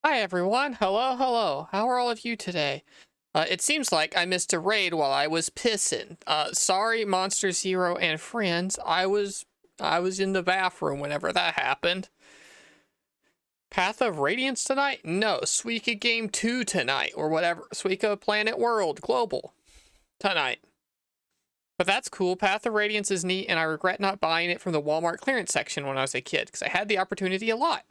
Hi everyone, hello. How are all of you today? It seems like I missed a raid while I was pissing. Sorry, Monster Zero and friends. I was in the bathroom whenever that happened. Path of Radiance tonight? No, Suika Game 2 tonight, or whatever. Suika Planet World Global tonight. But that's cool. Path of Radiance is neat, and I regret not buying it from the Walmart clearance section when I was a kid, because I had the opportunity a lot.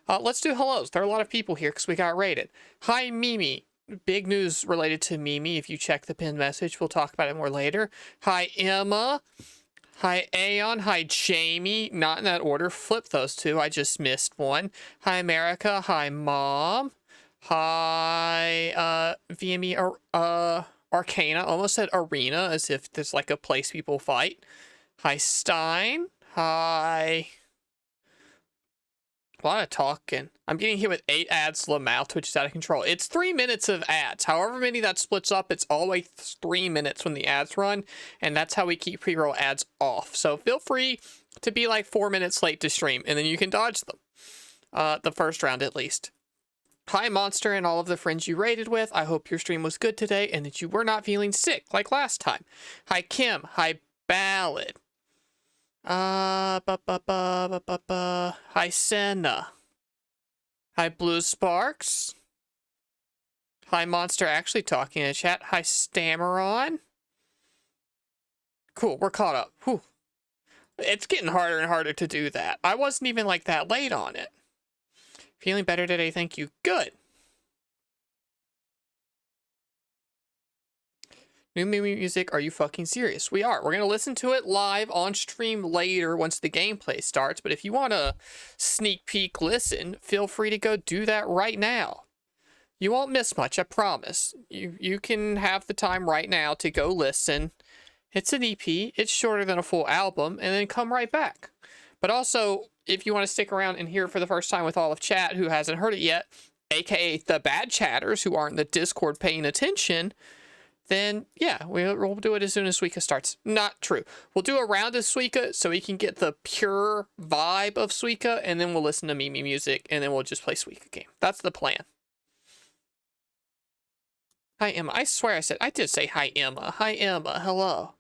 Let's do hellos. There are a lot of people here because we got raided. Hi, Mimi. Big news related to Mimi. If you check the pinned message, we'll talk about it more later. Hi, Emma. Hi, Aeon. Hi, Jamie. Not in that order. Flip those two. I just missed one. Hi, America. Hi, Mom. Hi, VME, Arcana. Almost said Arena, as if there's like a place people fight. Hi, Stein. Hi... A lot of talking. I'm getting hit with 8 ads to the mouth, which is out of control. It's 3 minutes of ads. However many that splits up, it's always 3 minutes when the ads run, and that's how we keep pre-roll ads off. So feel free to be like 4 minutes late to stream, and then you can dodge them. The first round, at least. Hi, Monster, and all of the friends you raided with. I hope your stream was good today, and that you were not feeling sick like last time. Hi, Kim. Hi, Ballad. Hi, Senna. Hi, Blue Sparks. Hi, Monster actually talking in chat. Hi, Stammeron. Cool, we're caught up. Whew. It's getting harder and harder to do that. I wasn't even like that late on it. Feeling better today, thank you. Good. New Mimi music, are you fucking serious? We are. We're going to listen to it live on stream later once the gameplay starts, but if you want to sneak peek listen, feel free to go do that right now. You won't miss much, I promise. You can have the time right now to go listen. It's an EP, it's shorter than a full album, and then come right back. But also, if you want to stick around and hear it for the first time with all of chat who hasn't heard it yet, aka the bad chatters who aren't in the Discord paying attention, then yeah, we'll do it as soon as Suika starts. Not true. We'll do a round of Suika so we can get the pure vibe of Suika, and then we'll listen to Mimi music, and then we'll just play Suika game. That's the plan. Hi, Emma. I swear I did say hi, Emma. Hi, Emma. Hello.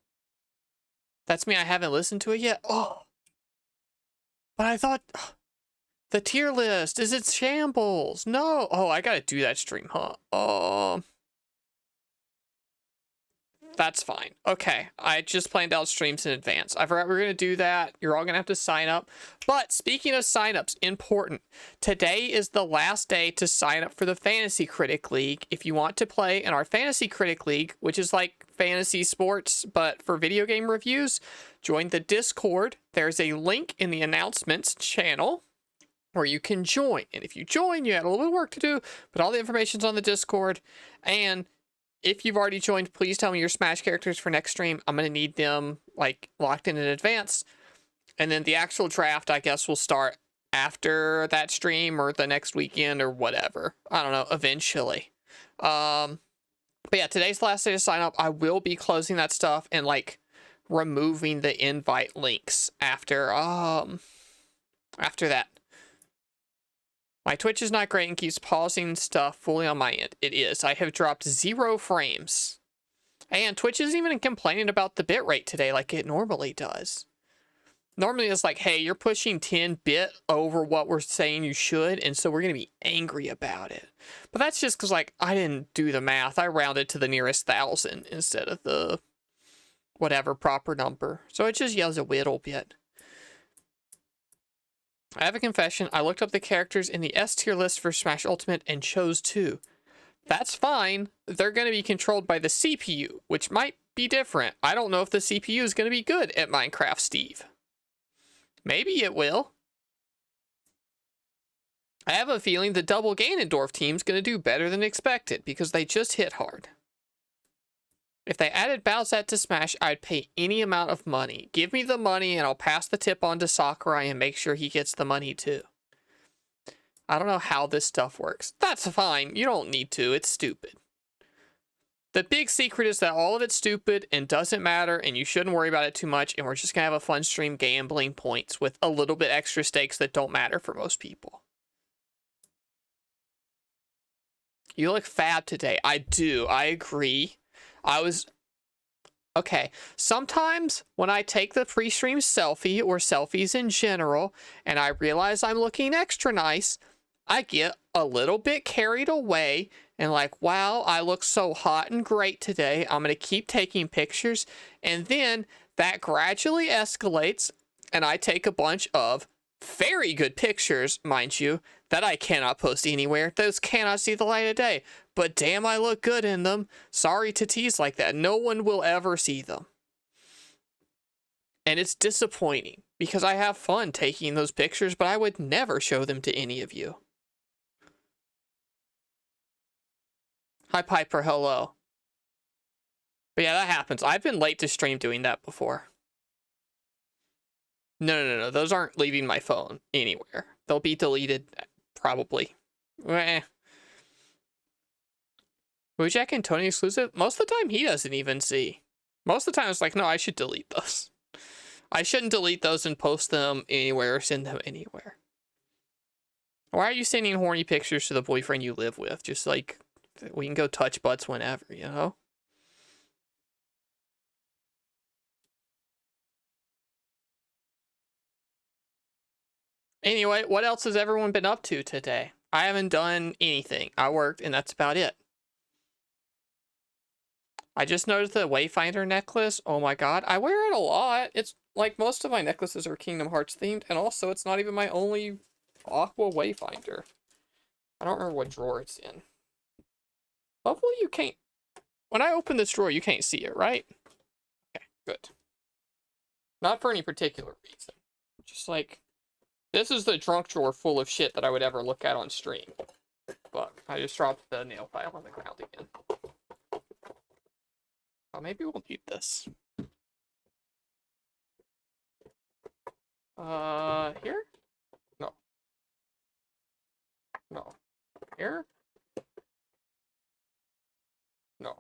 That's me. I haven't listened to it yet. Oh. But I thought... The tier list. Is it shambles? No. Oh, I gotta do that stream, huh? That's fine. Okay, I just planned out streams in advance. I forgot we were going to do that. You're all going to have to sign up. But speaking of signups, important. Today is the last day to sign up for the Fantasy Critic League. If you want to play in our Fantasy Critic League, which is like fantasy sports, but for video game reviews, join the Discord. There's a link in the announcements channel where you can join. And if you join, you have a little bit of work to do, but all the information's on the Discord. And if you've already joined, please tell me your Smash characters for next stream. I'm going to need them, like, locked in advance. And then the actual draft, I guess, will start after that stream or the next weekend or whatever. I don't know, eventually. But yeah, today's the last day to sign up. I will be closing that stuff and, like, removing the invite links after that. My Twitch is not great and keeps pausing stuff fully on my end. It is. I have dropped 0 frames. And Twitch isn't even complaining about the bitrate today like it normally does. Normally it's like, hey, you're pushing 10 bit over what we're saying you should, and so we're going to be angry about it. But that's just because, like, I didn't do the math. I rounded to the nearest 1,000 instead of the whatever proper number. So it just yells a little bit. I have a confession. I looked up the characters in the S tier list for Smash Ultimate and chose 2. That's fine. They're going to be controlled by the CPU, which might be different. I don't know if the CPU is going to be good at Minecraft Steve. Maybe it will. I have a feeling the double Ganondorf team's going to do better than expected because they just hit hard. If they added Bowsette to Smash, I'd pay any amount of money. Give me the money and I'll pass the tip on to Sakurai and make sure he gets the money too. I don't know how this stuff works. That's fine. You don't need to. It's stupid. The big secret is that all of it's stupid and doesn't matter and you shouldn't worry about it too much, and we're just going to have a fun stream gambling points with a little bit extra stakes that don't matter for most people. You look fab today. I do. I agree. Okay, sometimes when I take the pre-stream selfie or selfies in general and I realize I'm looking extra nice, I get a little bit carried away and like, wow, I look so hot and great today. I'm going to keep taking pictures. And then that gradually escalates and I take a bunch of very good pictures, mind you, that I cannot post anywhere. Those cannot see the light of day. But damn, I look good in them. Sorry to tease like that. No one will ever see them. And it's disappointing because I have fun taking those pictures, but I would never show them to any of you. Hi, Piper. Hello. But yeah, that happens. I've been late to stream doing that before. No. Those aren't leaving my phone anywhere. They'll be deleted, probably. Bojack and Tony exclusive? Most of the time, he doesn't even see. Most of the time, it's like, no, I should delete those. I shouldn't delete those and post them anywhere or send them anywhere. Why are you sending horny pictures to the boyfriend you live with? Just like, we can go touch butts whenever, you know? Anyway, what else has everyone been up to today? I haven't done anything. I worked, and that's about it. I just noticed the Wayfinder necklace. Oh my god, I wear it a lot. It's like most of my necklaces are Kingdom Hearts themed, and also it's not even my only Aqua Wayfinder. I don't remember what drawer it's in. Hopefully you can't... When I open this drawer, you can't see it, right? Okay, good. Not for any particular reason. Just like... This is the trunk drawer full of shit that I would ever look at on stream. But I just dropped the nail file on the ground again. Oh, maybe we'll need this. Here? No. No. Here? No.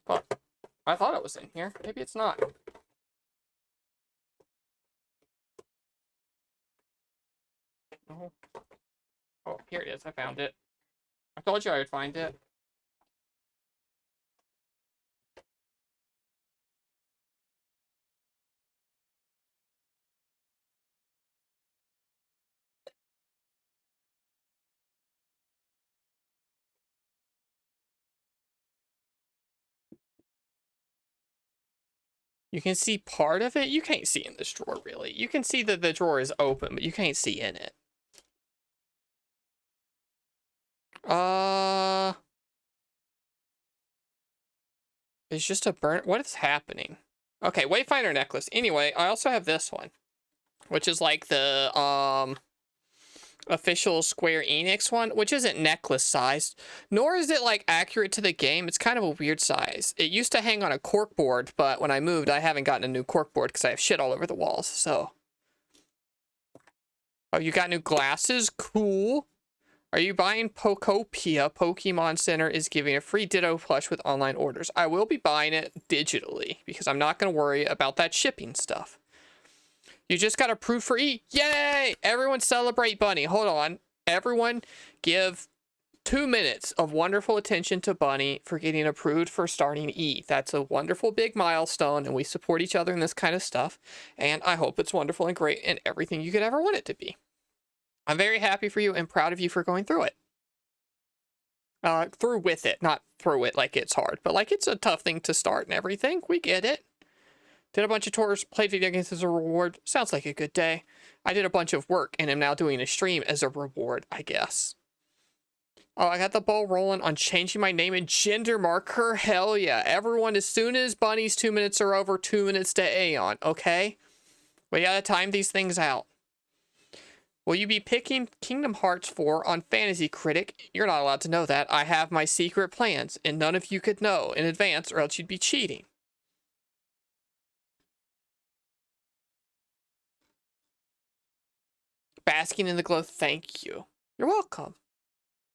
But I thought it was in here. Maybe it's not. No. Oh, here it is. I found it. I told you I would find it. You can see part of it. You can't see in this drawer, really. You can see that the drawer is open, but you can't see in it. It's just a burn. What is happening? Okay, Wayfinder necklace. Anyway, I also have this one, which is like the official Square Enix one, which isn't necklace sized, nor is it like accurate to the game. It's kind of a weird size. It used to hang on a cork board, but when I moved, I haven't gotten a new cork board because I have shit all over the walls. So, oh, you got new glasses? Cool. Are you buying Pokopia? Pokemon Center is giving a free Ditto plush with online orders. I will be buying it digitally because I'm not going to worry about that shipping stuff. You just got approved for E. Yay! Everyone celebrate Bunny. Hold on. Everyone give 2 minutes of wonderful attention to Bunny for getting approved for starting E. That's a wonderful big milestone, and we support each other in this kind of stuff. And I hope it's wonderful and great and everything you could ever want it to be. I'm very happy for you and proud of you for going through it. Through with it, not through it like it's hard, but like it's a tough thing to start and everything. We get it. Did a bunch of tours, played video games as a reward. Sounds like a good day. I did a bunch of work and am now doing a stream as a reward, I guess. Oh, I got the ball rolling on changing my name and gender marker. Hell yeah. Everyone, as soon as Bunny's 2 minutes are over, 2 minutes to Aeon, okay? We gotta time these things out. Will you be picking Kingdom Hearts 4 on Fantasy Critic? You're not allowed to know that. I have my secret plans, and none of you could know in advance or else you'd be cheating. Basking in the glow, thank you. You're welcome.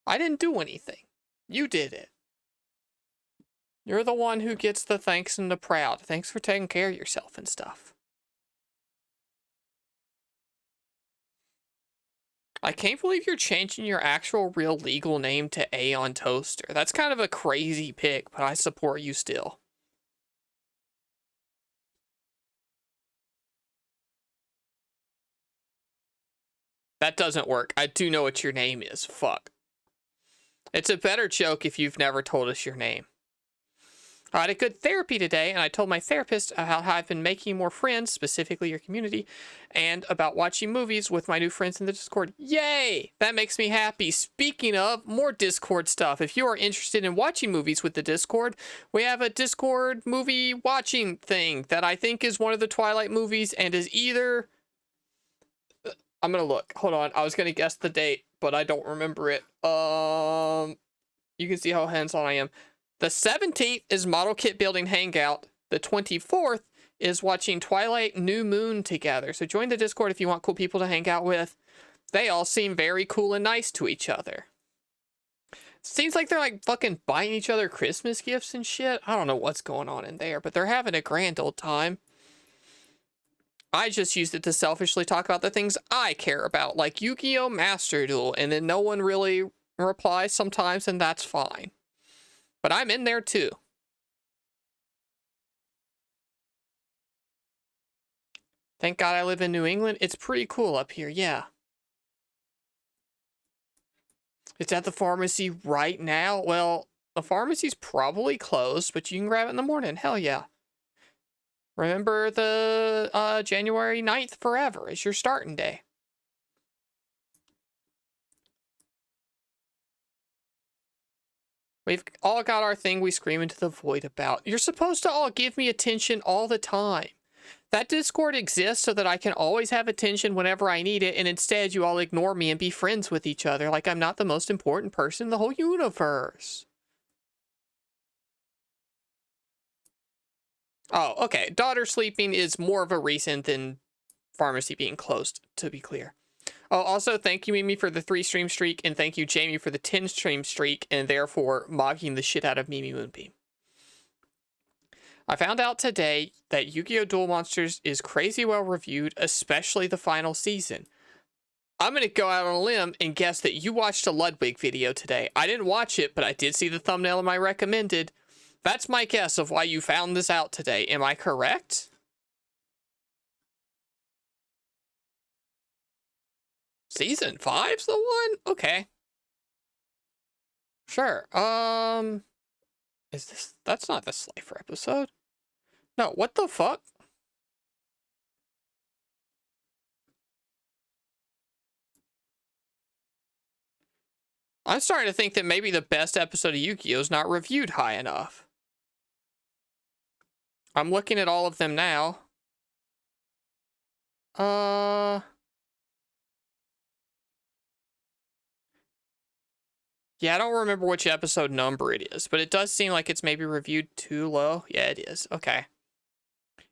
I didn't do anything. You did it. You're the one who gets the thanks and the proud. Thanks for taking care of yourself and stuff. I can't believe you're changing your actual real legal name to Aeon Toaster. That's kind of a crazy pick, but I support you still. That doesn't work. I do know what your name is. Fuck. It's a better joke if you've never told us your name. I had a good therapy today, and I told my therapist how I've been making more friends, specifically your community, and about watching movies with my new friends in the Discord. Yay! That makes me happy. Speaking of, more Discord stuff. If you are interested in watching movies with the Discord, we have a Discord movie watching thing that I think is one of the Twilight movies and is either... I'm gonna look. Hold on. I was gonna guess the date, but I don't remember it. You can see how hands-on I am. The 17th is Model Kit Building Hangout. The 24th is watching Twilight New Moon together. So join the Discord if you want cool people to hang out with. They all seem very cool and nice to each other. Seems like they're like fucking buying each other Christmas gifts and shit. I don't know what's going on in there, but they're having a grand old time. I just used it to selfishly talk about the things I care about, like Yu-Gi-Oh! Master Duel, and then no one really replies sometimes, and that's fine. But I'm in there too. Thank God I live in New England. It's pretty cool up here, yeah. It's at the pharmacy right now. Well, the pharmacy's probably closed, but you can grab it in the morning. Hell yeah. Remember the January 9th forever is your starting day. We've all got our thing we scream into the void about. You're supposed to all give me attention all the time. That Discord exists so that I can always have attention whenever I need it, and instead you all ignore me and be friends with each other like I'm not the most important person in the whole universe. Oh, okay. Daughter sleeping is more of a reason than pharmacy being closed, to be clear. Oh, also, thank you, Mimi, for the 3-stream streak, and thank you, Jamie, for the 10-stream streak, and therefore mocking the shit out of Mimi Moonbeam. I found out today that Yu-Gi-Oh! Duel Monsters is crazy well reviewed, especially the final season. I'm going to go out on a limb and guess that you watched a Ludwig video today. I didn't watch it, but I did see the thumbnail in my recommended. That's my guess of why you found this out today. Am I correct? Season 5's the one? Okay. Sure. Is this... That's not the Slifer episode. No, what the fuck? I'm starting to think that maybe the best episode of Yu-Gi-Oh! Is not reviewed high enough. I'm looking at all of them now. Yeah, I don't remember which episode number it is, but it does seem like it's maybe reviewed too low. Yeah, it is. Okay.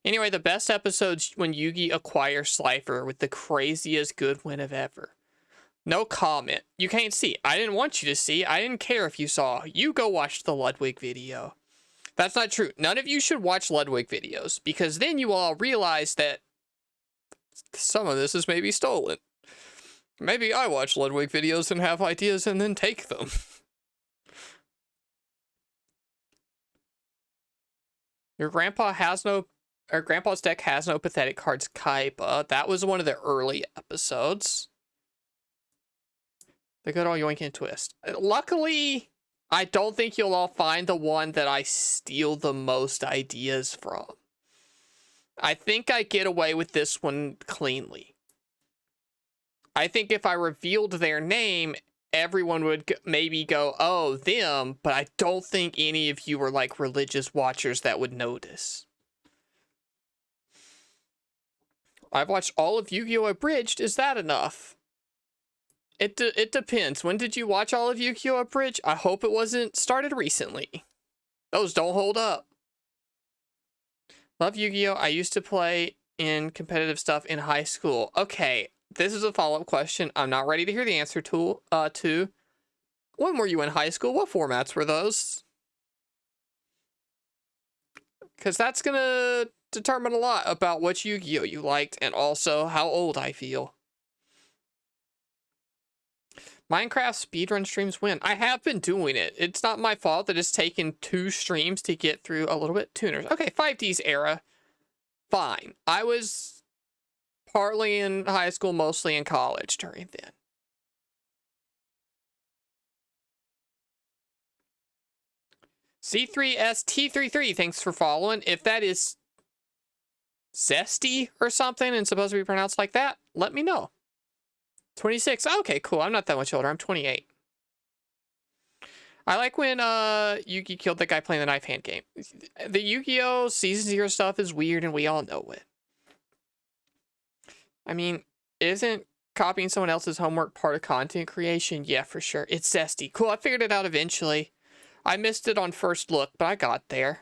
Anyway, the best episode's when Yugi acquires Slifer with the craziest good win of ever. No comment. You can't see. I didn't want you to see. I didn't care if you saw. You go watch the Ludwig video. That's not true. None of you should watch Ludwig videos, because then you will all realize that some of this is maybe stolen. Maybe I watch Ludwig videos and have ideas and then take them. Your grandpa has no... Or grandpa's deck has no pathetic cards, Kaiba. That was one of the early episodes. The good old Yoink and Twist. Luckily, I don't think you'll all find the one that I steal the most ideas from. I think I get away with this one cleanly. I think if I revealed their name, everyone would maybe go, oh, them, but I don't think any of you are like religious watchers that would notice. I've watched all of Yu-Gi-Oh! Abridged. Is that enough? It depends. When did you watch all of Yu-Gi-Oh! Abridged? I hope it wasn't started recently. Those don't hold up. Love Yu-Gi-Oh! I used to play in competitive stuff in high school. Okay, this is a follow-up question. I'm not ready to hear the answer to. When were you in high school? What formats were those? Because that's gonna determine a lot about what Yu-Gi-Oh! You liked and also how old I feel. Minecraft speedrun streams win. I have been doing it. It's not my fault that it's taken 2 streams to get through a little bit. Tuners. Okay, 5D's era. Fine. I was partly in high school, mostly in college during then. C3ST33, thanks for following. If that is zesty or something and supposed to be pronounced like that, let me know. 26. Okay, cool. I'm not that much older. I'm 28. I like when Yugi killed that guy playing the knife hand game. The Yu-Gi-Oh! Season 0 stuff is weird and we all know it. I mean, isn't copying someone else's homework part of content creation? Yeah, for sure. It's zesty. Cool, I figured it out eventually. I missed it on first look, but I got there.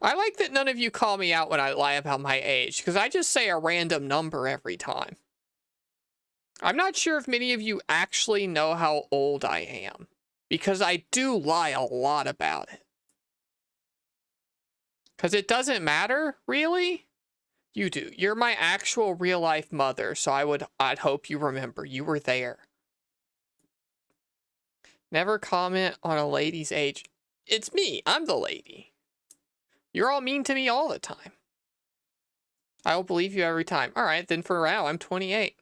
I like that none of you call me out when I lie about my age, because I just say a random number every time. I'm not sure if many of you actually know how old I am, because I do lie a lot about it. Because it doesn't matter, really? You do. You're my actual real-life mother, so I'd hope you remember. You were there. Never comment on a lady's age. It's me. I'm the lady. You're all mean to me all the time. I will believe you every time. All right, then for now, I'm 28.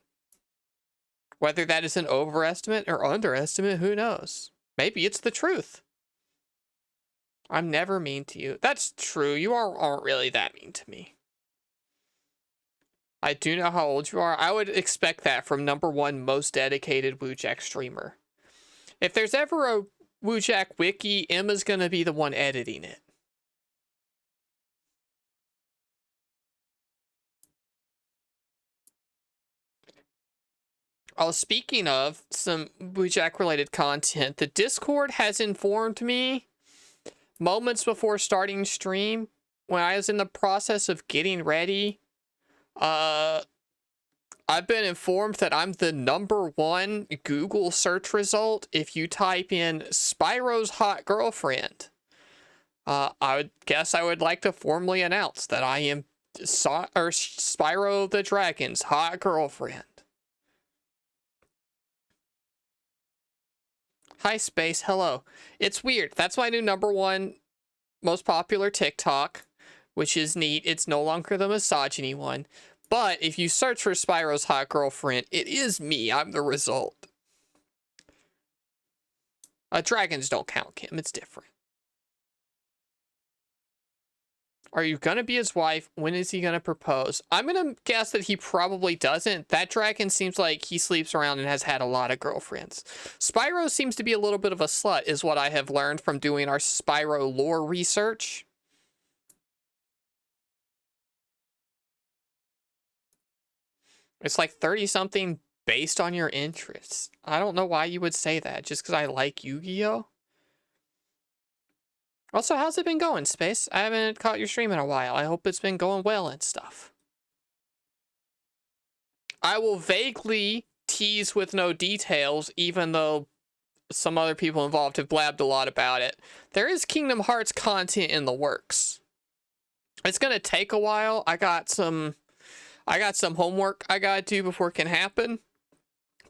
Whether that is an overestimate or underestimate, who knows? Maybe it's the truth. I'm never mean to you. That's true. You aren't really that mean to me. I do know how old you are. I would expect that from #1 most dedicated Woojack streamer. If there's ever a Woojack wiki, Emma's gonna be the one editing it. Oh, speaking of some Woojack related content, the Discord has informed me moments before starting stream, when I was in the process of getting ready, I've been informed that I'm the #1 Google search result if you type in Spyro's hot girlfriend. I would guess I would like to formally announce that I am Spyro the Dragon's hot girlfriend. Hi, Space. Hello. It's weird. That's my new #1 most popular TikTok, which is neat. It's no longer the misogyny one. But if you search for Spyro's hot girlfriend, it is me. I'm the result. Dragons don't count, Kim. It's different. Are you gonna be his wife? When is he gonna propose? I'm gonna guess that he probably doesn't. That dragon seems like he sleeps around and has had a lot of girlfriends. Spyro seems to be a little bit of a slut, is what I have learned from doing our Spyro lore research. It's like 30-something based on your interests. I don't know why you would say that, just because I like Yu-Gi-Oh? Also, how's it been going, Space? I haven't caught your stream in a while. I hope it's been going well and stuff. I will vaguely tease with no details, even though some other people involved have blabbed a lot about it. There is Kingdom Hearts content in the works. It's gonna take a while. I got some homework I gotta do before it can happen.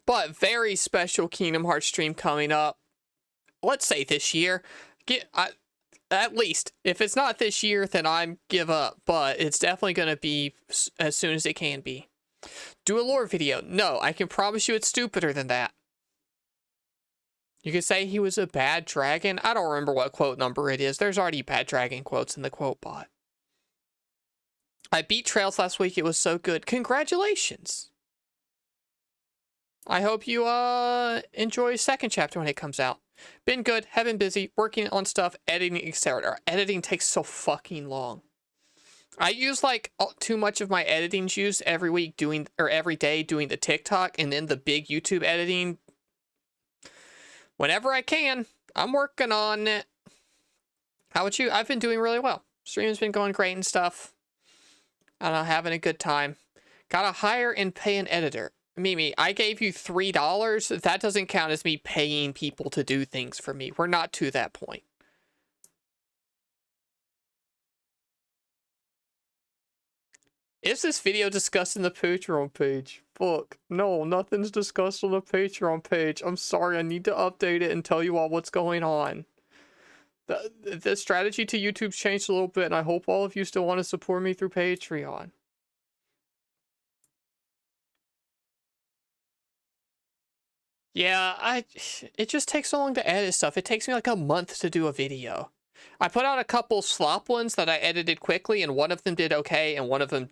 But very special Kingdom Hearts stream coming up. Let's say this year. At least. If it's not this year, then I give up. But it's definitely going to be as soon as it can be. Do a lore video. No, I can promise you it's stupider than that. You could say he was a bad dragon. I don't remember what quote number it is. There's already bad dragon quotes in the quote bot. I beat Trails last week. It was so good. Congratulations. I hope you enjoy second chapter when it comes out. Been good, have been busy, working on stuff, editing, etc. Editing takes so fucking long. I use like too much of my editing juice every week every day doing the TikTok and then the big YouTube editing. Whenever I can, I'm working on it. How about you? I've been doing really well. Stream's been going great and stuff. I don't know, having a good time. Gotta hire and pay an editor. Mimi, I gave you $3. That doesn't count as me paying people to do things for me. We're not to that point. Is this video discussed in the Patreon page? Fuck. No, nothing's discussed on the Patreon page. I'm sorry, I need to update it and tell you all what's going on. The strategy to YouTube's changed a little bit, and I hope all of you still want to support me through Patreon. Yeah, it just takes so long to edit stuff. It takes me like a month to do a video. I put out a couple slop ones that I edited quickly, and one of them did okay, and one of them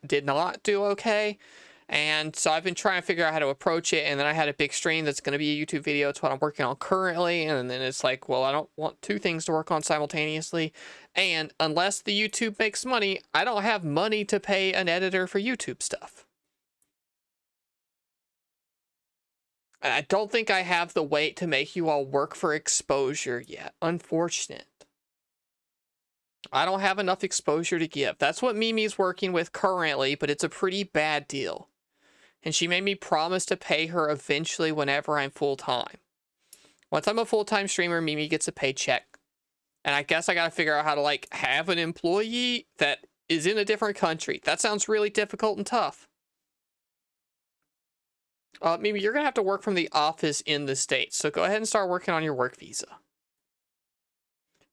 did not do okay. And so I've been trying to figure out how to approach it, and then I had a big stream that's going to be a YouTube video. It's what I'm working on currently, and then it's like, well, I don't want two things to work on simultaneously. And unless the YouTube makes money, I don't have money to pay an editor for YouTube stuff. I don't think I have the weight to make you all work for exposure yet. Unfortunate. I don't have enough exposure to give. That's what Mimi's working with currently, but it's a pretty bad deal. And she made me promise to pay her eventually whenever I'm full-time. Once I'm a full-time streamer, Mimi gets a paycheck. And I guess I gotta figure out how to, like, have an employee that is in a different country. That sounds really difficult and tough. Mimi, you're gonna have to work from the office in the States, so go ahead and start working on your work visa.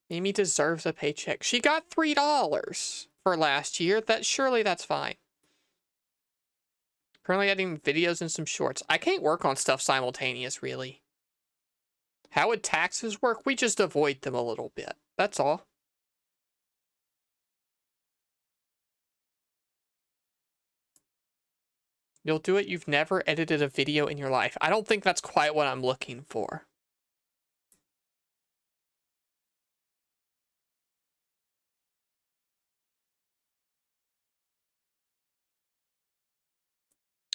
Mimi deserves a paycheck. She got $3 for last year. Surely that's fine. Currently editing videos and some shorts. I can't work on stuff simultaneous, really. How would taxes work? We just avoid them a little bit. That's all. You'll do it. You've never edited a video in your life. I don't think that's quite what I'm looking for.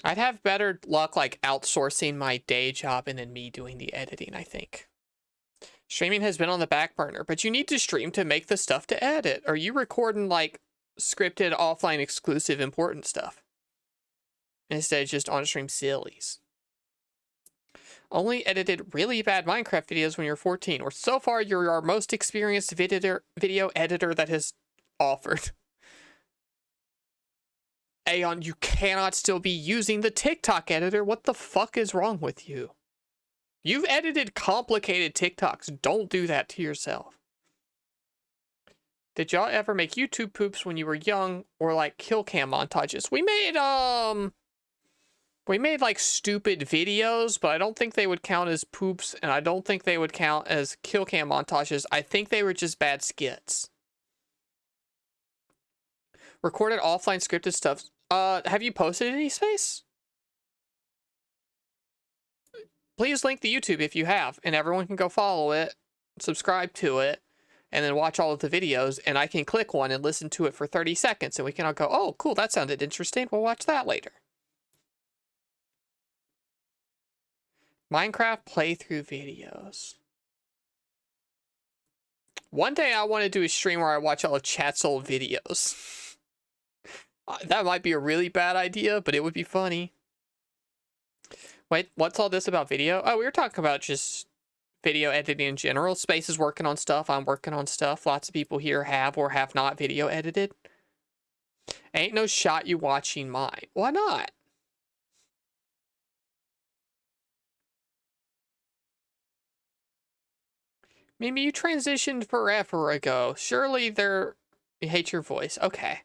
I'd have better luck, like, outsourcing my day job and then me doing the editing, I think. Streaming has been on the back burner, but you need to stream to make the stuff to edit. Are you recording, like, scripted, offline, exclusive, important stuff? Instead of just on-stream sillies. Only edited really bad Minecraft videos when you're 14, or so far you're our most experienced video editor that has offered. Aeon, you cannot still be using the TikTok editor. What the fuck is wrong with you? You've edited complicated TikToks. Don't do that to yourself. Did y'all ever make YouTube poops when you were young, or like kill cam montages? We made like stupid videos, but I don't think they would count as poops, and I don't think they would count as kill cam montages. I think they were just bad skits. Recorded offline scripted stuff. Have you posted any space? Please link the YouTube if you have, and everyone can go follow it, subscribe to it, and then watch all of the videos, and I can click one and listen to it for 30 seconds, and we can all go, oh, cool, that sounded interesting. We'll watch that later. Minecraft playthrough videos. One day I want to do a stream where I watch all of chat's old videos. That might be a really bad idea, but it would be funny. Wait, what's all this about video? Oh, we were talking about just video editing in general. Space is working on stuff. I'm working on stuff. Lots of people here have or have not video edited. Ain't no shot you watching mine. Why not? Maybe you transitioned forever ago. Surely you hate your voice. Okay.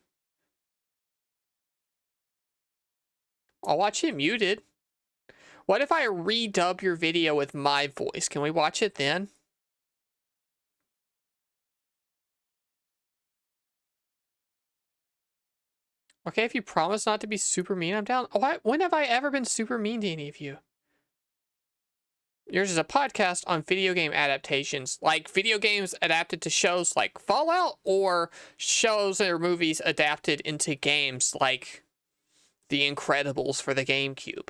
I'll watch it muted. What if I redub your video with my voice? Can we watch it then? Okay, if you promise not to be super mean, I'm down. When have I ever been super mean to any of you? Yours is a podcast on video game adaptations, like video games adapted to shows like Fallout, or shows or movies adapted into games like The Incredibles for the GameCube.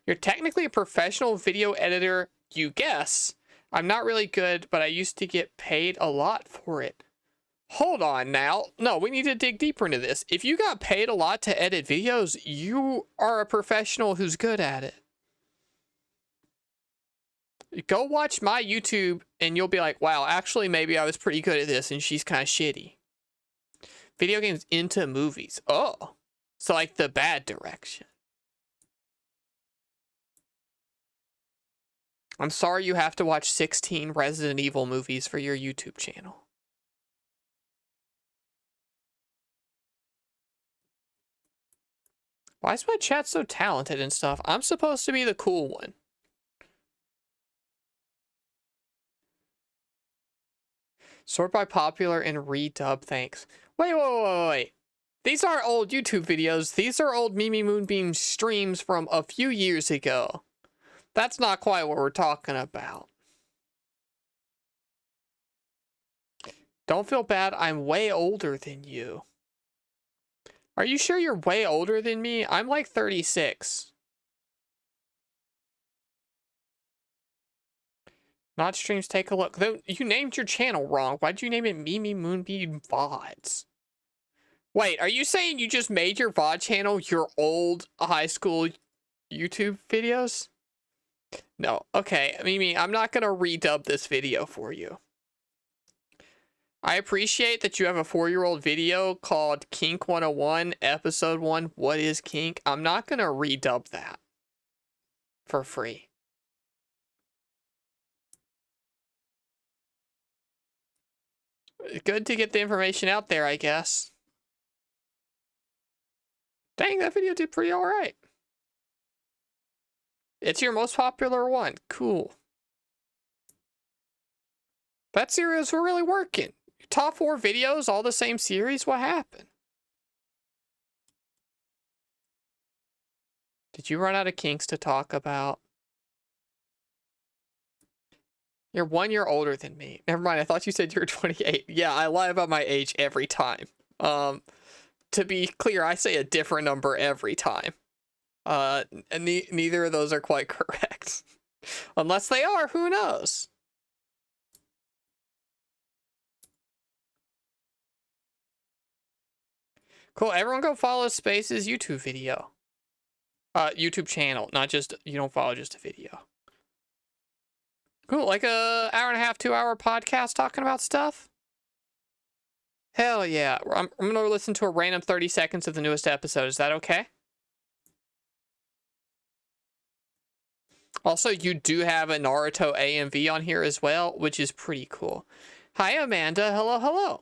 You're technically a professional video editor, you guess. I'm not really good, but I used to get paid a lot for it. Hold on now. No, we need to dig deeper into this. If you got paid a lot to edit videos, you are a professional who's good at it. Go watch my YouTube and you'll be like, wow, actually maybe I was pretty good at this and she's kind of shitty. Video games into movies. Oh. So like the bad direction. I'm sorry you have to watch 16 Resident Evil movies for your YouTube channel. Why is my chat so talented and stuff? I'm supposed to be the cool one. Sort by popular and redub, thanks. Wait. These aren't old YouTube videos. These are old Mimi Moonbeam streams from a few years ago. That's not quite what we're talking about. Don't feel bad, I'm way older than you. Are you sure you're way older than me? I'm like 36. Not streams, take a look. Though you named your channel wrong. Why'd you name it Mimi Moonbeam VODs? Wait, are you saying you just made your VOD channel your old high school YouTube videos? No. Okay, Mimi, I'm not gonna redub this video for you. I appreciate that you have a 4-year-old video called Kink 101, Episode 1, What is Kink? I'm not gonna redub that for free. Good to get the information out there, I guess. Dang, that video did pretty alright. It's your most popular one. Cool. That series were really working. Top 4 videos, all the same series. What happened? Did you run out of kinks to talk about? You're 1 year older than me. Never mind, I thought you said you were 28. Yeah, I lie about my age every time. To be clear, I say a different number every time. And neither of those are quite correct. Unless they are, who knows? Cool, everyone go follow Space's YouTube video. YouTube channel, not just, you don't follow just a video. Cool, like a hour and a half, 2-hour podcast talking about stuff? Hell yeah. I'm gonna listen to a random 30 seconds of the newest episode. Is that okay? Also, you do have a Naruto AMV on here as well, which is pretty cool. Hi, Amanda. Hello.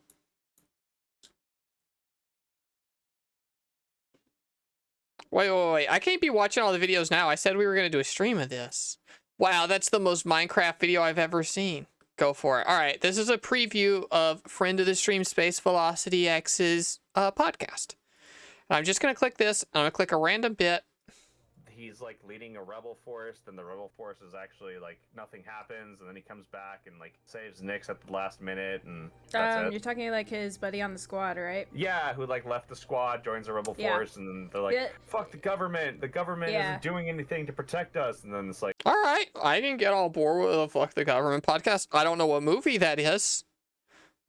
Wait. I can't be watching all the videos now. I said we were going to do a stream of this. Wow, that's the most Minecraft video I've ever seen. Go for it. All right, this is a preview of friend of the stream Space Velocity X's podcast. And I'm just going to click this. I'm going to click a random bit. He's like leading a rebel force, then the rebel force is actually like nothing happens, and then he comes back and like saves Nyx at the last minute, and that's it. You're talking like his buddy on the squad, right? Yeah, who like left the squad, joins the rebel force, and then they're like, fuck the government isn't doing anything to protect us, and then it's like, all right, I didn't get all bored with the fuck the government podcast. I don't know what movie that is.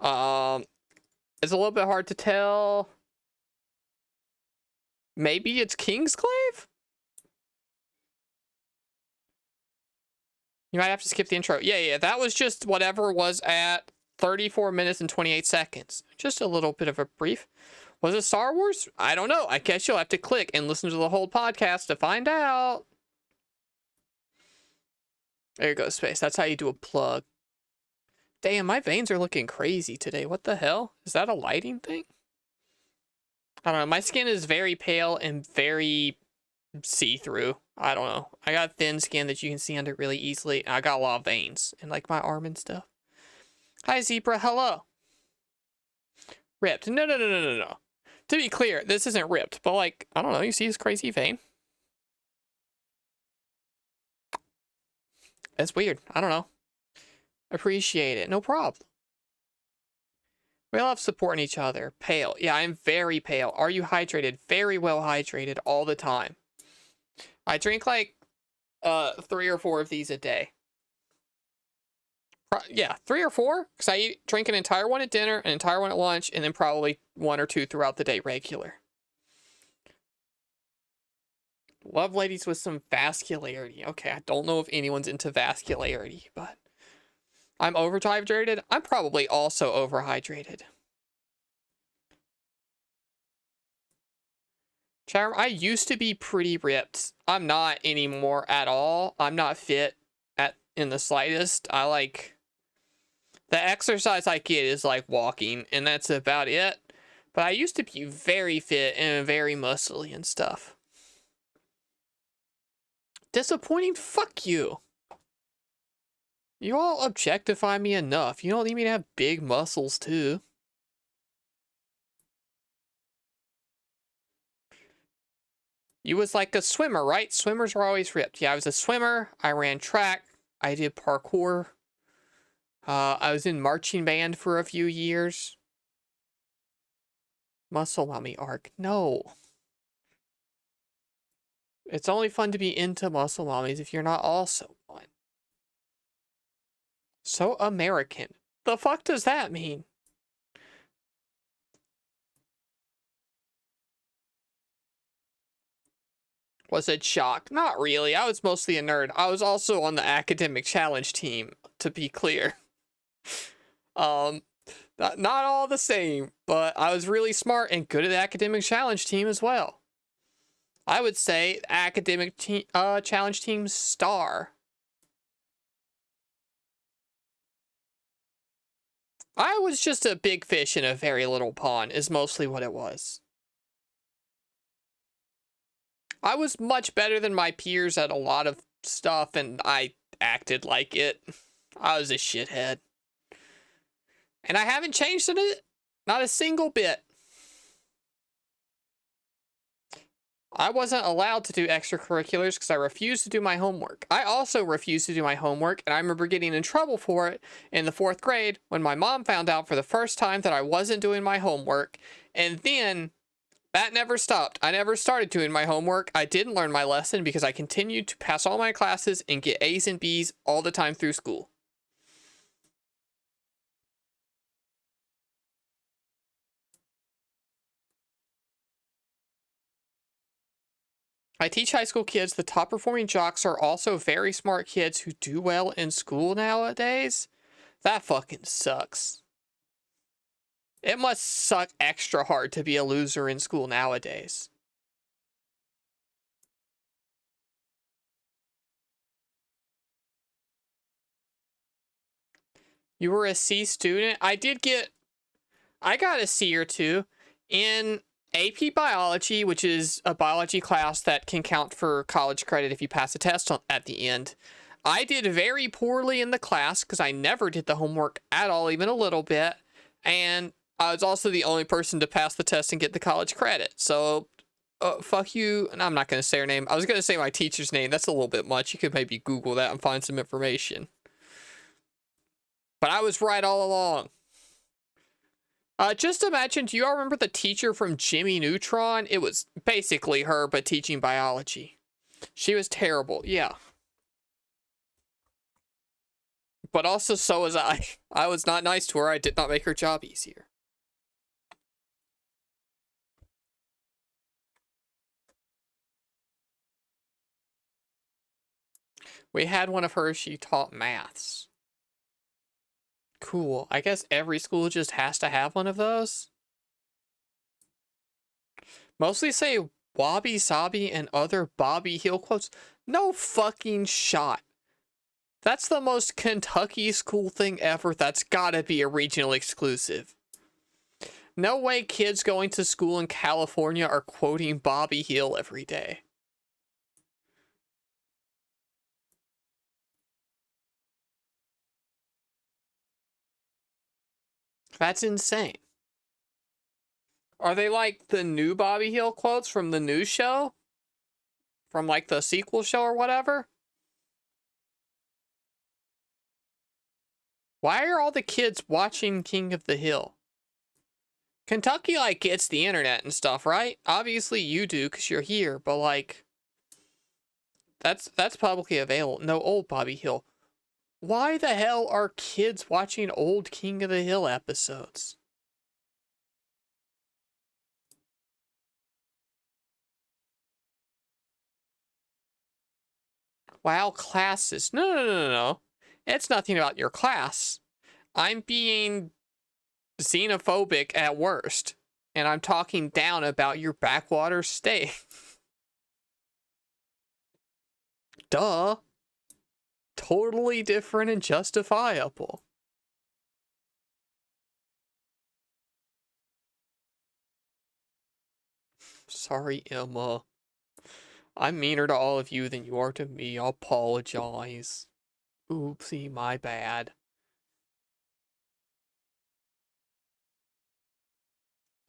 It's a little bit hard to tell. Maybe it's Kingsclave? You might have to skip the intro. Yeah, that was just whatever was at 34 minutes and 28 seconds. Just a little bit of a brief. Was it Star Wars? I don't know. I guess you'll have to click and listen to the whole podcast to find out. There you go, Space. That's how you do a plug. Damn, my veins are looking crazy today. What the hell? Is that a lighting thing? I don't know. My skin is very pale and very see-through. I don't know. I got thin skin that you can see under really easily. I got a lot of veins in like my arm and stuff. Hi, Zebra. Hello. Ripped. No. To be clear, this isn't ripped, but like, I don't know. You see this crazy vein? That's weird. I don't know. Appreciate it. No problem. We love supporting each other. Pale. Yeah, I'm very pale. Are you hydrated? Very well hydrated all the time. I drink like 3 or 4 of these a day. Yeah, 3 or 4, because I drink an entire one at dinner, an entire one at lunch, and then probably 1 or 2 throughout the day regular. Love ladies with some vascularity. Okay, I don't know if anyone's into vascularity, but I'm overhydrated. I'm probably also overhydrated. Chatham, I used to be pretty ripped. I'm not anymore at all. I'm not fit in the slightest. The exercise I get is like walking, and that's about it. But I used to be very fit and very muscly and stuff. Disappointing? Fuck you. You all objectify me enough. You don't need me to have big muscles, too. You was like a swimmer, right? Swimmers were always ripped. Yeah, I was a swimmer. I ran track. I did parkour. I was in marching band for a few years. Muscle mommy arc. No. It's only fun to be into muscle mommies if you're not also one. So American. The fuck does that mean? Was it shock? Not really. I was mostly a nerd. I was also on the academic challenge team, to be clear. Not all the same, but I was really smart and good at the academic challenge team as well. I would say academic challenge team star. I was just a big fish in a very little pond, is mostly what it was. I was much better than my peers at a lot of stuff, and I acted like it. I was a shithead. And I haven't changed it, not a single bit. I wasn't allowed to do extracurriculars because I refused to do my homework. I also refused to do my homework, and I remember getting in trouble for it in the 4th grade when my mom found out for the first time that I wasn't doing my homework. And then that never stopped. I never started doing my homework. I didn't learn my lesson because I continued to pass all my classes and get A's and B's all the time through school. I teach high school kids the top performing jocks are also very smart kids who do well in school nowadays. That fucking sucks. It must suck extra hard to be a loser in school nowadays. You were a C student? I got a C or two in AP Biology, which is a biology class that can count for college credit if you pass a test at the end. I did very poorly in the class because I never did the homework at all, even a little bit. And I was also the only person to pass the test and get the college credit. So, fuck you. And I'm not going to say her name. I was going to say my teacher's name. That's a little bit much. You could maybe Google that and find some information. But I was right all along. Just imagine, do you all remember the teacher from Jimmy Neutron? It was basically her, but teaching biology. She was terrible, yeah. But also, so was I. I was not nice to her. I did not make her job easier. We had one of hers, she taught maths. Cool. I guess every school just has to have one of those. Mostly say wabi sabi and other Bobby Hill quotes. No fucking shot. That's the most Kentucky school thing ever. That's gotta be a regional exclusive. No way kids going to school in California are quoting Bobby Hill every day. That's insane. Are they like the new Bobby Hill quotes from the new show? From like the sequel show or whatever? Why are all the kids watching King of the Hill? Kentucky like gets the internet and stuff, right? Obviously you do because you're here, but like that's publicly available. No, old Bobby Hill. Why the hell are kids watching old King of the Hill episodes? Wow, classes. No. It's nothing about your class. I'm being xenophobic at worst. and I'm talking down about your backwater steak. Duh. Totally different and justifiable. Sorry, Emma. I'm meaner to all of you than you are to me. I'll apologize. Oopsie, my bad.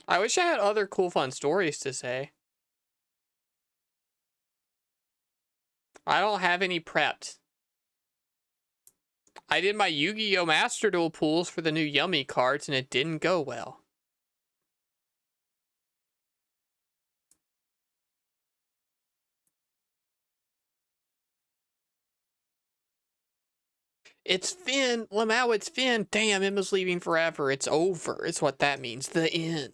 I wish I had other cool, fun stories to say. I don't have any prepped. I did my Yu-Gi-Oh! Master Duel pools for the new Yummy cards, and it didn't go well. It's Finn! Lamau, it's Finn! Damn, Emma's leaving forever. It's over. It's what that means. The end.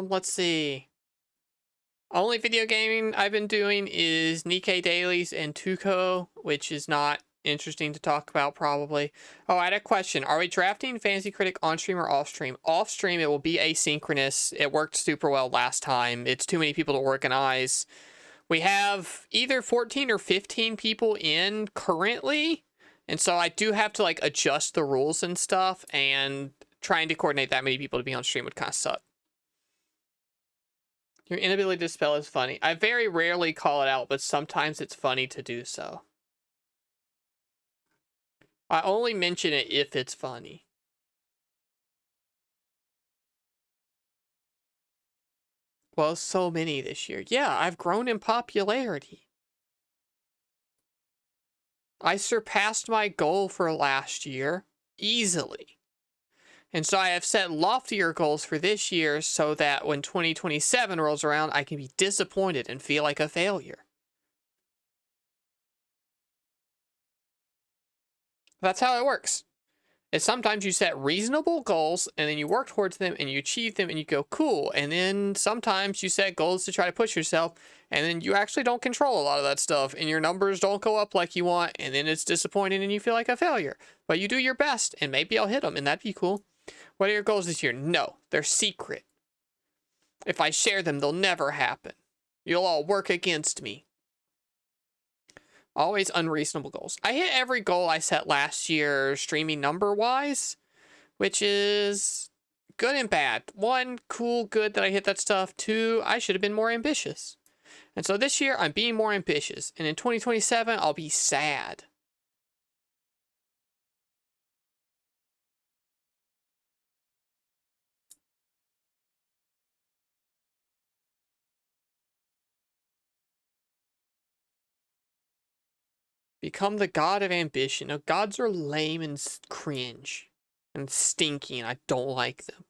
Let's see. Only video gaming I've been doing is Nikkei Dailies and Tuco, which is not interesting to talk about, probably. Oh, I had a question. Are we drafting Fantasy Critic on stream or off stream? Off stream, it will be asynchronous. It worked super well last time. It's too many people to organize. We have either 14 or 15 people in currently, and so I do have to like adjust the rules and stuff, and trying to coordinate that many people to be on stream would kind of suck. Your inability to spell is funny. I very rarely call it out, but sometimes it's funny to do so. I only mention it if it's funny. Well, so many this year. Yeah, I've grown in popularity. I surpassed my goal for last year easily. And so I have set loftier goals for this year so that when 2027 rolls around, I can be disappointed and feel like a failure. That's how it works. Is sometimes you set reasonable goals and then you work towards them and you achieve them and you go, cool. And then sometimes you set goals to try to push yourself and then you actually don't control a lot of that stuff and your numbers don't go up like you want and then it's disappointing and you feel like a failure. But you do your best and maybe I'll hit them and that'd be cool. What are your goals this year? No, they're secret. If I share them, they'll never happen. You'll all work against me. Always unreasonable goals. I hit every goal I set last year streaming number-wise, which is good and bad. 1, cool, good that I hit that stuff. 2, I should have been more ambitious. And so this year, I'm being more ambitious. And in 2027, I'll be sad. Become the god of ambition. No, gods are lame and cringe and stinky, and I don't like them.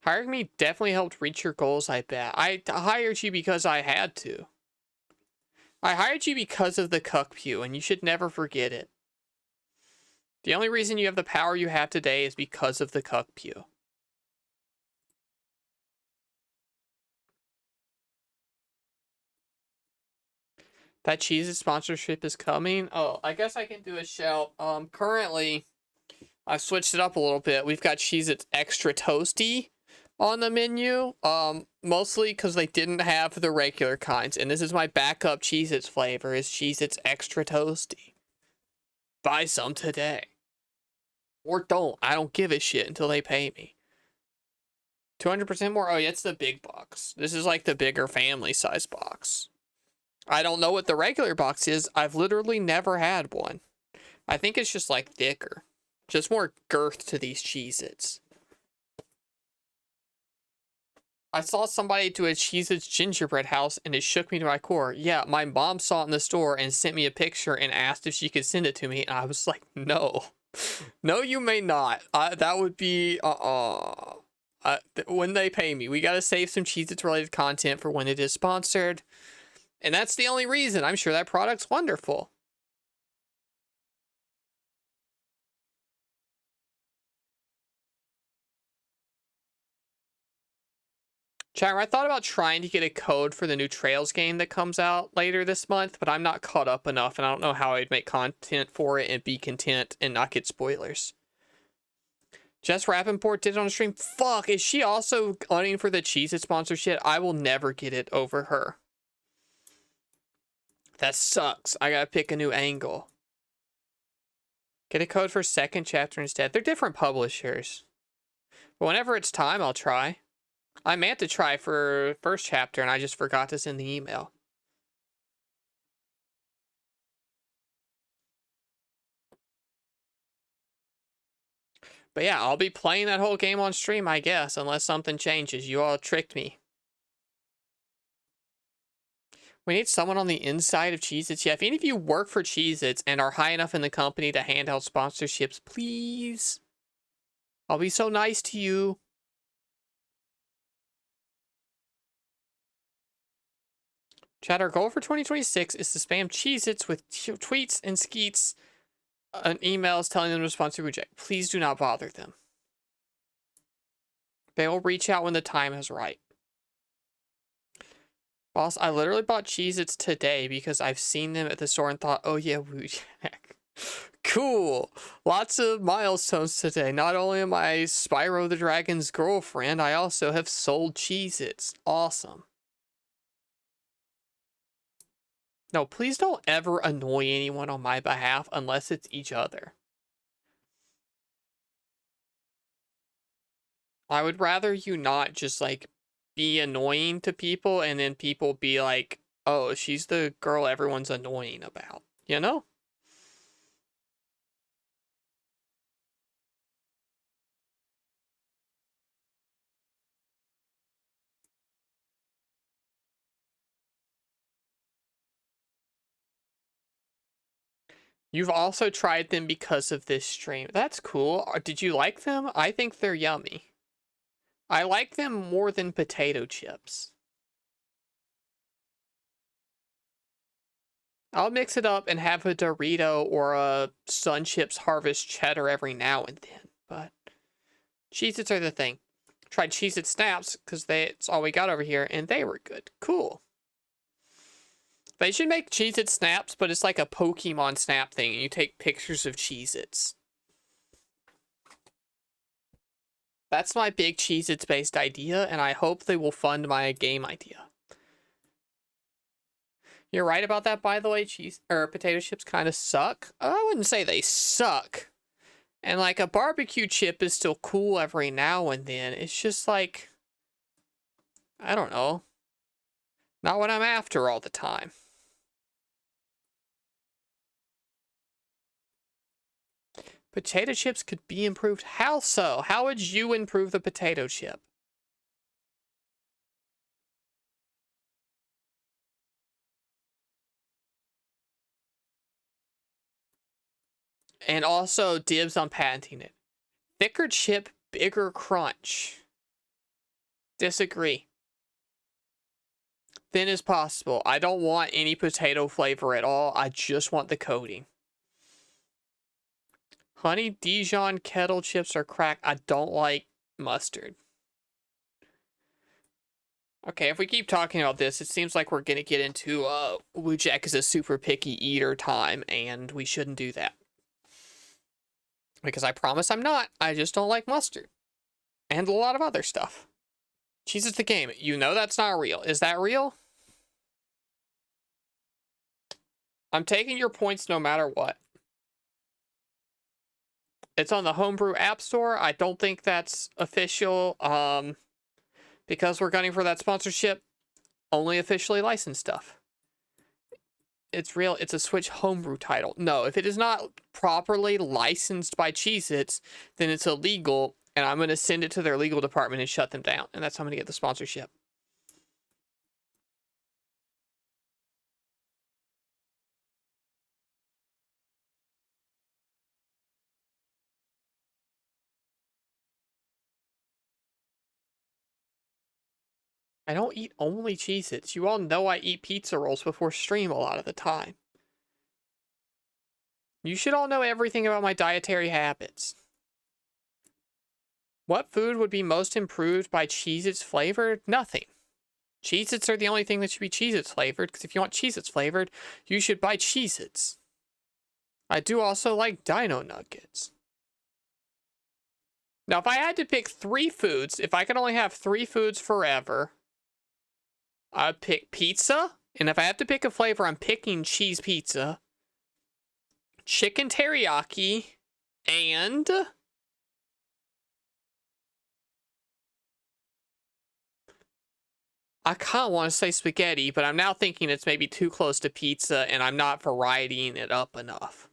Hiring me definitely helped reach your goals, I bet. I hired you because I had to. I hired you because of the cuck pew, and you should never forget it. The only reason you have the power you have today is because of the cuck pew. That Cheez-It sponsorship is coming. Oh, I guess I can do a shout. Currently, I've switched it up a little bit. We've got Cheez-Its Extra Toasty on the menu. Mostly because they didn't have the regular kinds. And this is my backup Cheez-Its flavor, is Cheez-Its Extra Toasty. Buy some today. Or don't. I don't give a shit until they pay me. 200% more? Oh, yeah, it's the big box. This is like the bigger family size box. I don't know what the regular box is. I've literally never had one. I think it's just like thicker. Just more girth to these Cheez-Its. I saw somebody do a Cheez-Its gingerbread house and it shook me to my core. Yeah, my mom saw it in the store and sent me a picture and asked if she could send it to me. And I was like, no. No, you may not. That would be, when they pay me. We gotta save some Cheez-Its related content for when it is sponsored. And that's the only reason. I'm sure that product's wonderful. Chat, I thought about trying to get a code for the new Trails game that comes out later this month, but I'm not caught up enough, and I don't know how I'd make content for it and be content and not get spoilers. Jess Rappaport did it on a stream. Fuck, is she also gunning for the Cheez-It sponsorship? I will never get it over her. That sucks. I gotta pick a new angle. Get a code for second chapter instead. They're different publishers. But whenever it's time, I'll try. I meant to try for first chapter, and I just forgot to send the email. But yeah, I'll be playing that whole game on stream, I guess, unless something changes. You all tricked me. We need someone on the inside of Cheez-Its. Yeah, if any of you work for Cheez-Its and are high enough in the company to hand out sponsorships, please. I'll be so nice to you. Chat, our goal for 2026 is to spam Cheez-Its with tweets and skeets and emails telling them to sponsor reject. Please do not bother them. They will reach out when the time is right. Boss, I literally bought Cheez-Its today because I've seen them at the store and thought, oh yeah, Woojack. Cool. Lots of milestones today. Not only am I Spyro the Dragon's girlfriend, I also have sold Cheez-Its. Awesome. No, please don't ever annoy anyone on my behalf unless it's each other. I would rather you not just, like, be annoying to people and then people be like, oh, she's the girl everyone's annoying about, you know? You've also tried them because of this stream. That's cool. Did you like them? I think they're yummy. I like them more than potato chips. I'll mix it up and have a Dorito or a Sun Chips Harvest Cheddar every now and then, but Cheez-Its are the thing. Tried Cheez-It Snaps because it's all we got over here, and they were good. Cool. They should make Cheez-It Snaps, but it's like a Pokemon Snap thing, and you take pictures of Cheez-Its. That's my big Cheez-Its based idea, and I hope they will fund my game idea. You're right about that, by the way. Potato chips kind of suck. I wouldn't say they suck. And like a barbecue chip is still cool every now and then. It's just like, I don't know. Not what I'm after all the time. Potato chips could be improved. How so? How would you improve the potato chip? And also dibs on patenting it. Thicker chip, bigger crunch. Disagree. Thin as possible. I don't want any potato flavor at all. I just want the coating. Honey Dijon kettle chips are crack. I don't like mustard. Okay, if we keep talking about this, it seems like we're gonna get into Woojack is a super picky eater time, and we shouldn't do that. Because I promise I'm not. I just don't like mustard. And a lot of other stuff. Cheez-It's the game. You know that's not real. Is that real? I'm taking your points no matter what. It's on the Homebrew App Store. I don't think that's official. Because we're gunning for that sponsorship, only officially licensed stuff. It's real. It's a Switch Homebrew title. No, if it is not properly licensed by Cheez-Its, then it's illegal, and I'm going to send it to their legal department and shut them down. And that's how I'm going to get the sponsorship. I don't eat only Cheez-Its. You all know I eat pizza rolls before stream a lot of the time. You should all know everything about my dietary habits. What food would be most improved by Cheez-Its flavored? Nothing. Cheez-Its are the only thing that should be Cheez-Its flavored, because if you want Cheez-Its flavored, you should buy Cheez-Its. I do also like Dino Nuggets. Now, if I had to pick 3 foods, if I could only have 3 foods forever, I'd pick pizza. And if I have to pick a flavor, I'm picking cheese pizza, chicken teriyaki, and I kind of want to say spaghetti, but I'm now thinking it's maybe too close to pizza and I'm not varietying it up enough.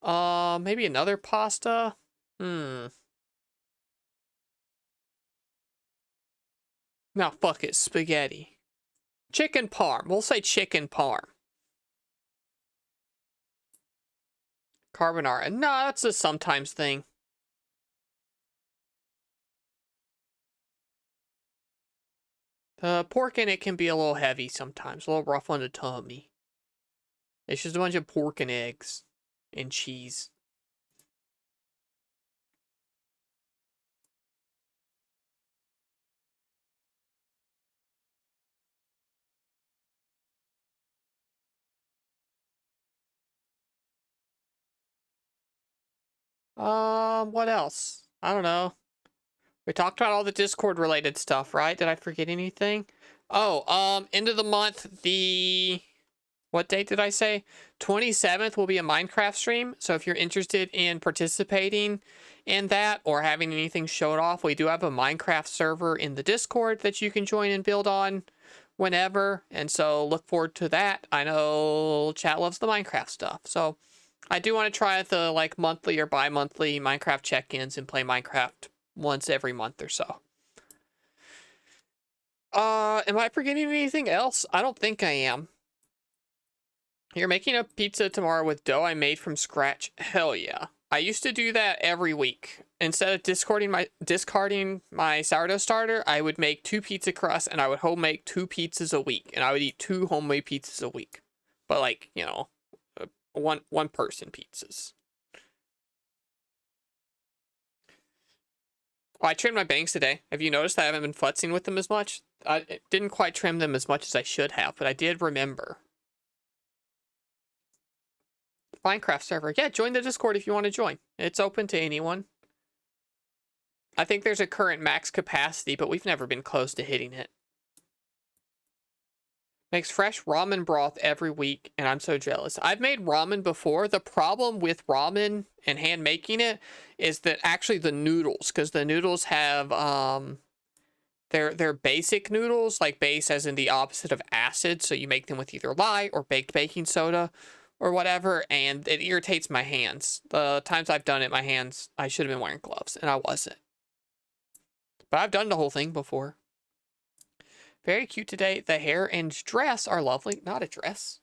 Maybe another pasta? No, fuck it, spaghetti. Chicken parm. We'll say chicken parm. Carbonara. No, that's a sometimes thing. The pork in it can be a little heavy sometimes, a little rough on the tummy. It's just a bunch of pork and eggs and cheese. What else? I don't know. We talked about all the Discord related stuff, right? Did I forget anything? Oh, end of the month, what date did I say? 27th will be a Minecraft stream. So if you're interested in participating in that or having anything showed off, we do have a Minecraft server in the Discord that you can join and build on whenever. And so look forward to that. I know chat loves the Minecraft stuff. So I do want to try the like monthly or bi-monthly Minecraft check-ins and play Minecraft once every month or so. Am I forgetting anything else? I don't think I am. You're making a pizza tomorrow with dough I made from scratch? Hell yeah. I used to do that every week. Instead of discarding my sourdough starter, I would make 2 pizza crusts and I would home make 2 pizzas a week. And I would eat 2 homemade pizzas a week. But like, you know, one person pizzas. Oh, I trimmed my bangs today. Have you noticed I haven't been futzing with them as much? I didn't quite trim them as much as I should have, but I did remember. Minecraft server. Yeah, join the Discord if you want to join. It's open to anyone. I think there's a current max capacity, but we've never been close to hitting it. Makes fresh ramen broth every week, and I'm so jealous. I've made ramen before. The problem with ramen and hand making it is that actually the noodles, because the noodles have they're basic noodles, like base as in the opposite of acid, so you make them with either lye or baked baking soda or whatever, and it irritates my hands. The times I've done it, my hands, I should have been wearing gloves, and I wasn't. But I've done the whole thing before. Very cute today. The hair and dress are lovely. Not a dress.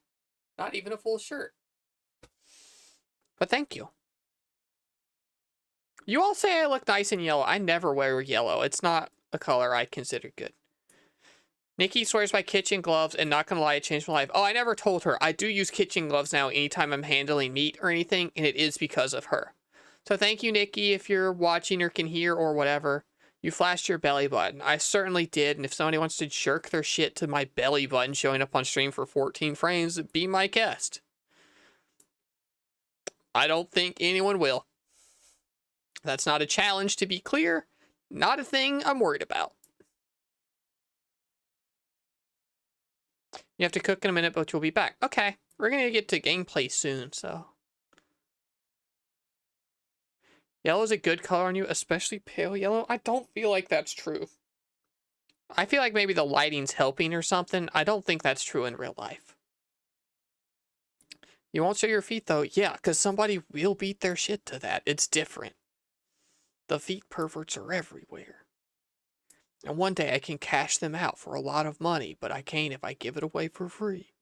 Not even a full shirt. But thank you. You all say I look nice in yellow. I never wear yellow. It's not a color I consider good. Nikki swears by kitchen gloves, and not gonna lie, it changed my life. Oh, I never told her. I do use kitchen gloves now anytime I'm handling meat or anything, and it is because of her. So thank you, Nikki, if you're watching or can hear or whatever. You flashed your belly button. I certainly did, and if somebody wants to jerk their shit to my belly button showing up on stream for 14 frames, be my guest. I don't think anyone will. That's not a challenge, to be clear. Not a thing I'm worried about. You have to cook in a minute, but you'll be back. Okay, we're gonna get to gameplay soon, so. Yellow is a good color on you, especially pale yellow. I don't feel like that's true. I feel like maybe the lighting's helping or something. I don't think that's true in real life. You won't show your feet though? Yeah, because somebody will beat their shit to that. It's different. The feet perverts are everywhere. And one day I can cash them out for a lot of money, but I can't if I give it away for free.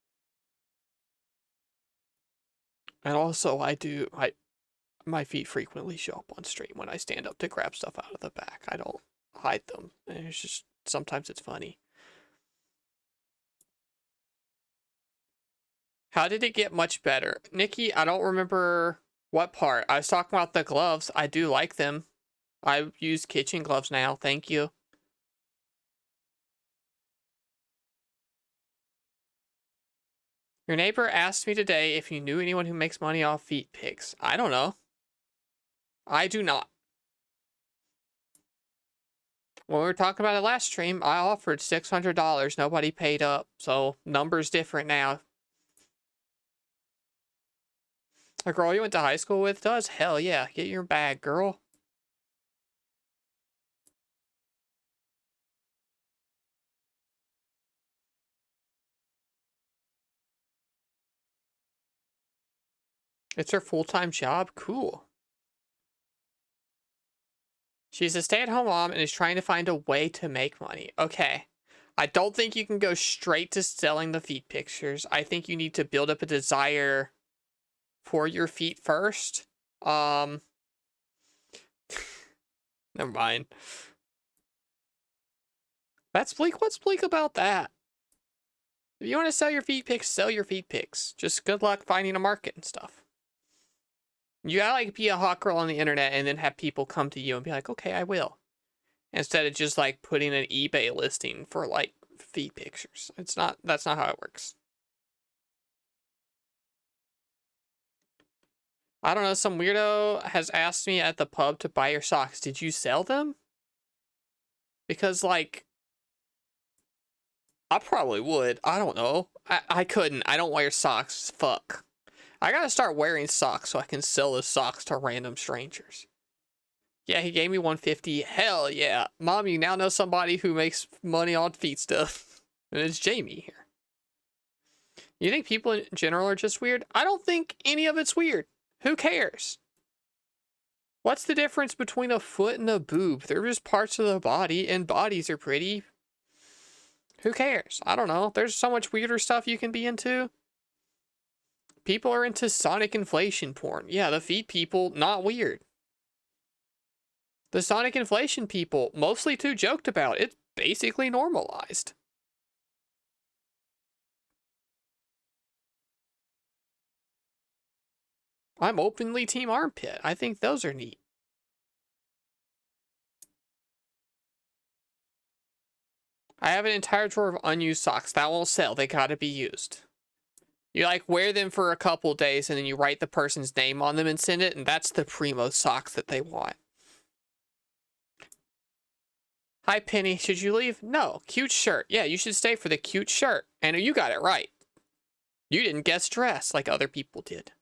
And also my feet frequently show up on stream when I stand up to grab stuff out of the back. I don't hide them. It's just, sometimes it's funny. How did it get much better? Nikki, I don't remember what part. I was talking about the gloves. I do like them. I use kitchen gloves now. Thank you. Your neighbor asked me today if you knew anyone who makes money off feet pics. I don't know. I do not. When we were talking about it last stream, I offered $600. Nobody paid up, so numbers different now. A girl you went to high school with does? Hell yeah. Get your bag, girl. It's her full-time job? Cool. She's a stay-at-home mom and is trying to find a way to make money. Okay. I don't think you can go straight to selling the feet pictures. I think you need to build up a desire for your feet first. Never mind. That's bleak. What's bleak about that? If you want to sell your feet pics, sell your feet pics. Just good luck finding a market and stuff. You gotta like be a hot girl on the internet and then have people come to you and be like, okay, I will. Instead of just like putting an eBay listing for like feet pictures. That's not how it works. I don't know, some weirdo has asked me at the pub to buy your socks. Did you sell them? Because like, I probably would. I don't know. I couldn't. I don't wear socks. Fuck. I gotta start wearing socks so I can sell the socks to random strangers. Yeah, he gave me 150. Hell yeah. Mom, you now know somebody who makes money on feet stuff. And it's Jamie here. You think people in general are just weird? I don't think any of it's weird. Who cares? What's the difference between a foot and a boob? They're just parts of the body, and bodies are pretty. Who cares? I don't know. There's so much weirder stuff you can be into. People are into sonic inflation porn. Yeah, the feet people, not weird. The sonic inflation people, mostly too joked about. It's basically normalized. I'm openly team armpit. I think those are neat. I have an entire drawer of unused socks. That won't sell. They gotta be used. You like wear them for a couple days and then you write the person's name on them and send it, and that's the primo socks that they want. Hi, Penny. Should you leave? No. Cute shirt. Yeah, you should stay for the cute shirt. And you got it right. You didn't guess dress like other people did.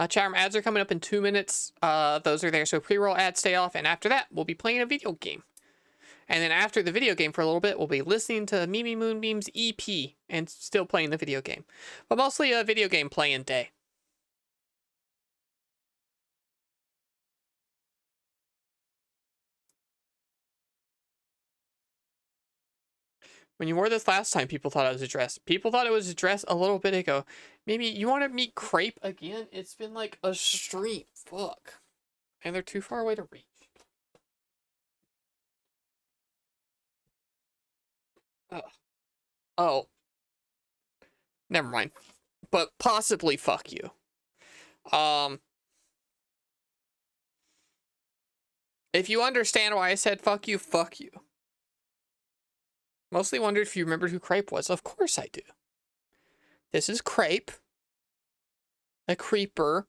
Chat ads are coming up in 2 minutes. Those are there, so pre-roll ads stay off, and after that, we'll be playing a video game. And then after the video game for a little bit, we'll be listening to Mimi Moonbeam's EP and still playing the video game. But mostly a video game playing day. When you wore this last time, people thought it was a dress. People thought it was a dress a little bit ago. Mimi, you want to meet Crepe again? It's been like a stream. Fuck. And they're too far away to reach. Oh. Never mind. But possibly fuck you. If you understand why I said fuck you, fuck you. Mostly wondered if you remembered who Crepe was. Of course I do. This is Crepe. A creeper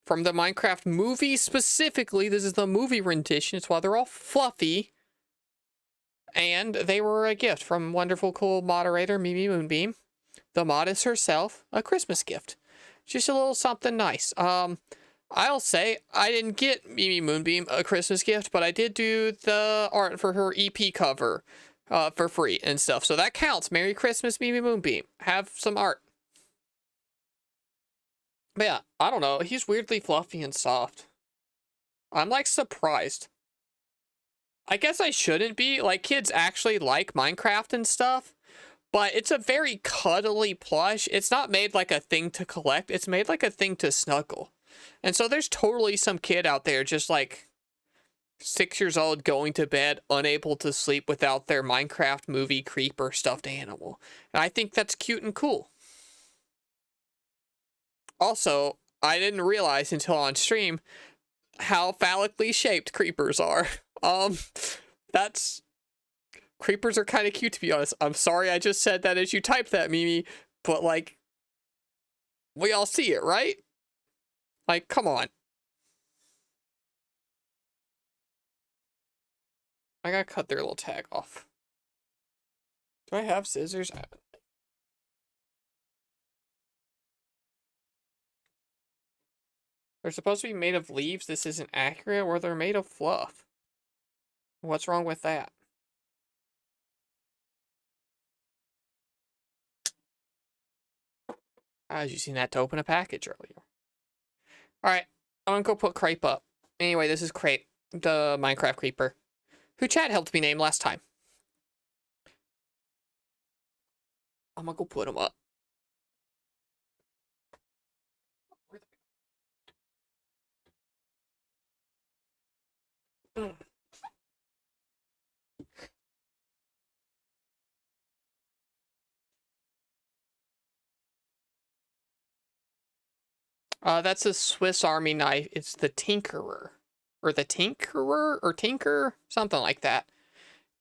from the Minecraft movie specifically. This is the movie rendition. It's why they're all fluffy. And they were a gift from wonderful, cool moderator Mimi Moonbeam. The modest herself. A Christmas gift. Just a little something nice. I'll say I didn't get Mimi Moonbeam a Christmas gift, but I did do the art for her EP cover for free and stuff. So that counts. Merry Christmas, Mimi Moonbeam. Have some art. But yeah, I don't know. He's weirdly fluffy and soft. I'm like surprised. I guess I shouldn't be. Like, kids actually like Minecraft and stuff. But it's a very cuddly plush. It's not made like a thing to collect. It's made like a thing to snuggle. And so there's totally some kid out there just like 6 years old going to bed, unable to sleep without their Minecraft movie creeper stuffed animal. And I think that's cute and cool. Also, I didn't realize until on stream how phallically shaped creepers are. That's creepers are kind of cute, to be honest. I'm sorry I just said that as you typed that, Mimi, but like we all see it, right? Like, come on. I gotta cut their little tag off. Do I have scissors? They're supposed to be made of leaves. This isn't accurate, or they're made of fluff. What's wrong with that? I was using that to open a package earlier. Alright, I'm gonna go put Crepe up. Anyway, this is Crepe, the Minecraft creeper, who Chad helped me name last time. I'm gonna go put him up. That's a Swiss Army knife. It's the Tinkerer. Or the Tinkerer? Or Tinker? Something like that.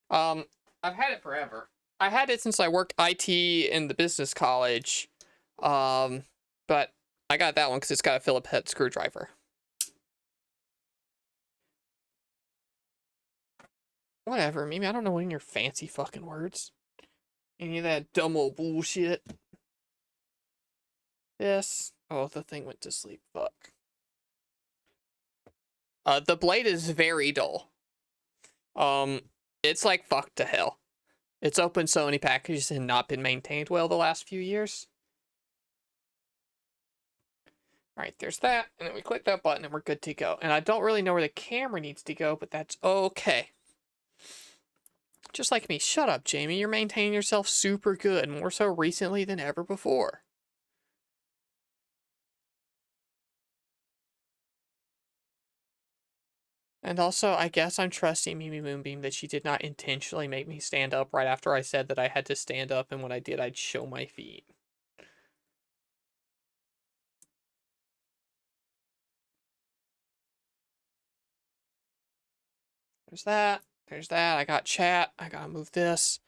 I've had it forever. I had it since I worked IT in the business college. But I got that one because it's got a Phillips head screwdriver. Whatever, Mimi. I don't know any of your fancy fucking words. Any of that dumb old bullshit. Yes. Oh, the thing went to sleep. Fuck. The blade is very dull. It's like fuck to hell. It's opened so many packages and not been maintained well the last few years. Alright, there's that. And then we click that button and we're good to go. And I don't really know where the camera needs to go, but that's okay. Just like me. Shut up, Jamie. You're maintaining yourself super good. More so recently than ever before. And also, I guess I'm trusting Mimi Moonbeam that she did not intentionally make me stand up right after I said that I had to stand up, and when I did, I'd show my feet. There's that. There's that. I got chat. I gotta move this.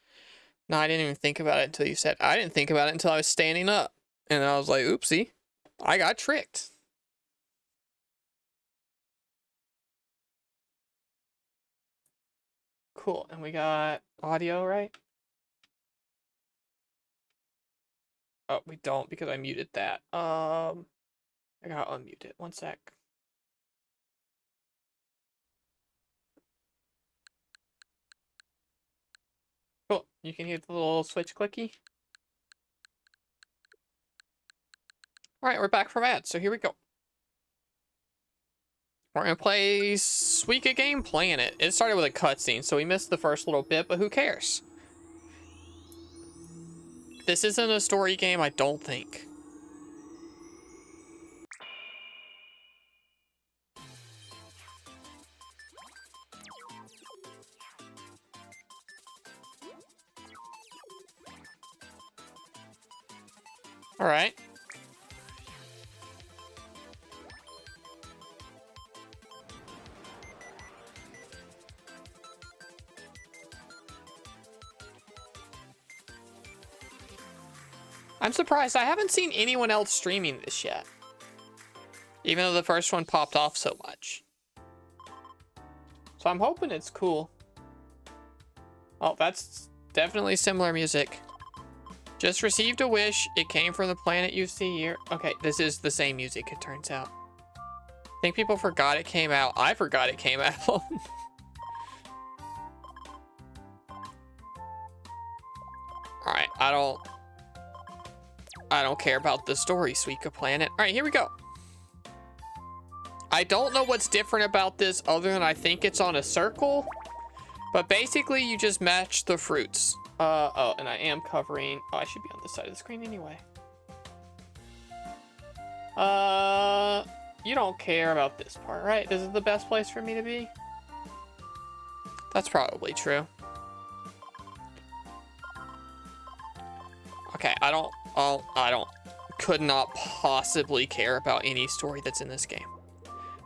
No, I didn't even think about it until you said. I didn't think about it until I was standing up. And I was like, oopsie. I got tricked. Cool. And we got audio, right? Oh, we don't because I muted that. I gotta unmute it. One sec. Cool. You can hear the little switch clicky. Alright, we're back from ads, so here we go. We're gonna play Suika Game Planet. It started with a cutscene, so we missed the first little bit, but who cares? This isn't a story game, I don't think. Alright. I'm surprised. I haven't seen anyone else streaming this yet. Even though the first one popped off so much. So I'm hoping it's cool. Oh, that's definitely similar music. Just received a wish. It came from the planet you see here. Okay, this is the same music, it turns out. I think people forgot it came out. I forgot it came out. Alright, I don't care about the story, Suika Planet. Alright, here we go. I don't know what's different about this other than I think it's on a circle. But basically, you just match the fruits. Oh, and I am covering... Oh, I should be on this side of the screen anyway. You don't care about this part, right? This is the best place for me to be? That's probably true. Okay, I don't could not possibly care about any story that's in this game.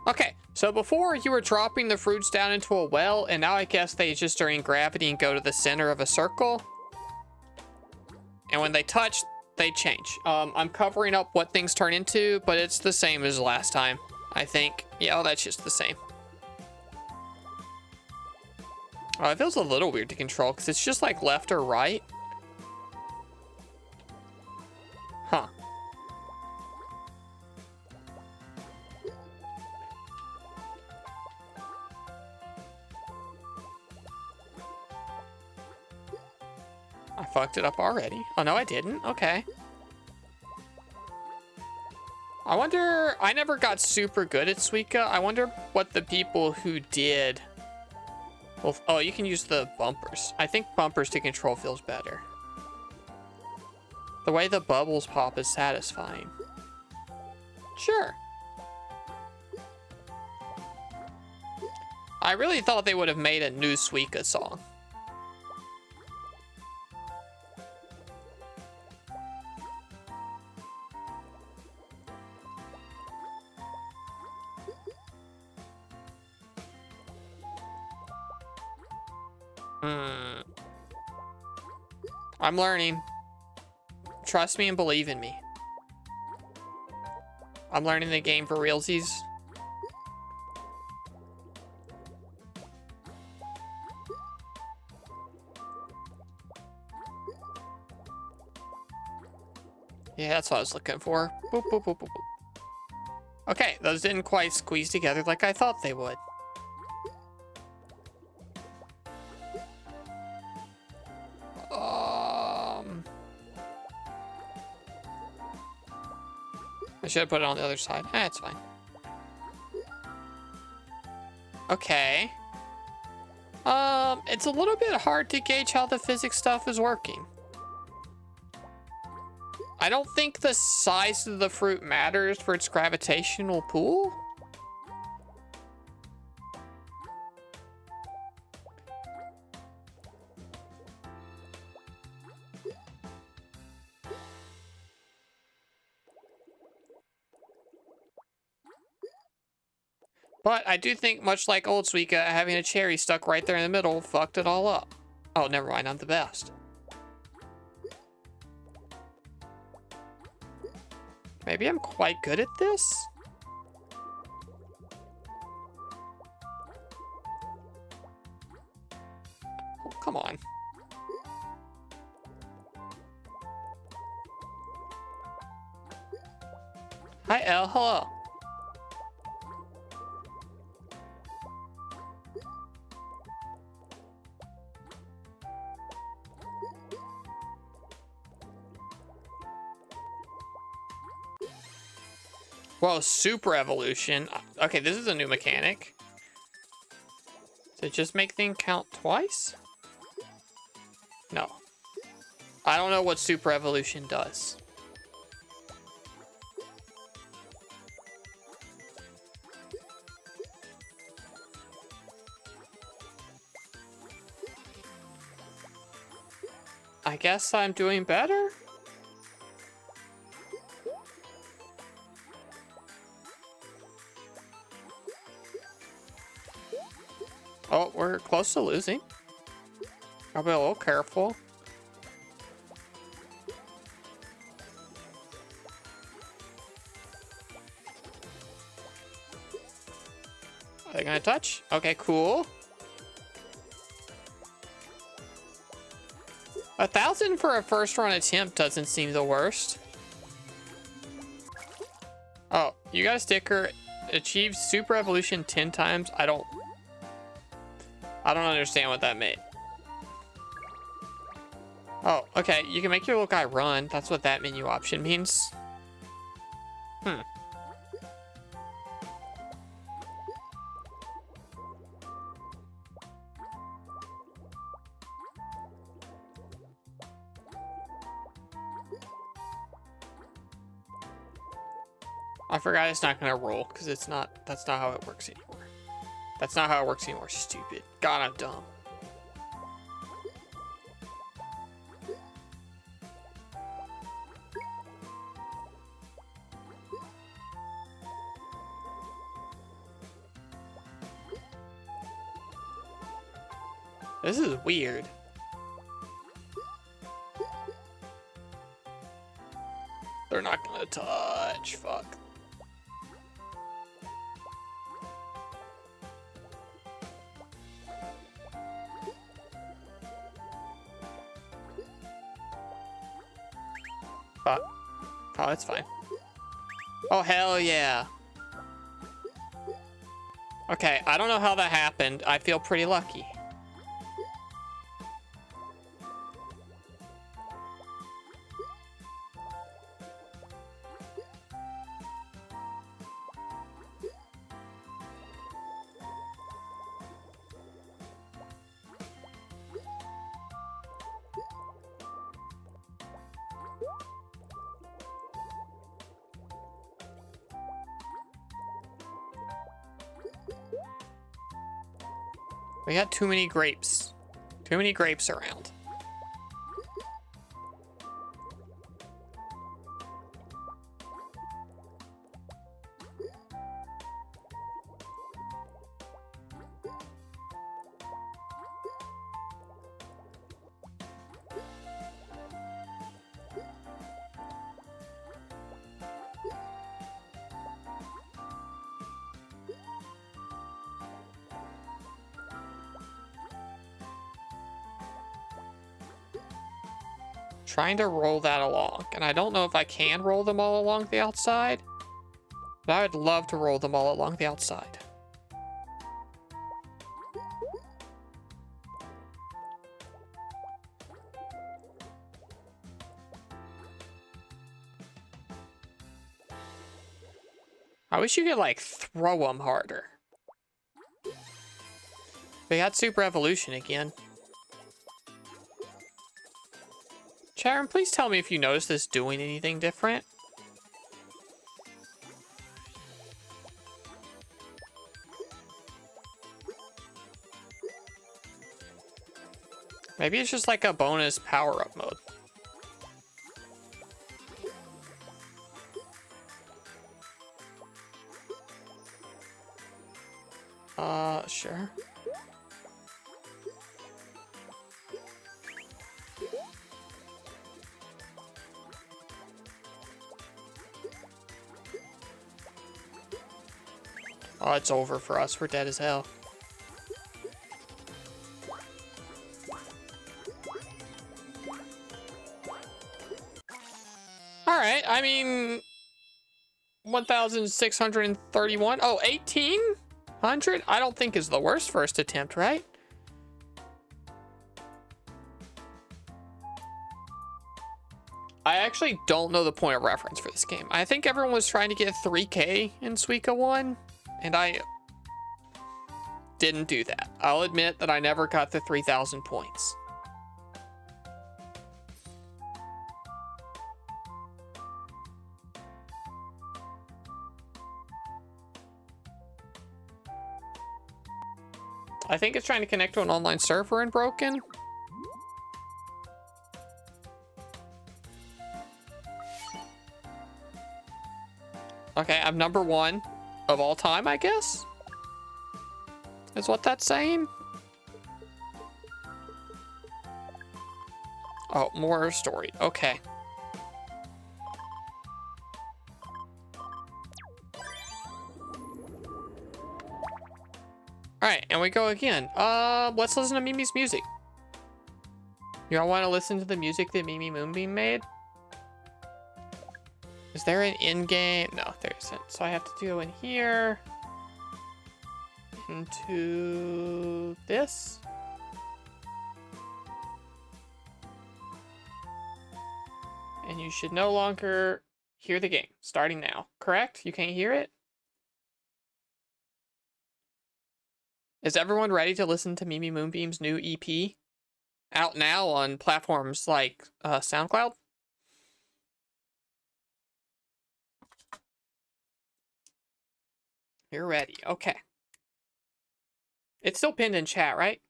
Okay, so before you were dropping the fruits down into a well, and now I guess they just are in gravity and go to the center of a circle. And when they touch, they change. I'm covering up what things turn into, but it's the same as last time, I think. Yeah, that's just the same. Oh, it feels a little weird to control because it's just like left or right. Huh. I fucked it up already. Oh, no, I didn't. Okay. I wonder... I never got super good at Suika. I wonder what the people who did... Well, oh, you can use the bumpers. I think bumpers to control feels better. The way the bubbles pop is satisfying. Sure. I really thought they would have made a new Suika song. I'm learning. Trust me and believe in me. I'm learning the game for realsies. Yeah, that's what I was looking for. Boop, boop, boop, boop, boop. Okay, those didn't quite squeeze together like I thought they would. I should have put it on the other side. It's fine. Okay. It's a little bit hard to gauge how the physics stuff is working. I don't think the size of the fruit matters for its gravitational pull. But I do think, much like old Suika, having a cherry stuck right there in the middle fucked it all up. Oh, never mind, I'm the best. Maybe I'm quite good at this? Oh, come on. Hi, Elle. Hello. Whoa, super evolution. Okay, this is a new mechanic. Does it just make things count twice? No. I don't know what super evolution does. I guess I'm doing better? Oh, we're close to losing. I'll be a little careful. Are they gonna touch? Okay, cool. 1,000 for a first run attempt doesn't seem the worst. Oh, you got a sticker. Achieved super evolution 10 times. I don't understand what that meant. Oh, okay. You can make your little guy run. That's what that menu option means. I forgot it's not gonna roll because that's not how it works anymore. That's not how it works anymore, stupid. God, I'm dumb. This is weird. They're not gonna touch. Fuck. Fuck. Oh, that's fine. Oh, hell yeah. Okay, I don't know how that happened. I feel pretty lucky. We got too many grapes. Too many grapes around. Trying to roll that along, and I don't know if I can roll them all along the outside, but I would love to roll them all along the outside. I wish you could like throw them harder. We got Super Evolution again. Charon, please tell me if you notice this doing anything different. Maybe it's just like a bonus power-up mode. Sure. Oh, it's over for us. We're dead as hell. Alright, I mean... 1,631? Oh, 1,800? I don't think is the worst first attempt, right? I actually don't know the point of reference for this game. I think everyone was trying to get 3K in Suika 1. And I didn't do that. I'll admit that I never got the 3,000 points. I think it's trying to connect to an online server and broken. Okay, I'm number 1 of all time, I guess? Is what that's saying? Oh, more story. Okay. Alright, and we go again. Let's listen to Mimi's music. Y'all want to listen to the music that Mimi Moonbeam made? Is there an in-game? No, there isn't. So I have to go in here. Into this. And you should no longer hear the game. Starting now. Correct? You can't hear it? Is everyone ready to listen to Mimi Moonbeam's new EP? Out now on platforms like SoundCloud? You're ready. Okay. It's still pinned in chat, right?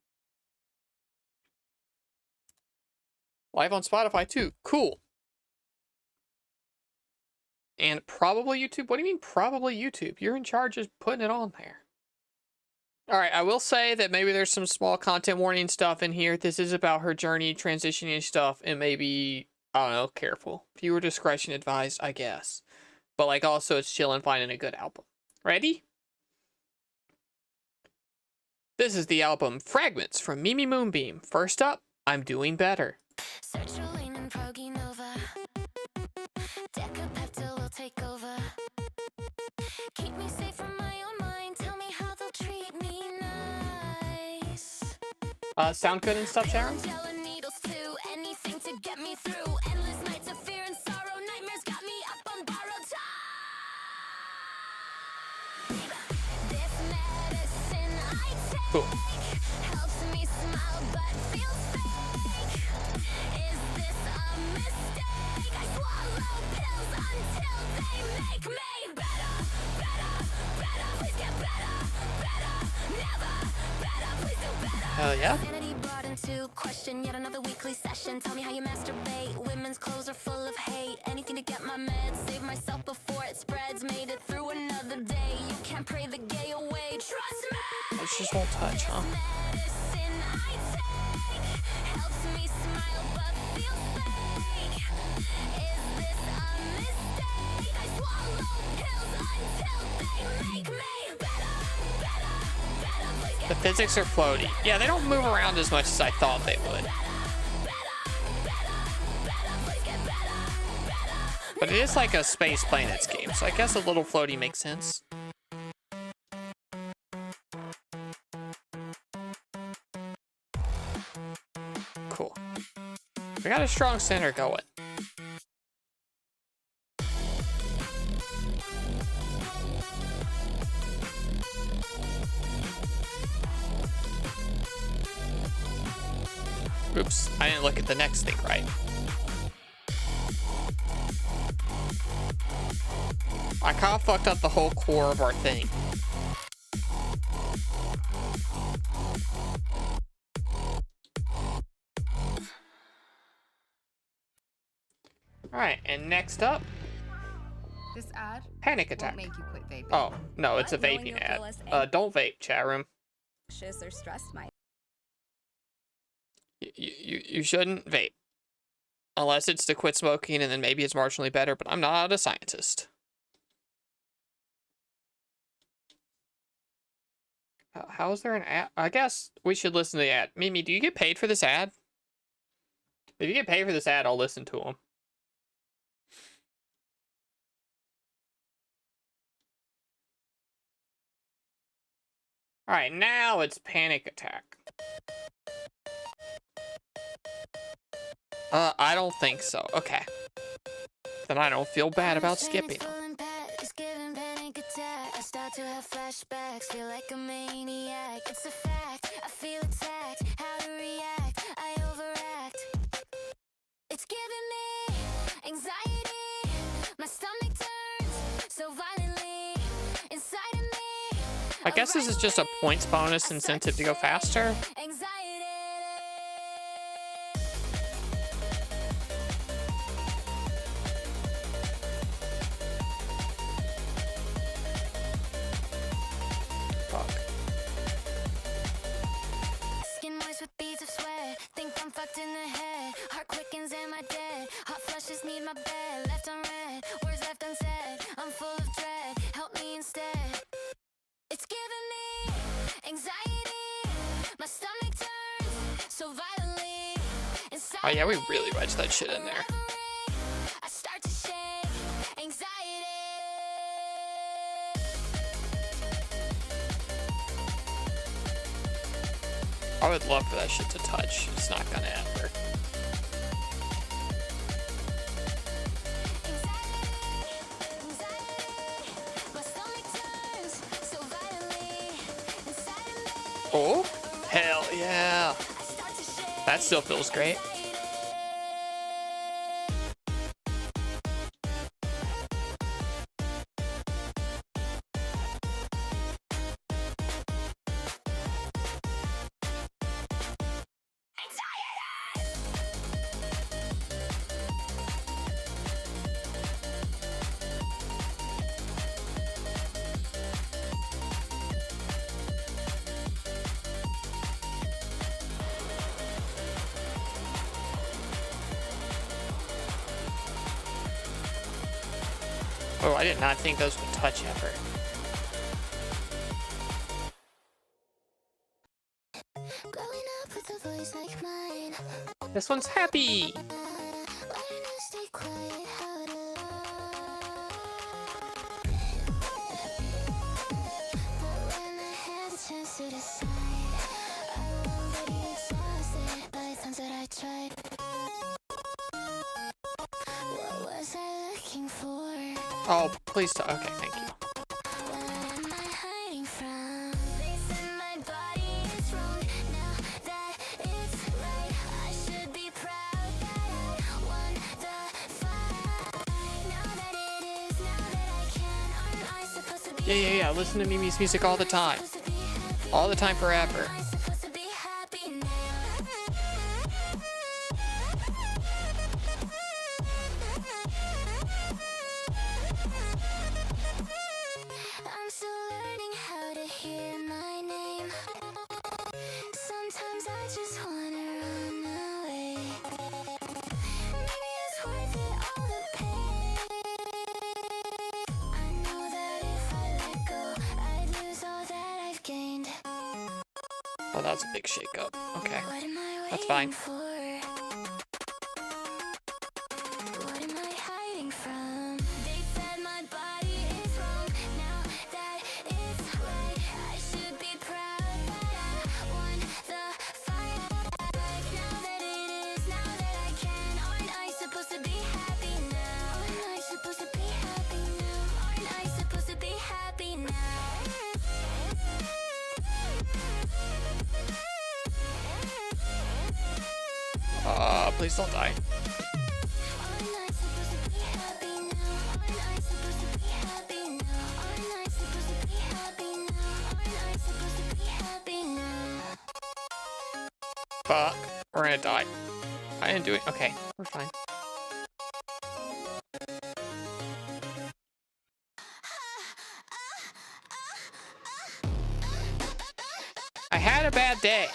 Live on Spotify too. Cool. And probably YouTube. What do you mean probably YouTube? You're in charge of putting it on there. All right, I will say that maybe there's some small content warning stuff in here. This is about her journey, transitioning stuff, and maybe, I don't know, careful. Viewer discretion advised, I guess. But, like, also it's chillin' finding a good album. Ready? This is the album Fragments from Mimi Moonbeam. First up, I'm Doing Better. Sertraline and Proginova. Decapeptyl will take over. Keep me safe from my own mind. Tell me how they'll treat me nice. Sound good and stuff, Sharon? Gel and needles too. Anything to get me through. Endless nights of fear and sorrow. Nightmares got me up on borrowed time. This medicine I take Cool. helps me smile but feels fake. Is this a mistake? I swallow pills until they make me better, better, better. Please get better, better, never better. Please do better. Hell yeah. Sanity brought into question, yet another weekly session. Tell me how you masturbate. Women's clothes are full of hate. Anything to get my meds, save myself before it spreads. Made it through another day. You can't pray the gay away. Trust me. It's just won't touch, huh? Medicine I take helps me smile but feels fake. Is this a mistake? I swallow pills until they make me better, better, better. Please get The physics are floaty. Yeah, they don't move around as much as I thought they would. But it is like a Space Planets game, so I guess a little floaty makes sense. Cool. We got a strong center going. Oops, I didn't look at the next thing right. I kind of fucked up the whole core of our thing. Alright, and next up, This ad Panic won't Attack. make you quit vaping. Oh, no, it's a But knowing vaping you'll feel less ad. Don't vape, chat room. anxious or stressed might. You shouldn't vape. Unless it's to quit smoking and then maybe it's marginally better, but I'm not a scientist. How is there an ad? I guess we should listen to the ad. Mimi, do you get paid for this ad? If you get paid for this ad, I'll listen to them. Alright, now it's Panic Attack. I don't think so. Okay. Then I don't feel bad about skipping them. It's giving panic attack. I start to have flashbacks. Feel like a maniac. It's a fact. I feel attacked. How to react? I overact. It's giving me anxiety. My stomach turns so violently inside of me. I guess this is just a points bonus incentive to go faster. Anxiety. Fuck. Skin moist with beads of sweat. Think I'm fucked in the head. Heart quickens, am I dead? Hot flushes need my bed. Left unread, words left unsaid. I'm full of dread. Help me instead. It's giving me anxiety. My stomach turns so violently. Inside Oh yeah, we of me, really wedged that shit in there. I start to shake. Anxiety. I would love for that shit to touch. It's not gonna ever. Oh, hell yeah. That still feels great. Oh, I did not think those would touch ever. Growing up with a voice like mine. This one's happy. Learn to stay quiet, how to but when I had the chance to decide, I was already exhausted by the times that I tried. What was I looking for? Oh, please don't. Okay, thank you. What am I hiding from? They said my body is wrong. Now that it's right, I should be proud that I won the fight. Now that it is, now that I can, aren't I supposed to be Yeah. Listen to Mimi's music all the time. supposed to be happy? All the time, forever. Am I supposed to be happy now? I'm still learning how to hear my name. Sometimes I just wanna run away. Maybe it's worth it, all the pain. I know that if I let go, I'd lose all that I've gained. Oh, that was a big shakeup. Okay. What am I That's waiting fine. for? What am I hiding from? They said my body is wrong. Now that it's right, I should be proud that I won the fight. Now that it is, now that I can, aren't I supposed to be happy now? Aren't I supposed to be happy now? Aren't I supposed to be happy now? Please don't die. Aren't I supposed to be happy now? Aren't I supposed to be happy now? Aren't I supposed to be happy now? Aren't I supposed to be happy now? Fuck. We're gonna die. I didn't do it. Okay, we're fine. I had a bad day.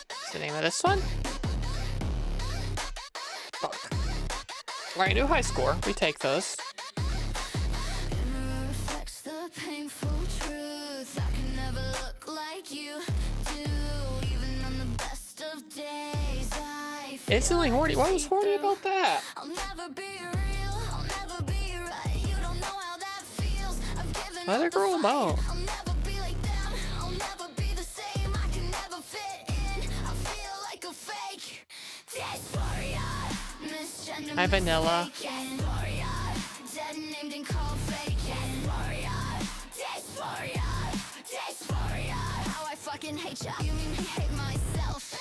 What's the name of this one? Fuck. Alright, new high score. We take those. Mirror reflects the painful truth. I can never look like you do. Even on the best of days, I feel Instantly horny. What was horny about that? I'll never be real. I'll never be right. You don't know how that feels. I've given Let up her the girl fight. alone. I'll never be like them. I'll never be the same. I can never fit in. I feel like a fake. Dysphoria. Misgender. Hi, Vanilla. Dysphoria. Dead named and called fake. Dysphoria. Dysphoria. Dysphoria. How I fucking hate ya. You made me hate myself.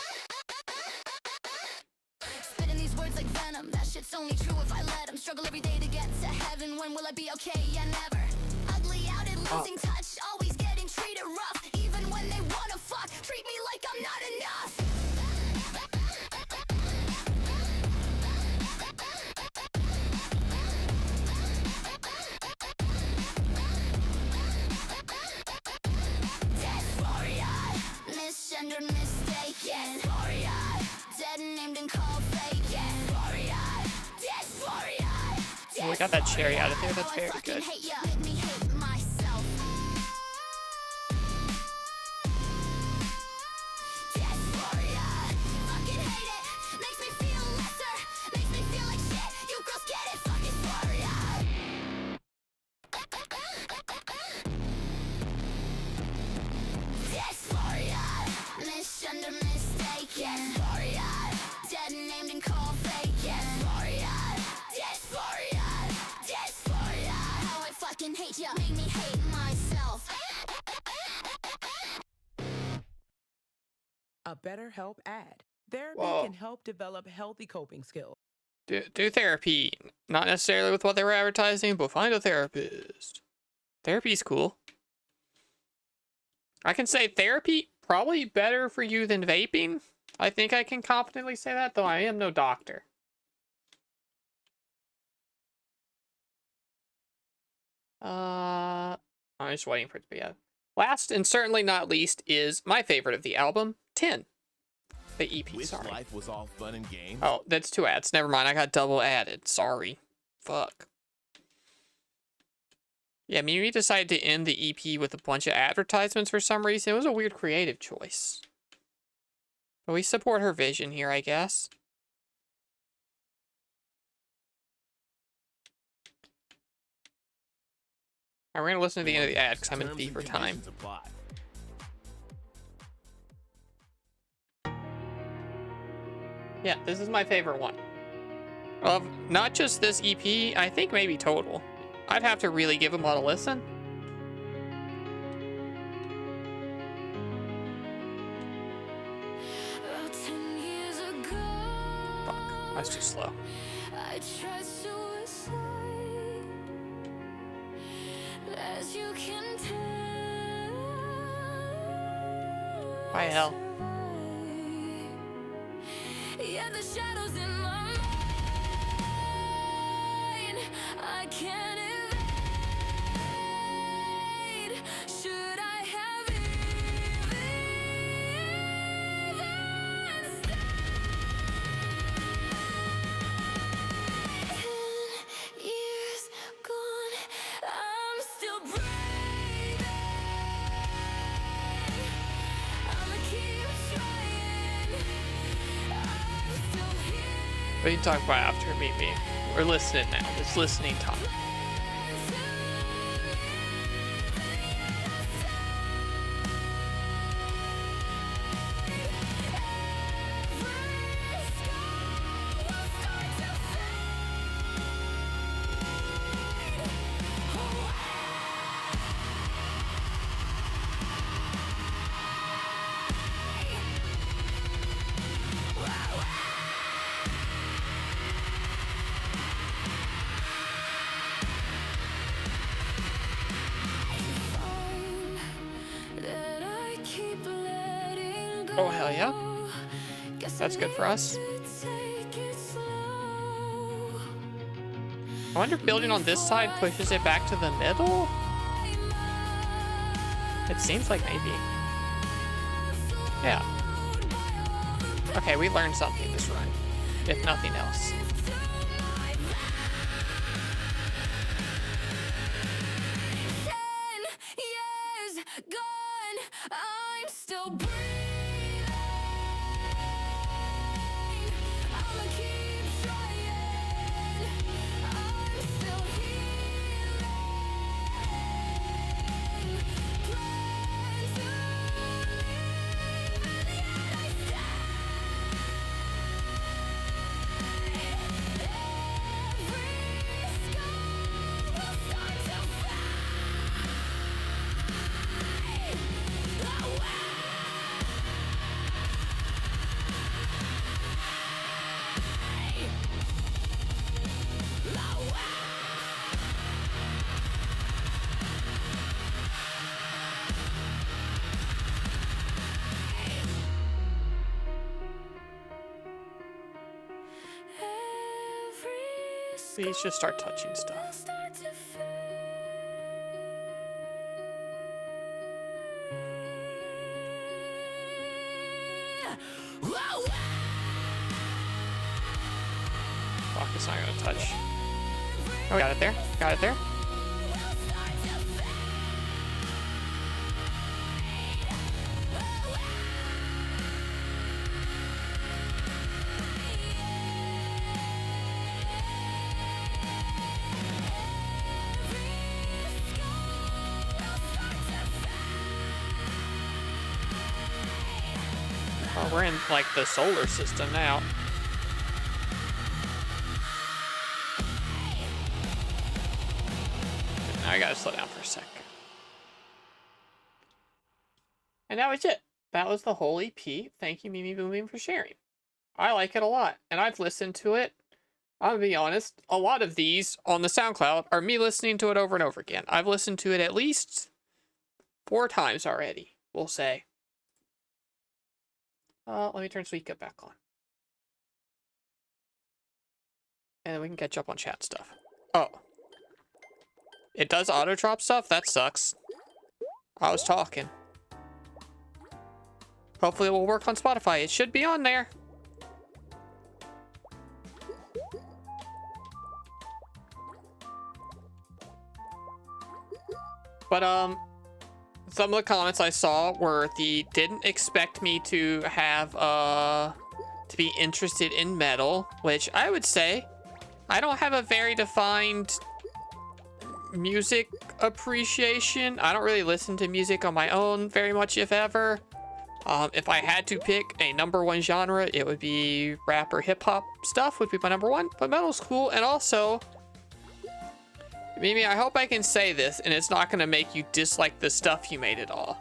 Spitting these words like venom. That shit's only true if I let 'em. Struggle every day to get to heaven. When will I be okay? Yeah, never. Ugly outed, losing touch. Always getting treated rough. Even when they wanna fuck, treat me like I'm not enough. Dysphoria. Misgendered, mistaken. Dysphoria. Dead named and called fake. Dysphoria. Dysphoria. Oh, we got that cherry out of there. That's How I very fucking good. hate ya. Make me hate myself. Dysphoria. Fucking hate it. Makes me feel lesser. Makes me feel like shit. You girls get it. Fuck dysphoria. Dysphoria. Misgender, mistaken. Dysphoria. Dead named and called fake. Dysphoria. Dysphoria. Dysphoria. How I fucking hate ya. Make me hate myself. A BetterHelp ad. Therapy Whoa. can help develop healthy coping skills. Do therapy. Not necessarily with what they were advertising, but find a therapist. Therapy's cool. I can say therapy probably better for you than vaping. I think I can confidently say that, though I am no doctor. I'm just waiting for it to be out. Last and certainly not least is my favorite of the album, 10. The EP, Wish sorry. life was all fun and games. Oh, that's 2 ads. Never mind, I got double added. Sorry. Fuck. Yeah, Mimi decided to end the EP with a bunch of advertisements for some reason. It was a weird creative choice. But we support her vision here, I guess. Alright, we're gonna listen to the end of the ad because I'm in fee for time. Yeah, this is my favorite one. Of not just this EP, I think maybe total. I'd have to really give them all a listen. About 10 years ago, Fuck, that's too slow. I tried suicide. As you can tell, Why hell? yeah, the shadows in my mind, I can't evade. Should I have even stayed? 10 years gone, I'm still breathing. I'ma keep trying. I'm still here. What do you talk about after Meet Me? We're listening now. It's listening time. Oh, hell yeah. That's good for us. I wonder if building on this side pushes it back to the middle? It seems like maybe. Yeah. Okay, we learned something this run, if nothing else. I'm still breathing. I'ma keep trying. I'm still healing. Trying to live, and yet I stay. Every scar will start to fade away. Please just start touching stuff. Fuck, it's not gonna touch. Oh, got it there. Got it there. Oh, we're in like the solar system now. Now I gotta slow down for a sec. And that was it. That was the whole EP. Thank you, Mimi Booming, for sharing. I like it a lot, and I've listened to it. I'm gonna be honest, a lot of these on the SoundCloud are me listening to it over and over again. I've listened to it at least 4 times already, we'll say. Let me turn Suika back on. And then we can catch up on chat stuff. Oh. It does auto-drop stuff? That sucks. I was talking. Hopefully it will work on Spotify. It should be on there. But some of the comments I saw were didn't expect me to have to be interested in metal, which I would say I don't have a very defined music appreciation. I don't really listen to music on my own very much, if ever. If I had to pick a #1 genre, it would be rap or hip hop stuff would be my #1, but metal's cool. And also, Mimi, I hope I can say this and it's not gonna make you dislike the stuff you made at all.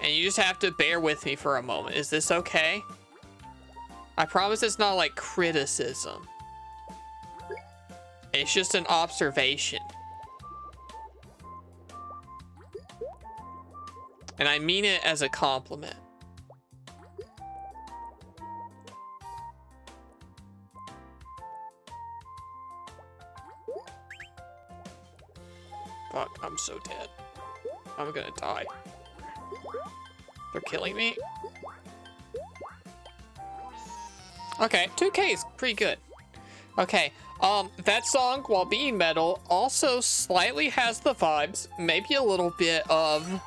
And you just have to bear with me for a moment. Is this okay? I promise it's not like criticism. It's just an observation. And I mean it as a compliment. Fuck, I'm so dead. I'm gonna die. They're killing me. Okay, 2K is pretty good. Okay, that song, while being metal, also slightly has the vibes, maybe a little bit of,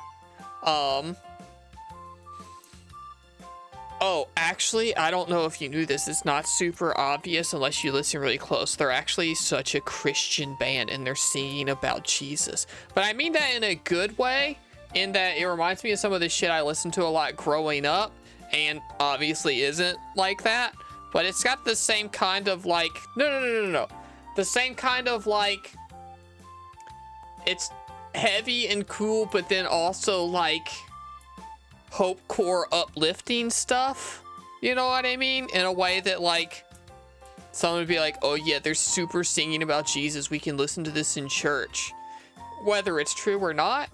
oh, actually, I don't know if you knew this. It's not super obvious unless you listen really close. They're actually such a Christian band and they're singing about Jesus. But I mean that in a good way, in that it reminds me of some of the shit I listened to a lot growing up, and obviously isn't like that. But it's got the same kind of like, no. The same kind of like, it's heavy and cool, but then also like hope core uplifting stuff. You know what I mean? In a way that like someone would be like, oh yeah, they're super singing about Jesus. We can listen to this in church. Whether it's true or not.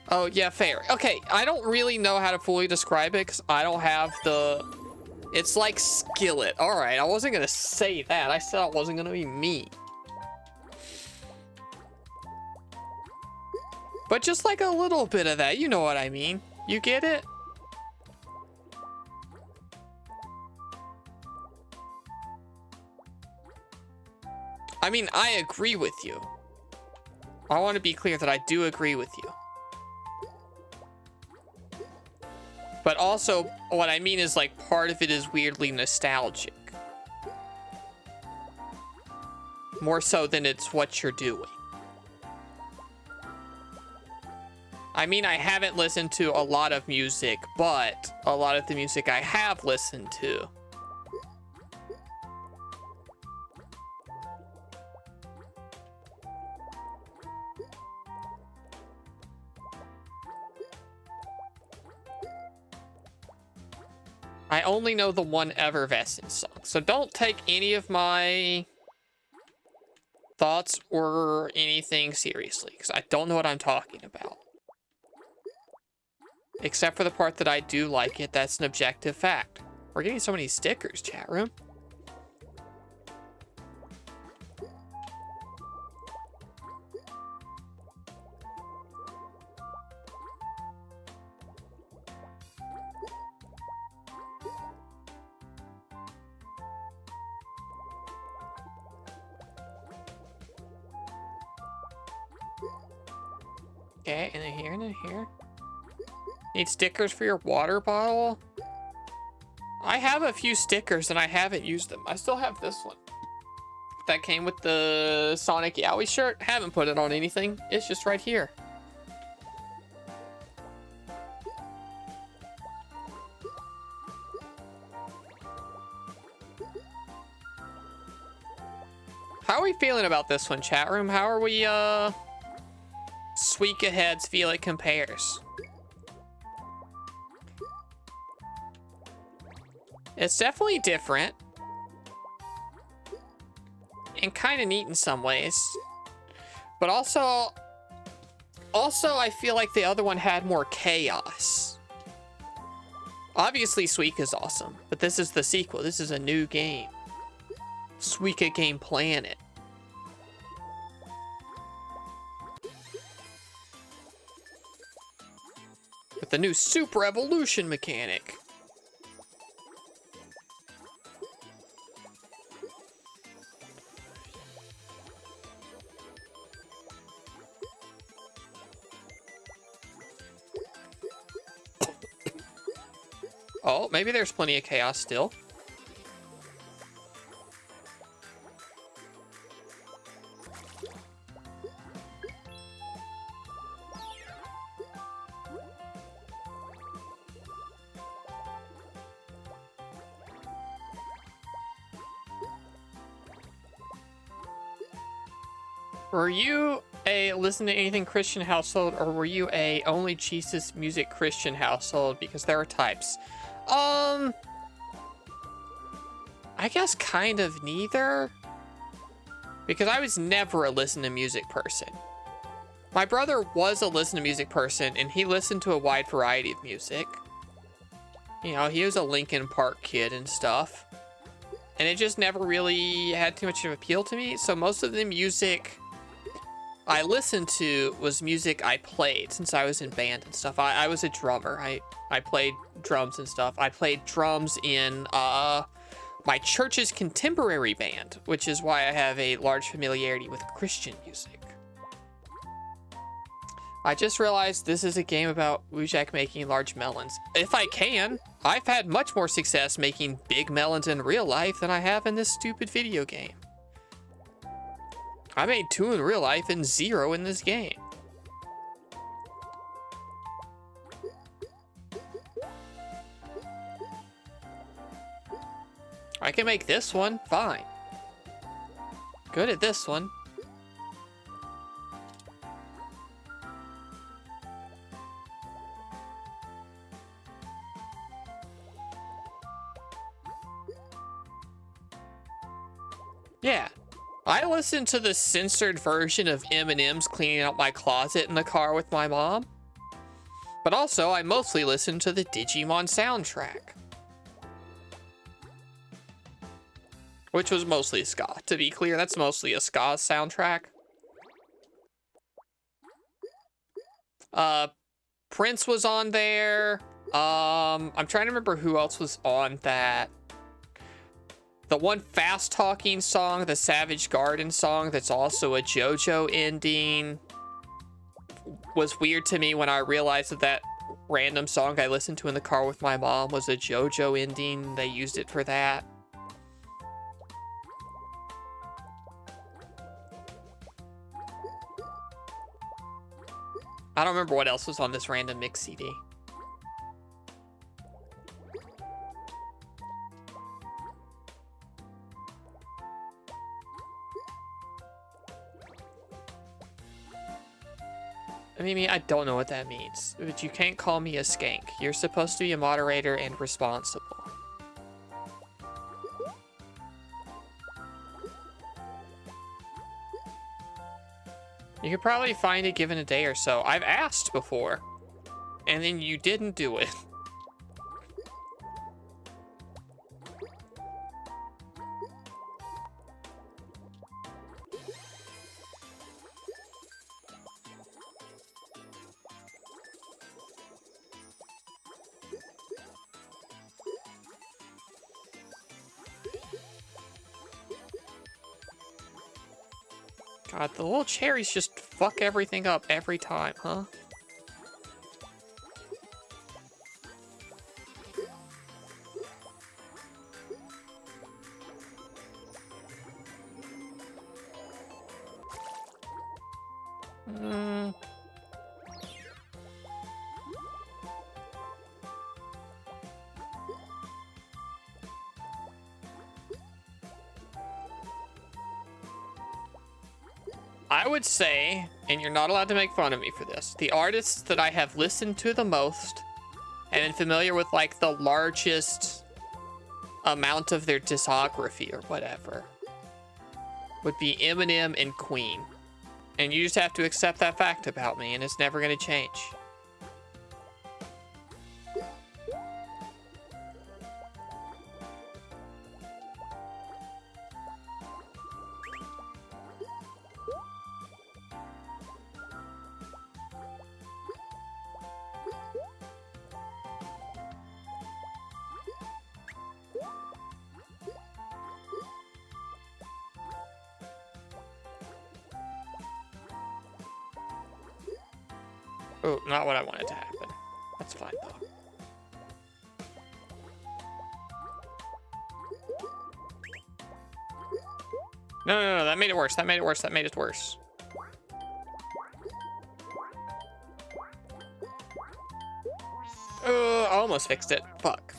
Oh yeah, fair. Okay, I don't really know how to fully describe it because I don't have the... It's like Skillet. All right, I wasn't going to say that. I said I wasn't going to be mean. But just like a little bit of that, you know what I mean. You get it? I mean, I agree with you. I want to be clear that I do agree with you. But also, what I mean is, like, part of it is weirdly nostalgic. More so than it's what you're doing. I mean, I haven't listened to a lot of music, but a lot of the music I have listened to. I only know the one Evervescent song, so don't take any of my thoughts or anything seriously, because I don't know what I'm talking about. Except for the part that I do like it, that's an objective fact. We're getting so many stickers, chat room. Okay, and then here, and then here. Need stickers for your water bottle? I have a few stickers and I haven't used them. I still have this one. That came with the Sonic Yowie shirt. Haven't put it on anything. It's just right here. How are we feeling about this one, chat room? How are we, Suika heads feel it compares? It's definitely different. And kind of neat in some ways. But also I feel like the other one had more chaos. Obviously Suika's awesome, but this is the sequel. This is a new game. Suika Game Planet. With the new Super Evolution mechanic. Oh, maybe there's plenty of chaos still. Were you a listen to anything Christian household, or were you a only Jesus music Christian household? Because there are types. I guess kind of neither. Because I was never a listen to music person. My brother was a listen to music person, and he listened to a wide variety of music. You know, he was a Linkin Park kid and stuff. And it just never really had too much of appeal to me. So most of the music I listened to was music I played since I was in band and stuff. I was a drummer. I played drums and stuff. I played drums in my church's contemporary band, which is why I have a large familiarity with Christian music. I just realized this is a game about Wujak making large melons. If I can, I've had much more success making big melons in real life than I have in this stupid video game. I made 2 in real life and 0 in this game. I can make this one, fine. Good at this one. Yeah. I listened to the censored version of Eminem's Cleaning Out My Closet in the car with my mom. But also, I mostly listened to the Digimon soundtrack. Which was mostly ska. To be clear, that's mostly a ska soundtrack. Prince was on there. I'm trying to remember who else was on that. The one fast talking song, the Savage Garden song, that's also a JoJo ending, was weird to me when I realized that that random song I listened to in the car with my mom was a JoJo ending. They used it for that. I don't remember what else was on this random mix CD. I mean, I don't know what that means, but you can't call me a skank. You're supposed to be a moderator and responsible. You could probably find it given a day or so. I've asked before, and then you didn't do it. God, the little cherries just fuck everything up every time, huh? I would say, and you're not allowed to make fun of me for this, the artists that I have listened to the most and been familiar with like the largest amount of their discography or whatever would be Eminem and Queen. And you just have to accept that fact about me, and it's never going to change. Oh, not what I wanted to happen. That's fine, though. No, that made it worse. That made it worse. That made it worse. I almost fixed it. Fuck.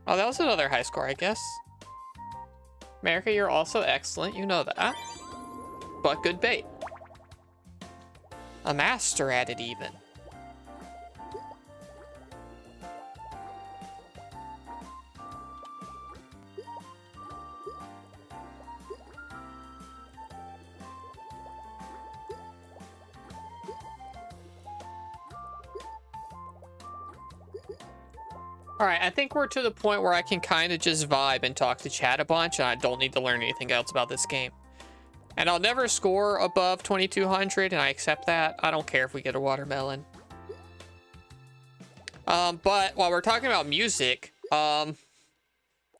Oh, that was another high score, I guess. America, you're also excellent. You know that. But good bait. A master at it, even. Alright, I think we're to the point where I can kind of just vibe and talk to chat a bunch, and I don't need to learn anything else about this game. And I'll never score above 2200, and I accept that. I don't care if we get a watermelon. But while we're talking about music,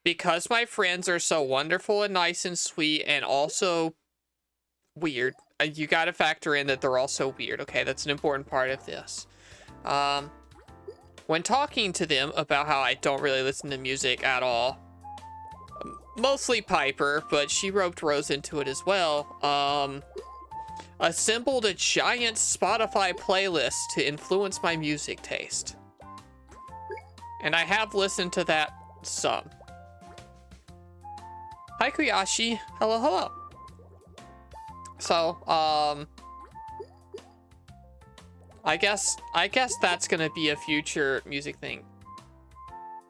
because my friends are so wonderful and nice and sweet and also weird, you gotta factor in that they're also weird, okay? That's an important part of this. When talking to them about how I don't really listen to music at all, mostly Piper, but she roped Rose into it as well, assembled a giant Spotify playlist to influence my music taste. And I have listened to that some. Hi, Kuyashi. Hello, hello. So, I guess that's gonna be a future music thing.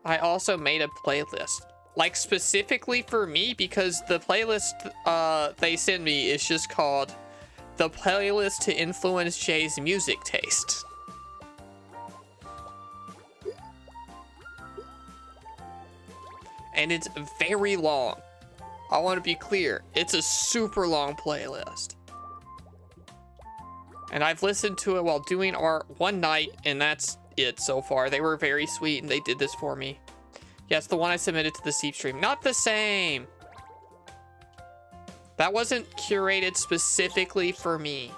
I also made a playlist, like specifically for me, because the playlist they send me is just called the playlist to influence Jay's music taste. And it's very long. I want to be clear, it's a super long playlist. And I've listened to it while doing art one night, and that's it so far. They were very sweet, and they did this for me. Yes, the one I submitted to the Steep stream. Not the same! That wasn't curated specifically for me.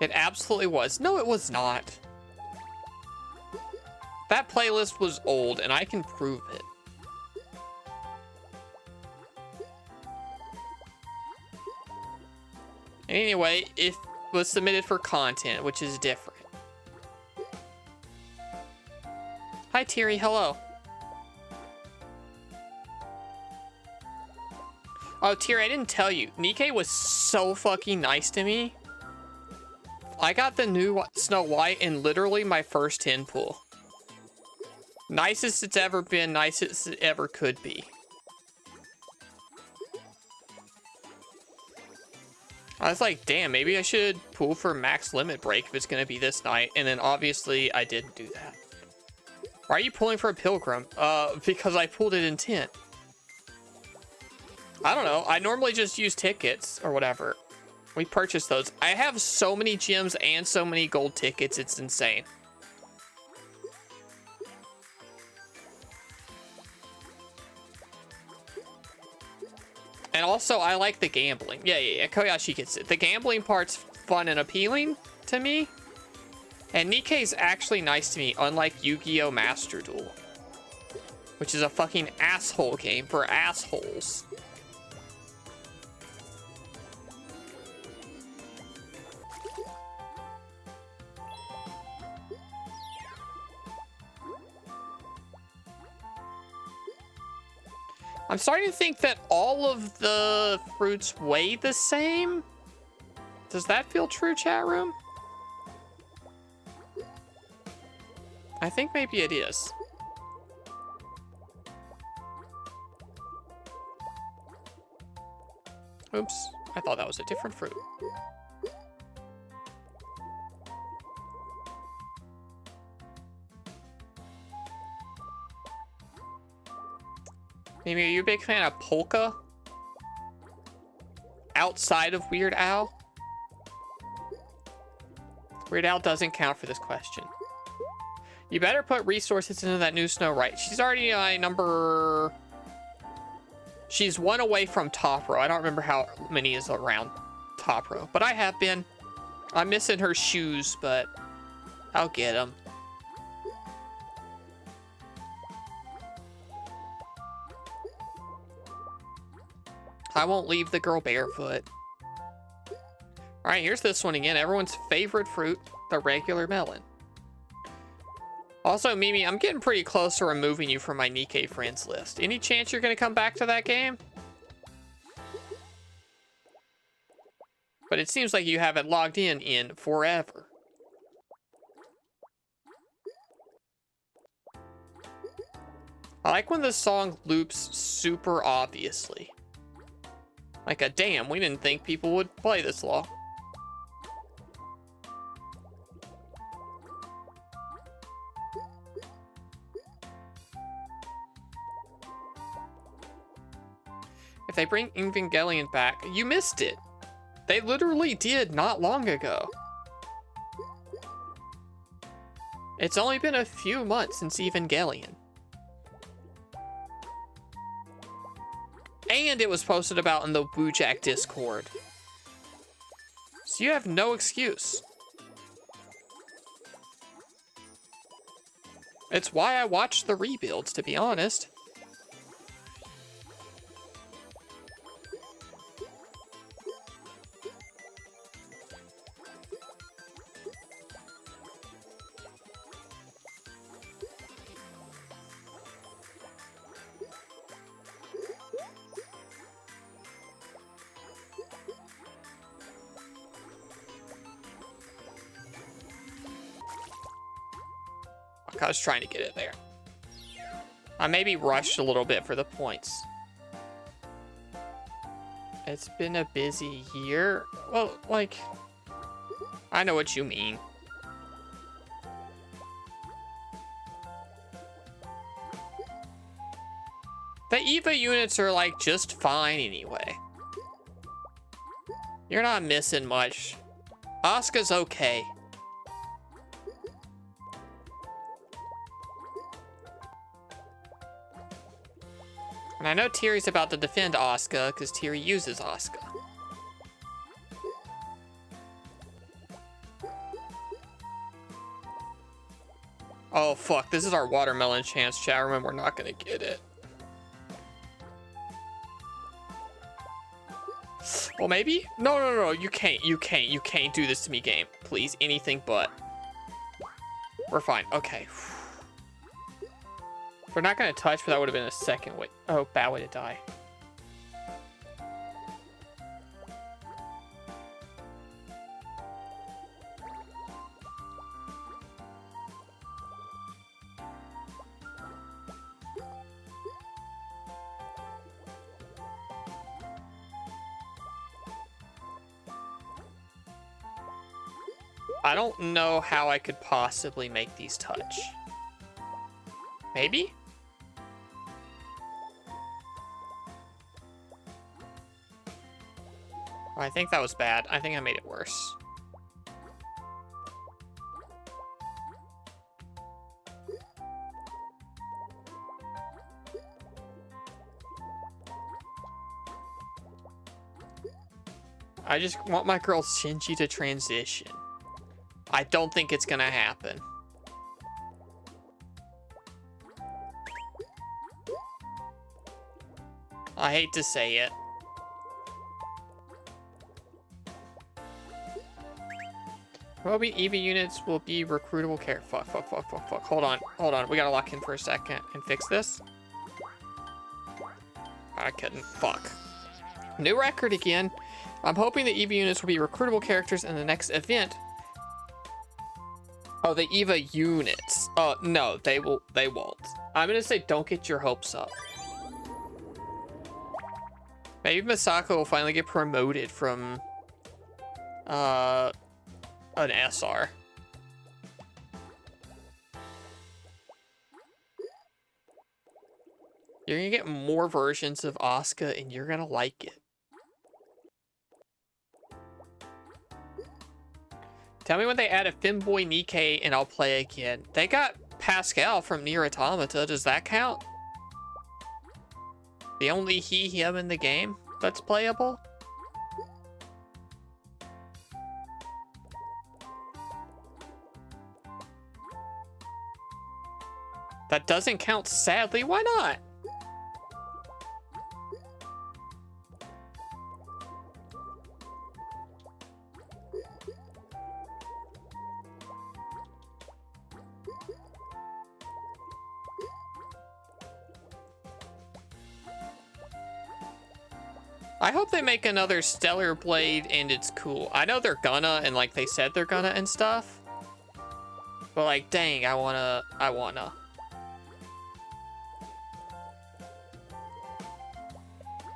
It absolutely was. No, it was not. That playlist was old, and I can prove it. Anyway, it was submitted for content, which is different. Hi, Thierry. Hello. Oh, Thierry, I didn't tell you. Nikkei was so fucking nice to me. I got the new Snow White in literally my first 10 pull. Nicest it's ever been, nicest it ever could be. I was like, damn, maybe I should pull for max limit break if it's gonna be this night. And then obviously I didn't do that. Why are you pulling for a Pilgrim? Because I pulled it in 10. I don't know. I normally just use tickets or whatever. We purchased those. I have so many gems and so many gold tickets. It's insane. And also, I like the gambling. Yeah. Koyashi gets it. The gambling part's fun and appealing to me. And Nikkei's actually nice to me, unlike Yu-Gi-Oh! Master Duel. Which is a fucking asshole game for assholes. I'm starting to think that all of the fruits weigh the same. Does that feel true, chat room? I think maybe it is. Oops, I thought that was a different fruit. Maybe, are you a big fan of Polka? Outside of Weird Al? Weird Al doesn't count for this question. You better put resources into that new Snow White. She's already number She's one away from top row. I don't remember how many is around top row, but I have been. I'm missing her shoes, but I'll get them. I won't leave the girl barefoot. All right, here's this one again. Everyone's favorite fruit, the regular melon. Also, Mimi, I'm getting pretty close to removing you from my Nikkei friends list. Any chance you're going to come back to that game? But it seems like you haven't logged in forever. I like when the song loops super obviously. Like a damn, we didn't think people would play this long. If they bring Evangelion back, you missed it. They literally did not long ago. It's only been a few months since Evangelion. And it was posted about in the Woojack Discord. So you have no excuse. It's why I watched the rebuilds, to be honest. I was trying to get it there. I maybe rushed a little bit for the points. It's been a busy year. Well, like, I know what you mean. The EVA units are like just fine anyway. You're not missing much. Asuka's okay. And I know Tiri's about to defend Asuka because Tiri uses Asuka. Oh fuck, this is our watermelon chance, chat. Remember, we're not gonna get it. Well, maybe? No, you can't do this to me, game. Please, anything but. We're fine, okay. We're not gonna touch, but that would have been a second way. Oh, bad way to die. I don't know how I could possibly make these touch. Maybe? I think that was bad. I think I made it worse. I just want my girl Shinji to transition. I don't think it's gonna happen. I hate to say it. Probably EV units will be recruitable care. Fuck. Hold on. We gotta lock in for a second and fix this. I couldn't. Fuck. New record again. I'm hoping the EV units will be recruitable characters in the next event. Oh, the EVA units. Oh, no, they won't. I'm gonna say don't get your hopes up. Maybe Misako will finally get promoted from an SR. You're gonna get more versions of Asuka and you're gonna like it. Tell me when they add a Femboy Nikkei and I'll play again. They got Pascal from Nier Automata. Does that count? The only he, him in the game that's playable? That doesn't count, sadly. Why not? I hope they make another Stellar Blade and it's cool. I know they're gonna, and like they said they're gonna and stuff. But like, dang, I wanna.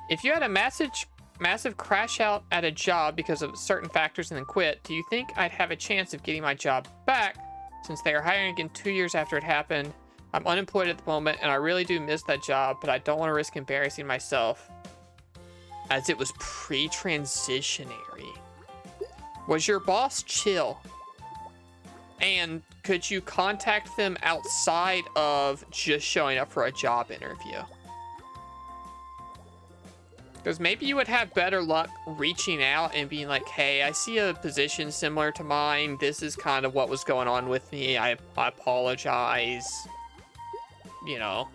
If you had a massive crash out at a job because of certain factors and then quit, do you think I'd have a chance of getting my job back since they are hiring again 2 years after it happened? I'm unemployed at the moment and I really do miss that job, but I don't want to risk embarrassing myself as it was pre-transitionary. Was your boss chill? And could you contact them outside of just showing up for a job interview? Because maybe you would have better luck reaching out and being like, hey, I see a position similar to mine. This is kind of what was going on with me. I apologize. You know.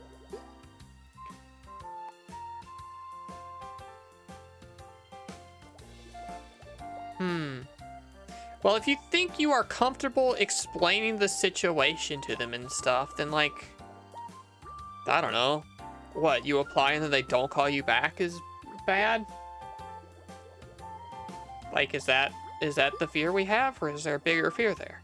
Well, if you think you are comfortable explaining the situation to them and stuff, then like, I don't know. What, you apply and then they don't call you back is bad? Like, is that the fear we have, or is there a bigger fear there?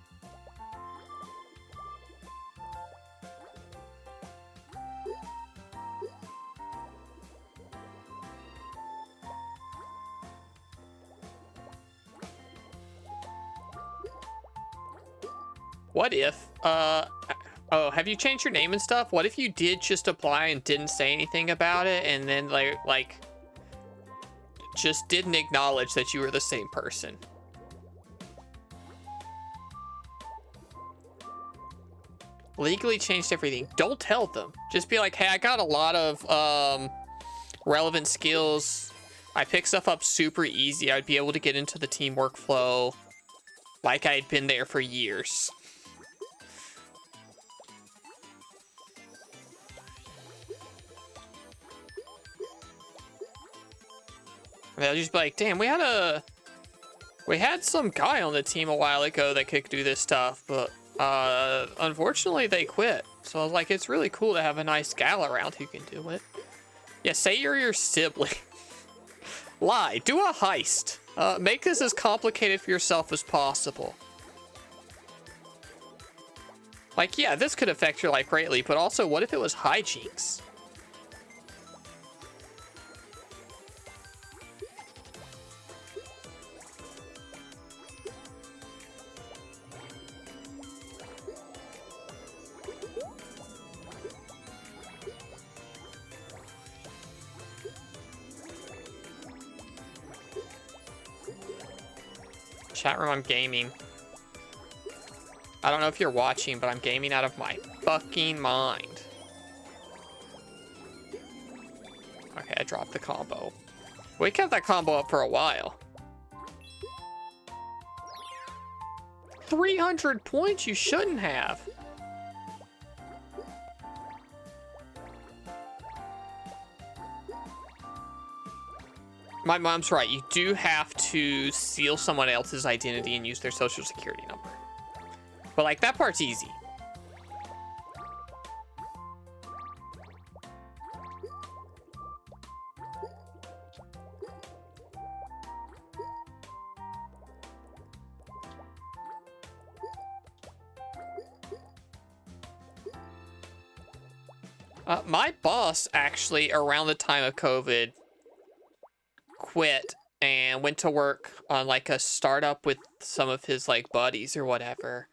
What if, oh, have you changed your name and stuff? What if you did just apply and didn't say anything about it, and then like just didn't acknowledge that you were the same person? Legally changed everything. Don't tell them. Just be like, hey, I got a lot of relevant skills. I pick stuff up super easy. I'd be able to get into the team workflow like I had been there for years. They'll just be like, damn, we had some guy on the team a while ago that could do this stuff, but unfortunately they quit. So I was like, it's really cool to have a nice gal around who can do it. Yeah, say you're your sibling. Lie, do a heist. Make this as complicated for yourself as possible. Like, yeah, this could affect your life greatly, but also, what if it was hijinks? Chat room, I'm gaming. I don't know if you're watching, but I'm gaming out of my fucking mind. Okay, I dropped the combo. We kept that combo up for a while. 300 points? You shouldn't have. My mom's right. You do have to steal someone else's identity and use their social security number. But, like, that part's easy. My boss, actually, around the time of COVID, quit and went to work on like a startup with some of his like buddies or whatever,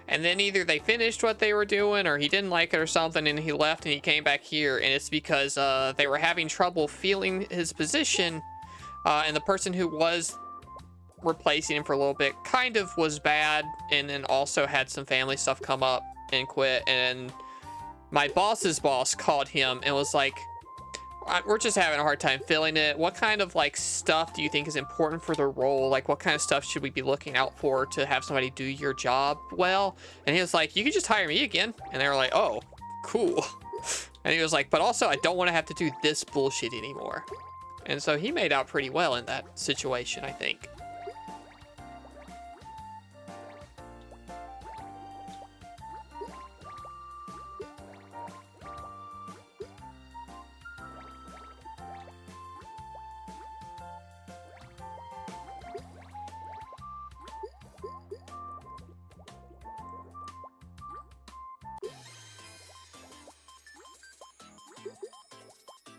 and then either they finished what they were doing or he didn't like it or something and he left and he came back here, and it's because they were having trouble filling his position, and the person who was replacing him for a little bit kind of was bad, and then also had some family stuff come up and quit. And my boss's boss called him and was like, We're just having a hard time filling it. What kind of like stuff do you think is important for the role? Like what kind of stuff should we be looking out for to have somebody do your job well? And he was like, you could just hire me again. And they were like, oh, cool. And he was like, but also I don't want to have to do this bullshit anymore. And so he made out pretty well in that situation, I think.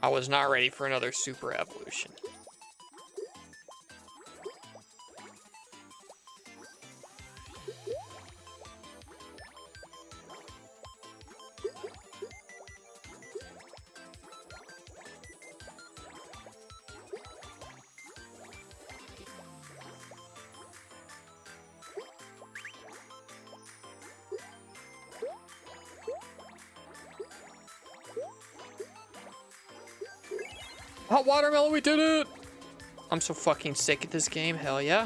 I was not ready for another super evolution. Hot watermelon, we did it! I'm so fucking sick at this game, hell yeah.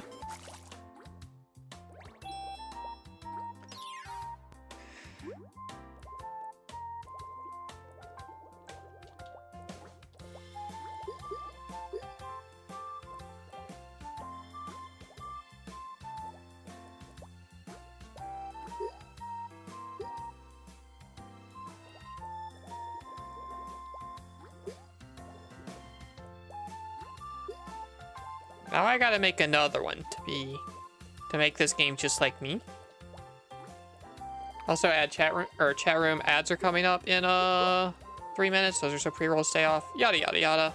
Now I gotta make another one to make this game just like me. Also add chat room ads are coming up in 3 minutes. Those are so pre-rolls stay off. Yada yada yada.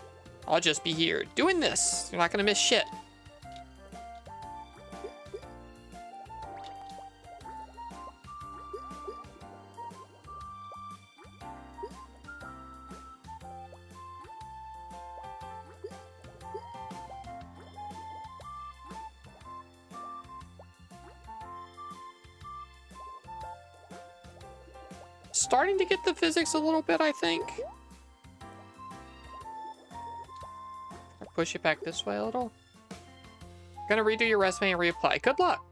I'll just be here doing this. You're not gonna miss shit. Starting to get the physics a little bit, I think. I push it back this way a little. Gonna redo your resume and reapply. Good luck.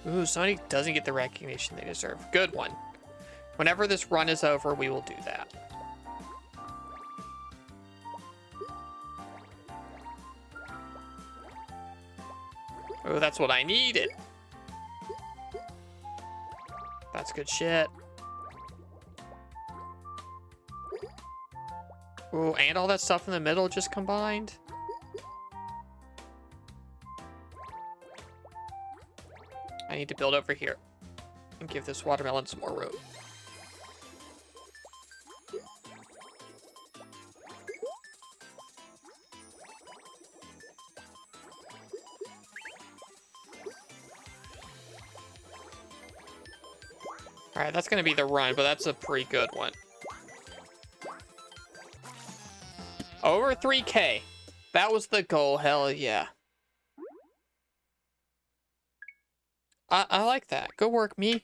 Ooh, somebody doesn't get the recognition they deserve. Good one. Whenever this run is over, we will do that. Oh, that's what I needed. That's good shit. Ooh, and all that stuff in the middle just combined. I need to build over here and give this watermelon some more room. All right, that's gonna be the run, but that's a pretty good one. Over 3K. That was the goal, hell yeah. I like that. Good work, me.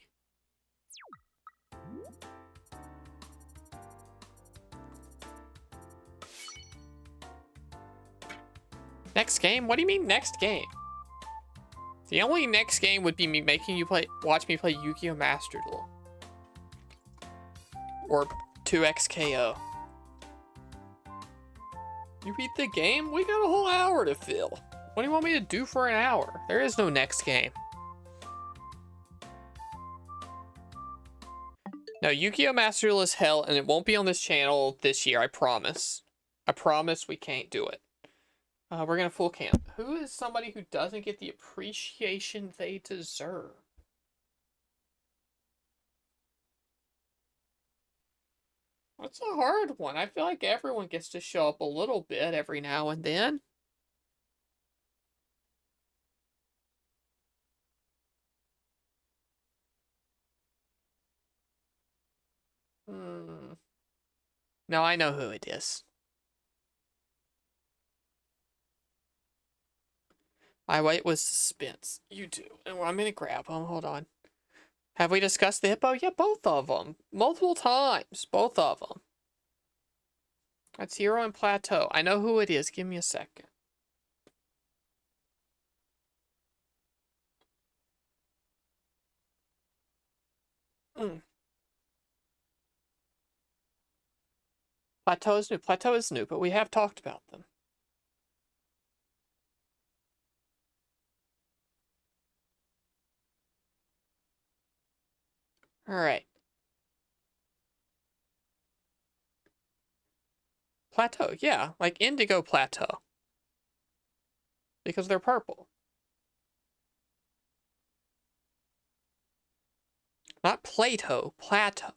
Next game? What do you mean next game? The only next game would be me making you watch me play Yu-Gi-Oh! Master Duel. Or 2XKO. You beat the game? We got a whole hour to fill. What do you want me to do for an hour? There is no next game. No, Yu-Gi-Oh! Master Duel is hell, and it won't be on this channel this year, I promise. I promise we can't do it. We're gonna full camp. Who is somebody who doesn't get the appreciation they deserve? That's a hard one. I feel like everyone gets to show up a little bit every now and then. No, I know who it is. I wait with suspense. You do. And I'm gonna grab them. Hold on. Have we discussed the hippo? Yeah, both of them. Multiple times. Both of them. That's Hero and Plateau. I know who it is. Give me a second. Plateau is new. Plateau is new, but we have talked about them. Alright. Plateau, yeah. Like Indigo Plateau. Because they're purple. Not Plato, Plateau.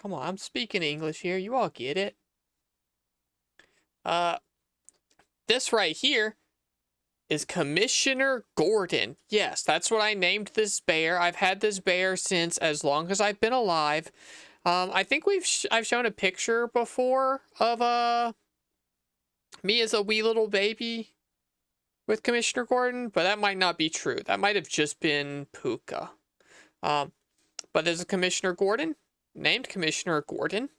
Come on, I'm speaking English here. You all get it. This right here is Commissioner Gordon. Yes, that's what I named this bear. I've had this bear since as long as I've been alive. I think I've shown a picture before of me as a wee little baby with Commissioner Gordon, but that might not be true. That might have just been Puka. But there's a Commissioner Gordon, named Commissioner Gordon,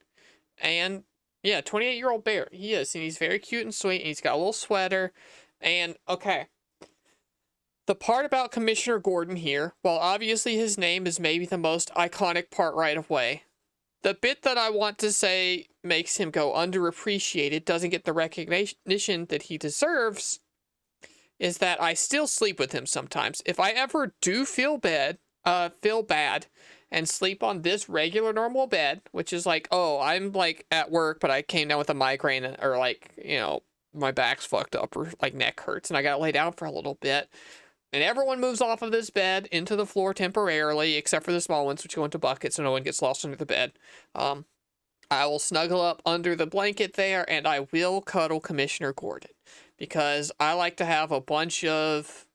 and yeah, 28-year-old bear. He is, and he's very cute and sweet, and he's got a little sweater. And okay, the part about Commissioner Gordon here, while obviously his name is maybe the most iconic part right away, the bit that I want to say makes him go underappreciated, doesn't get the recognition that he deserves, is that I still sleep with him sometimes. If I ever do feel bad and sleep on this regular normal bed, which is like, oh, I'm like at work, but I came down with a migraine or like, you know, my back's fucked up or like neck hurts and I gotta lay down for a little bit. And everyone moves off of this bed into the floor temporarily, except for the small ones, which go into buckets so no one gets lost under the bed. I will snuggle up under the blanket there, and I will cuddle Commissioner Gordon. Because I like to have a bunch of,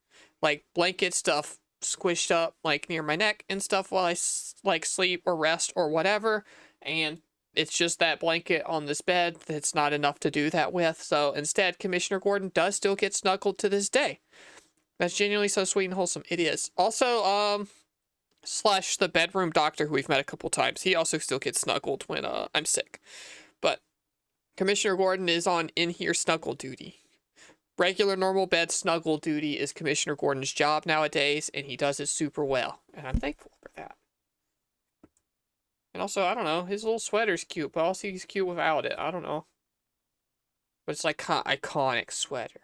like, blanket stuff squished up, like, near my neck and stuff while I, like, sleep or rest or whatever. And it's just that blanket on this bed that's not enough to do that with. So instead, Commissioner Gordon does still get snuggled to this day. That's genuinely so sweet and wholesome. It is. Also, Slush, the bedroom doctor who we've met a couple times, he also still gets snuggled when I'm sick. But Commissioner Gordon is on in-here snuggle duty. Regular normal bed snuggle duty is Commissioner Gordon's job nowadays, and he does it super well. And I'm thankful for that. And also, I don't know, his little sweater's cute, but also he's cute without it. I don't know. But it's like iconic sweater.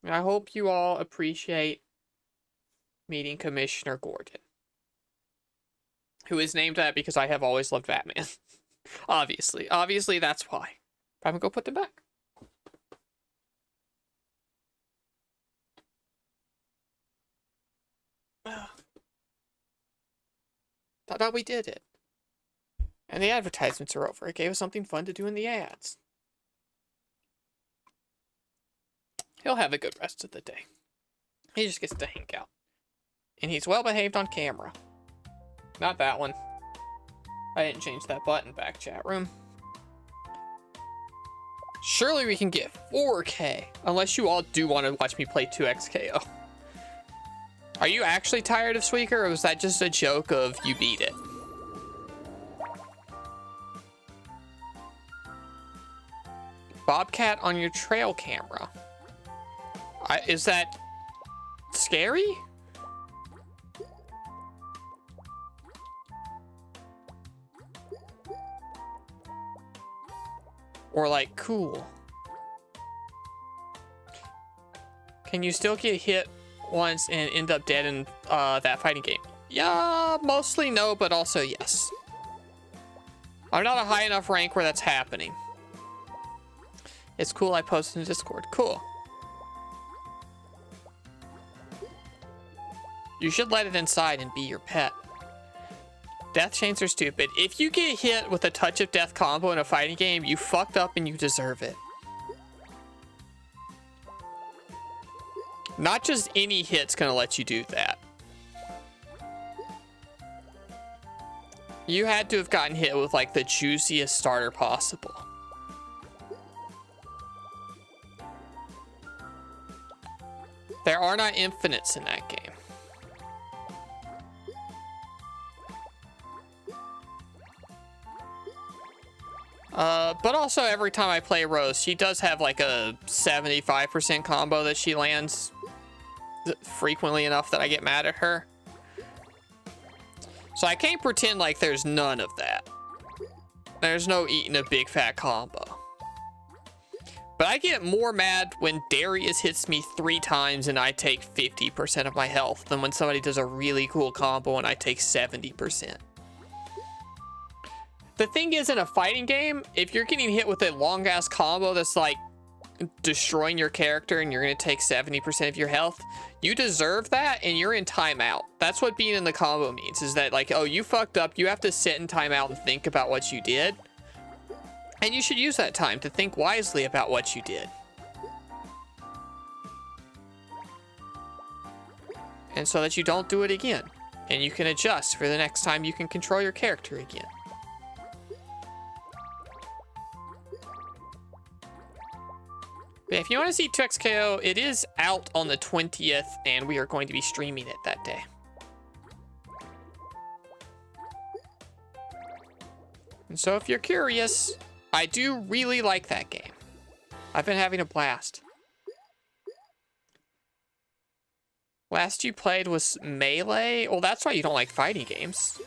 And I hope you all appreciate meeting Commissioner Gordon. Who is named that because I have always loved Batman. Obviously. Obviously, that's why. I'm gonna go put them back. Thought we did it. And the advertisements are over. It gave us something fun to do in the ads. He'll have a good rest of the day. He just gets to hang out. And he's well behaved on camera. Not that one. I didn't change that button back, chat room. Surely we can get 4K. Unless you all do want to watch me play 2XKO. Are you actually tired of Suika, or was that just a joke of you beat it? Bobcat on your trail camera. Is that scary? Or like cool? Can you still get hit once and end up dead in that fighting game? Yeah, mostly no, but also yes. I'm not a high enough rank where that's happening. It's cool, I posted in Discord. Cool. You should let it inside and be your pet. Death chains are stupid. If you get hit with a touch of death combo in a fighting game, you fucked up and you deserve it. Not just any hit's gonna let you do that. You had to have gotten hit with like the juiciest starter possible. There are not infinites in that game. But also every time I play Rose, she does have like a 75% combo that she lands frequently enough that I get mad at her. So I can't pretend like there's none of that. There's no eating a big fat combo. But I get more mad when Darius hits me 3 times and I take 50% of my health than when somebody does a really cool combo and I take 70%. The thing is, in a fighting game, if you're getting hit with a long ass combo that's like destroying your character and you're going to take 70% of your health, you deserve that and you're in timeout. That's what being in the combo means, is that like, oh, you fucked up, you have to sit in timeout and think about what you did. And you should use that time to think wisely about what you did. And so that you don't do it again. And you can adjust for the next time you can control your character again. But if you want to see 2XKO, it is out on the 20th, and we are going to be streaming it that day. And so if you're curious, I do really like that game. I've been having a blast. Last you played was Melee? Well, that's why you don't like fighting games.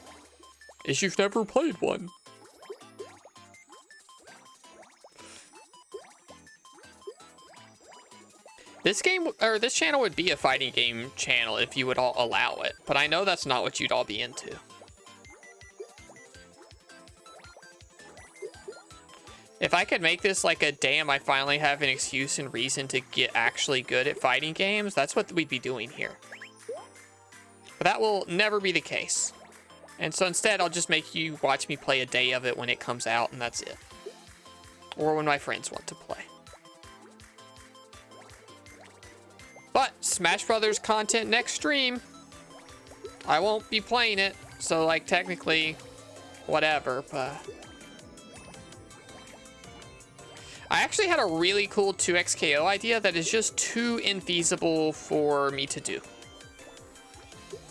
Is you've never played one. This game, or this channel would be a fighting game channel if you would all allow it, but I know that's not what you'd all be into. If I could make this like a damn, I finally have an excuse and reason to get actually good at fighting games, that's what we'd be doing here. But that will never be the case. And so instead, I'll just make you watch me play a day of it when it comes out, and that's it. Or when my friends want to play. But Smash Brothers content next stream. I won't be playing it, so like technically, whatever, but... I actually had a really cool 2XKO idea that is just too infeasible for me to do.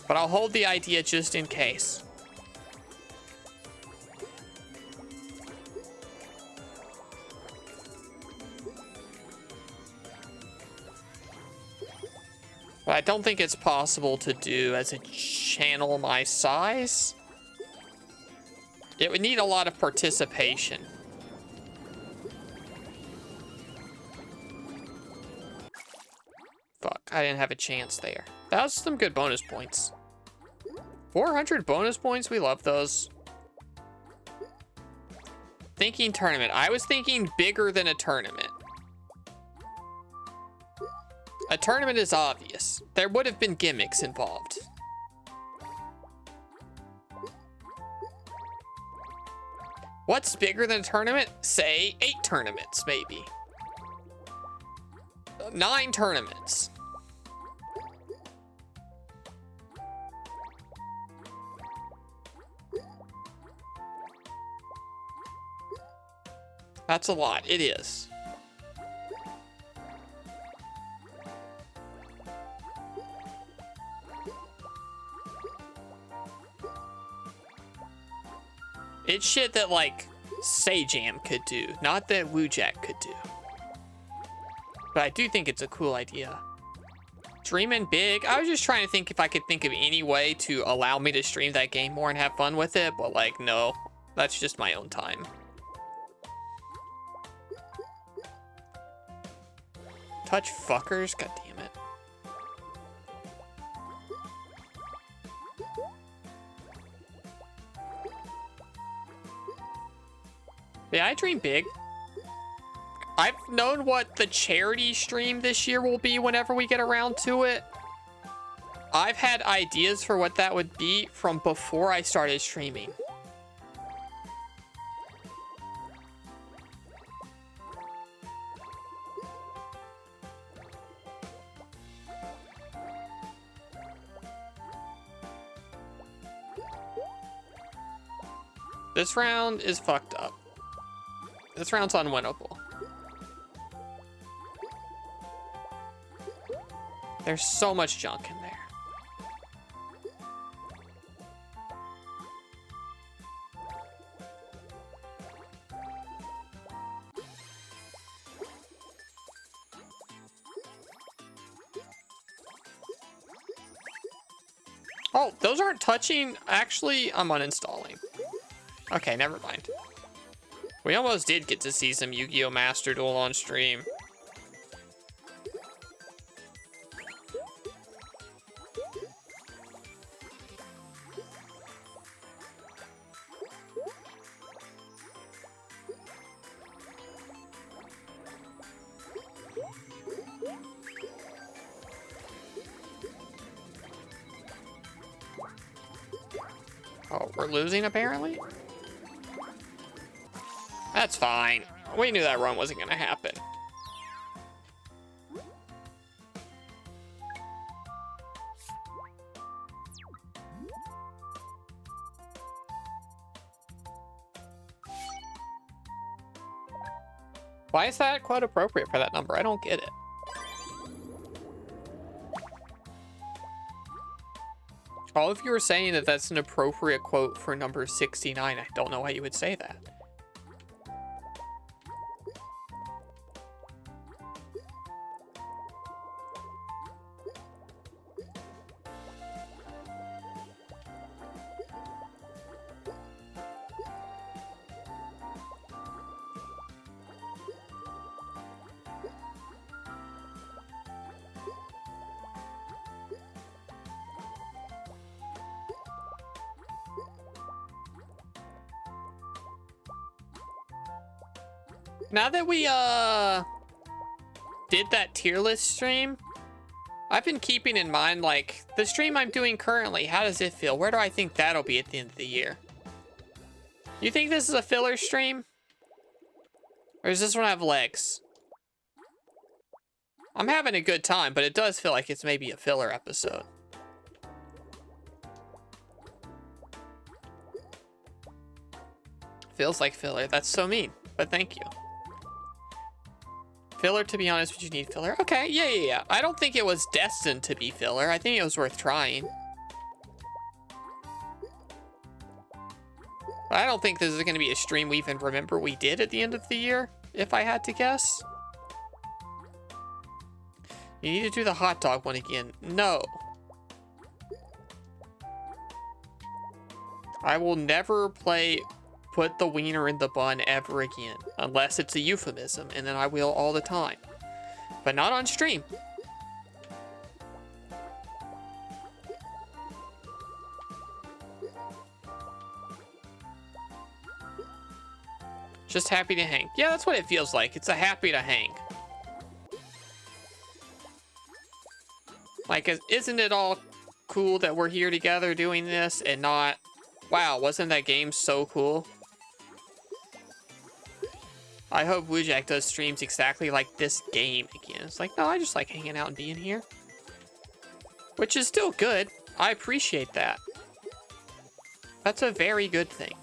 But I'll hold the idea just in case. But I don't think it's possible to do as a channel my size. It would need a lot of participation. Fuck, I didn't have a chance there. That was some good bonus points. 400 bonus points, we love those. Thinking tournament. I was thinking bigger than a tournament. A tournament is obvious. There would have been gimmicks involved. What's bigger than a tournament? Say 8 tournaments, maybe. 9 tournaments. That's a lot. It is. It's shit that, like, Sajam could do, not that Woojack could do. But I do think it's a cool idea. Dreaming big. I was just trying to think if I could think of any way to allow me to stream that game more and have fun with it, but, like, no. That's just my own time. Touch fuckers? God damn it. Yeah, I dream big. I've known what the charity stream this year will be whenever we get around to it. I've had ideas for what that would be from before I started streaming. This round is fucked up. This round's unwinnable. There's so much junk in there. Oh, those aren't touching. Actually, I'm uninstalling. Okay, never mind. We almost did get to see some Yu-Gi-Oh! Master Duel on stream. Oh, we're losing apparently? That's fine. We knew that run wasn't gonna happen. Why is that quite appropriate for that number? I don't get it. All of you are saying that that's an appropriate quote for number 69. I don't know why you would say that. Now that we did that tier list stream, I've been keeping in mind, like, the stream I'm doing currently, how does it feel? Where do I think that'll be at the end of the year? You think this is a filler stream? Or does this one have legs? I'm having a good time, but it does feel like it's maybe a filler episode. Feels like filler. That's so mean, but thank you. Filler, to be honest, would you need filler? Okay, yeah. I don't think it was destined to be filler. I think it was worth trying. I don't think this is going to be a stream we even remember we did at the end of the year, if I had to guess. You need to do the hot dog one again. No. I will never play put the wiener in the bun ever again, unless it's a euphemism, and then I will all the time. But not on stream. Just happy to hang. Yeah, that's what it feels like. It's a happy to hang. Like, isn't it all cool that we're here together doing this and not, wow, wasn't that game so cool? I hope Wujak does streams exactly like this game again. It's like, no, I just like hanging out and being here. Which is still good. I appreciate that. That's a very good thing.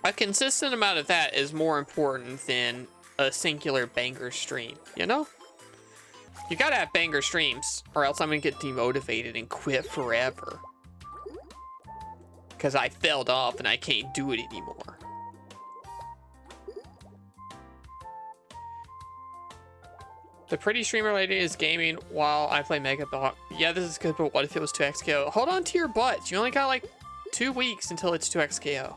A consistent amount of that is more important than a singular banger stream, you know? You gotta have banger streams, or else I'm gonna get demotivated and quit forever. Because I failed off and I can't do it anymore. The pretty streamer lady is gaming while I play Mega Block. Yeah, this is good, but what if it was 2xKO? Hold on to your butts. You only got like 2 weeks until it's 2xKO.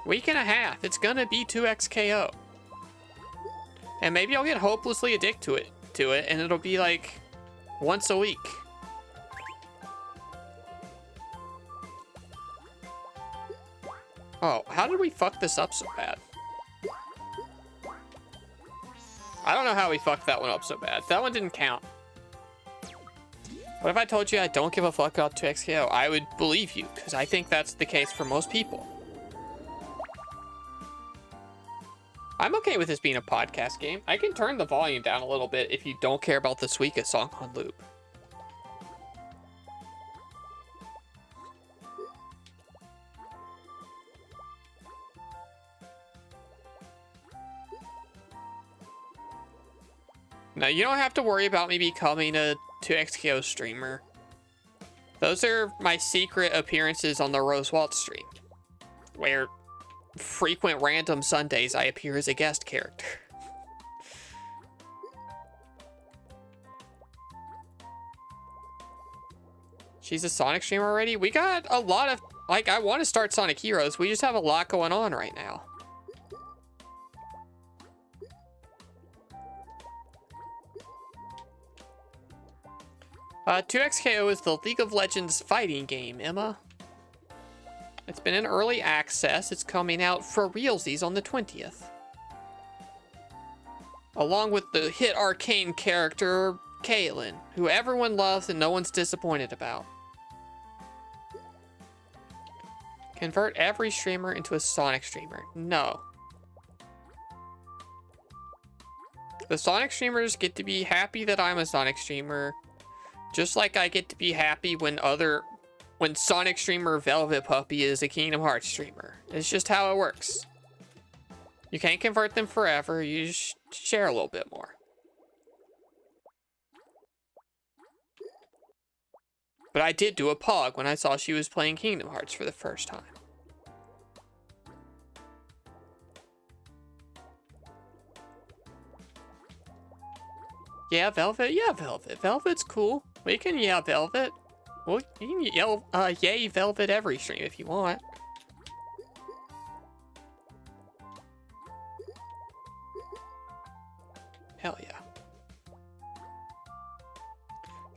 Week and a half. It's gonna be 2xKO. And maybe I'll get hopelessly addicted to it, and it'll be like once a week. Oh, how did we fuck this up so bad? I don't know how we fucked that one up so bad. That one didn't count. What if I told you I don't give a fuck about 2XKO? I would believe you, because I think that's the case for most people. I'm okay with this being a podcast game. I can turn the volume down a little bit if you don't care about the Suika song on loop. Now, you don't have to worry about me becoming a 2XKO streamer. Those are my secret appearances on the Rose Waltz stream, where frequent random Sundays I appear as a guest character. She's a Sonic streamer already? We got a lot of, like, I want to start Sonic Heroes. We just have a lot going on right now. 2XKO is the League of Legends fighting game, Emma. It's been in early access. It's coming out for realsies on the 20th. Along with the hit arcane character, Caitlyn, who everyone loves and no one's disappointed about. Convert every streamer into a Sonic streamer. No. The Sonic streamers get to be happy that I'm a Sonic streamer. Just like I get to be happy when Sonic streamer Velvet Puppy is a Kingdom Hearts streamer. It's just how it works. You can't convert them forever. You just share a little bit more. But I did do a pog when I saw she was playing Kingdom Hearts for the first time. Yeah, Velvet. Yeah, Velvet. Velvet's cool. We can yell Velvet. Well, you can yell, yay Velvet every stream if you want. Hell yeah.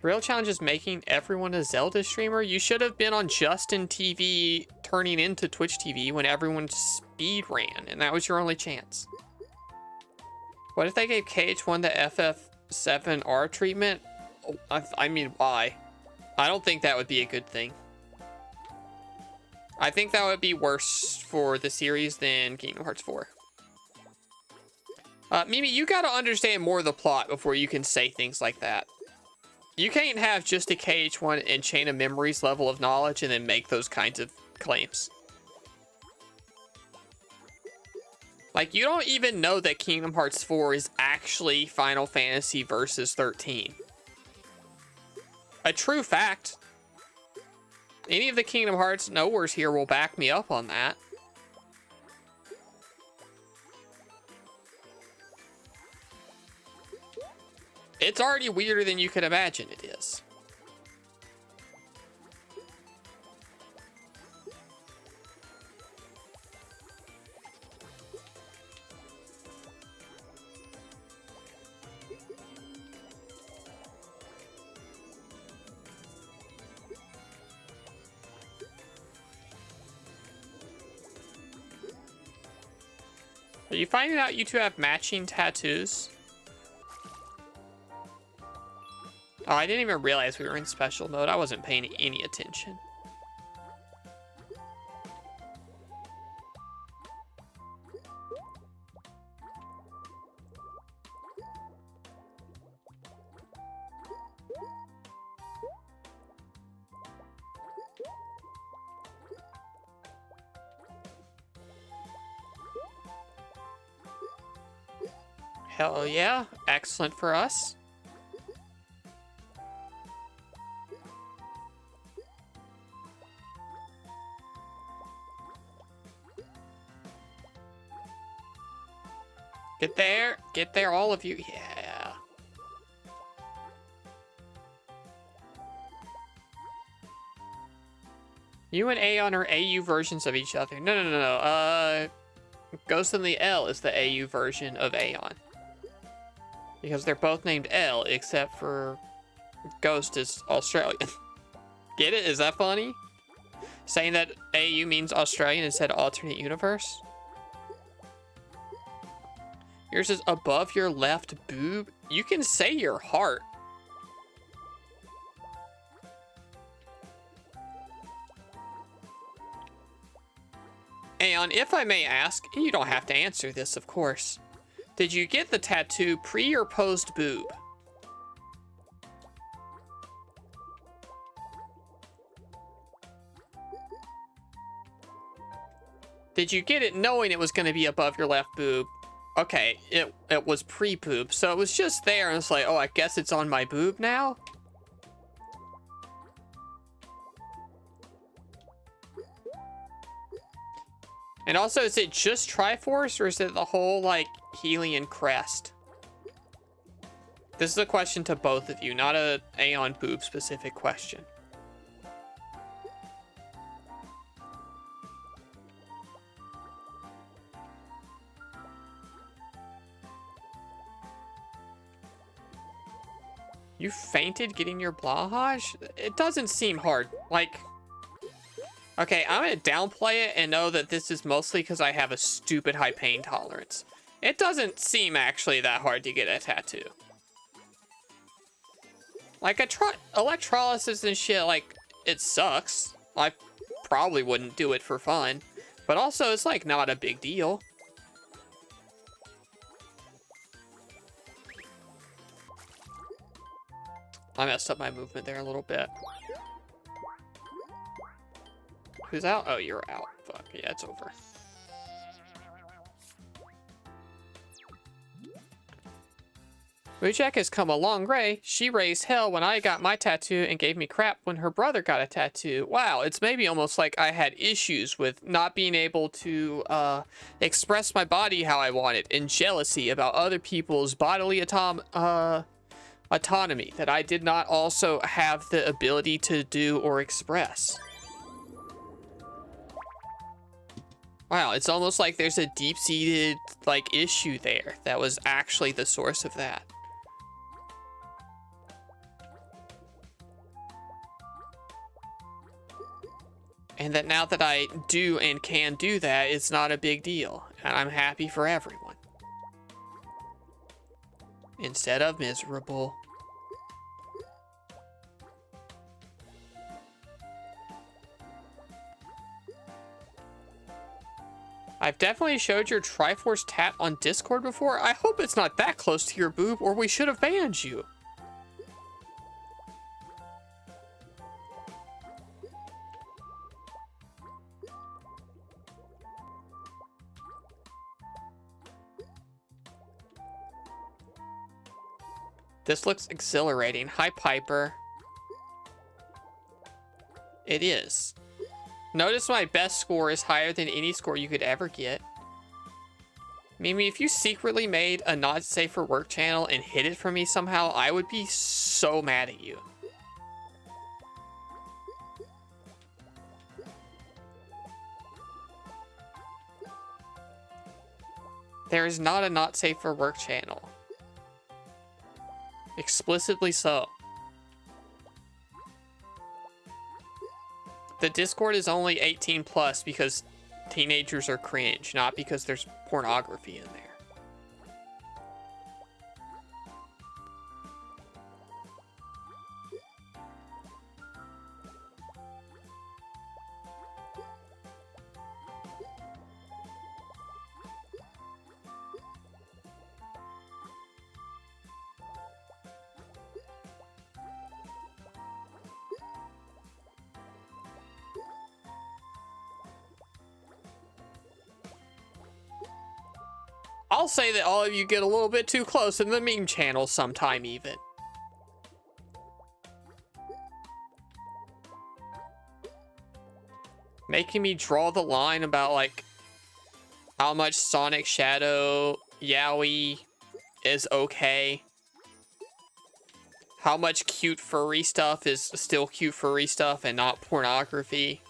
The real challenge is making everyone a Zelda streamer. You should have been on Justin TV turning into Twitch TV when everyone speed ran, and that was your only chance. What if they gave KH1 the FF7R treatment? I mean, why? I don't think that would be a good thing. I think that would be worse for the series than Kingdom Hearts 4. Mimi, you gotta understand more of the plot before you can say things like that. You can't have just a KH1 and Chain of Memories level of knowledge and then make those kinds of claims. Like, you don't even know that Kingdom Hearts 4 is actually Final Fantasy Versus 13. A true fact. Any of the Kingdom Hearts knowers here will back me up on that. It's already weirder than you could imagine it is. Are you finding out you two have matching tattoos? Oh, I didn't even realize we were in special mode. I wasn't paying any attention. Hell yeah, excellent for us. Get there, all of you, yeah. You and Aeon are AU versions of each other. No. Ghost in the L is the AU version of Aeon. Because they're both named L, except for Ghost is Australian. Get it? Is that funny? Saying that AU means Australian instead of alternate universe? Yours is above your left boob. You can say your heart. Aeon, if I may ask, and you don't have to answer this, of course. Did you get the tattoo pre or post boob? Did you get it knowing it was going to be above your left boob? Okay, it was pre-boob, so it was just there, and it's like, oh, I guess it's on my boob now? And also, is it just Triforce, or is it the whole, like, Helion crest? This is a question to both of you, not a Aeon boob specific question. You fainted getting your blahage? It doesn't seem hard. Like, okay, I'm gonna downplay it and know that this is mostly because I have a stupid high pain tolerance. It doesn't seem actually that hard to get a tattoo. Like, electrolysis and shit, like, it sucks. I probably wouldn't do it for fun. But also, it's, like, not a big deal. I messed up my movement there a little bit. Who's out? Oh, you're out. Fuck, yeah, it's over. Mujek has come a long way. She raised hell when I got my tattoo and gave me crap when her brother got a tattoo. Wow, it's maybe almost like I had issues with not being able to express my body how I wanted, and jealousy about other people's bodily autonomy that I did not also have the ability to do or express. Wow, it's almost like there's a deep-seated, like, issue there that was actually the source of that. And that now that I do and can do that, it's not a big deal. And I'm happy for everyone. Instead of miserable. I've definitely showed your Triforce tat on Discord before. I hope it's not that close to your boob, or we should have banned you. This looks exhilarating. Hi, Piper. It is. Notice my best score is higher than any score you could ever get. Mimi, if you secretly made a not safe for work channel and hid it from me somehow, I would be so mad at you. There is not a not safe for work channel. Explicitly so. The Discord is only 18 plus because teenagers are cringe, not because there's pornography in there. I'll say that all of you get a little bit too close in the meme channel sometime even. Making me draw the line about, like, how much Sonic Shadow yaoi is okay. How much cute furry stuff is still cute furry stuff and not pornography.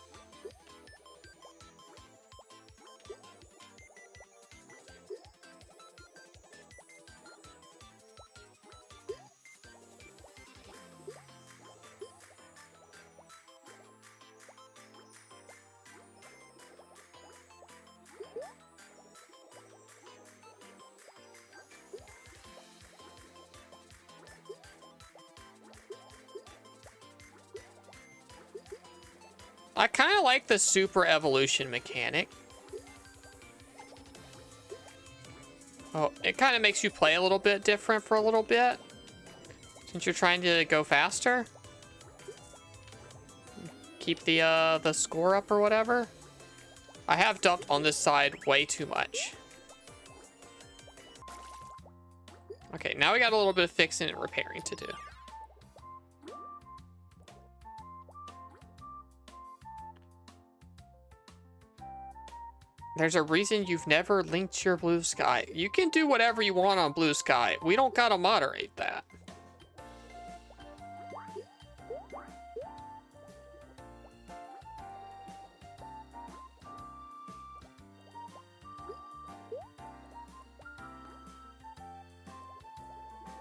I kind of like the super evolution mechanic. Oh, it kind of makes you play a little bit different for a little bit. Since you're trying to go faster. Keep the score up or whatever. I have dumped on this side way too much. Okay, now we got a little bit of fixing and repairing to do. There's a reason you've never linked your Blue Sky. You can do whatever you want on Blue Sky. We don't gotta moderate that.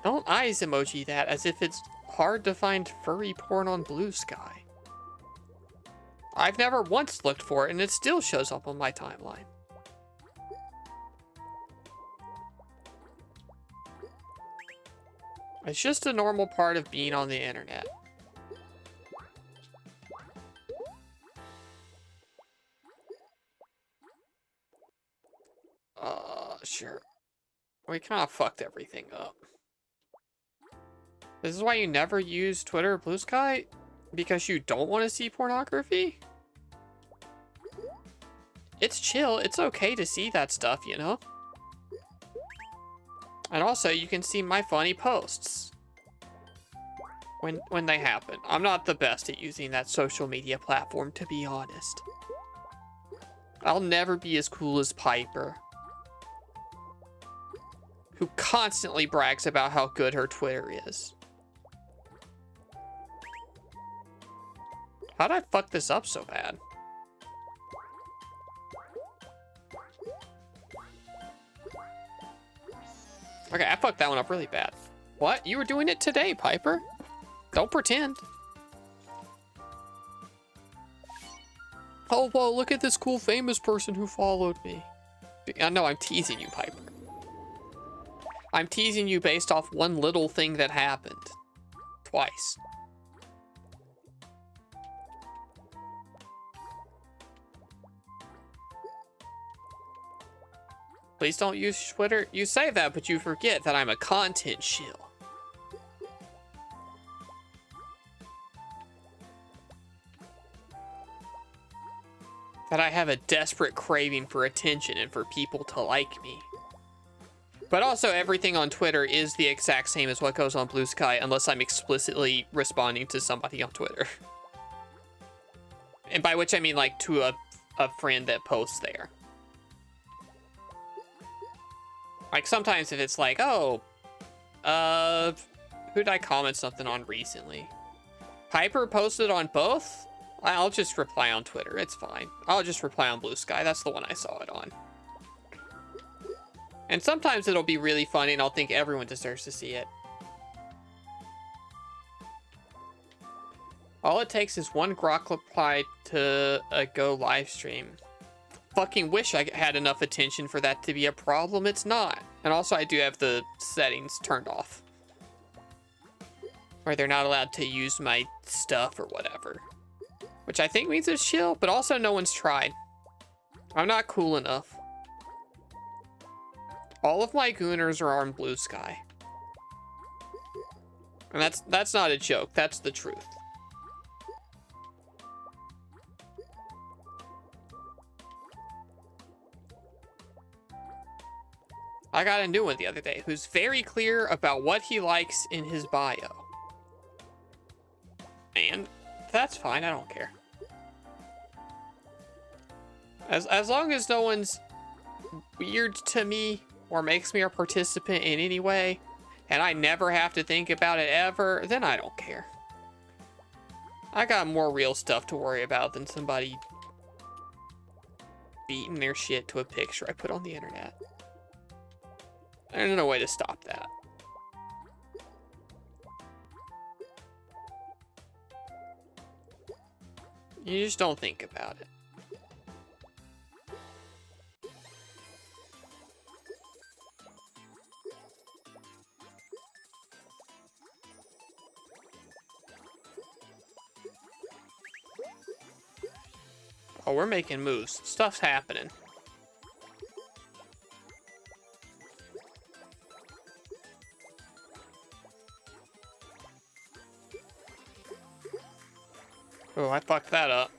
Don't eyes emoji that as if it's hard to find furry porn on Blue Sky. I've never once looked for it and it still shows up on my timeline. It's just a normal part of being on the internet. Sure. We kind of fucked everything up. This is why you never use Twitter or Blue Sky? Because you don't want to see pornography? It's chill. It's okay to see that stuff, you know? And also, you can see my funny posts. When they happen. I'm not the best at using that social media platform, to be honest. I'll never be as cool as Piper, who constantly brags about how good her Twitter is. How'd I fuck this up so bad? Okay, I fucked that one up really bad. What? You were doing it today, Piper. Don't pretend. Oh, whoa, look at this cool famous person who followed me. I know, I'm teasing you, Piper. I'm teasing you based off one little thing that happened. Twice. Please don't use Twitter. You say that, but you forget that I'm a content shill. That I have a desperate craving for attention and for people to like me. But also, everything on Twitter is the exact same as what goes on Blue Sky, unless I'm explicitly responding to somebody on Twitter. And by which I mean, like, to a friend that posts there. Like, sometimes if it's like, oh, who did I comment something on recently? Piper posted on both? I'll just reply on Twitter, it's fine. I'll just reply on Blue Sky, that's the one I saw it on. And sometimes it'll be really funny and I'll think everyone deserves to see it. All it takes is one grok reply to a Go live stream. Fucking wish I had enough attention for that to be a problem. It's not. And also I do have the settings turned off, where they're not allowed to use my stuff or whatever. Which I think means it's chill, but also no one's tried. I'm not cool enough. All of my gooners are on Blue Sky. And that's not a joke, that's the truth. I got a new one the other day who's very clear about what he likes in his bio. And that's fine, I don't care. As long as no one's weird to me or makes me a participant in any way, and I never have to think about it ever, then I don't care. I got more real stuff to worry about than somebody beating their shit to a picture I put on the internet. There's no way to stop that. You just don't think about it. Oh, we're making moves. Stuff's happening. Oh, I fucked that up.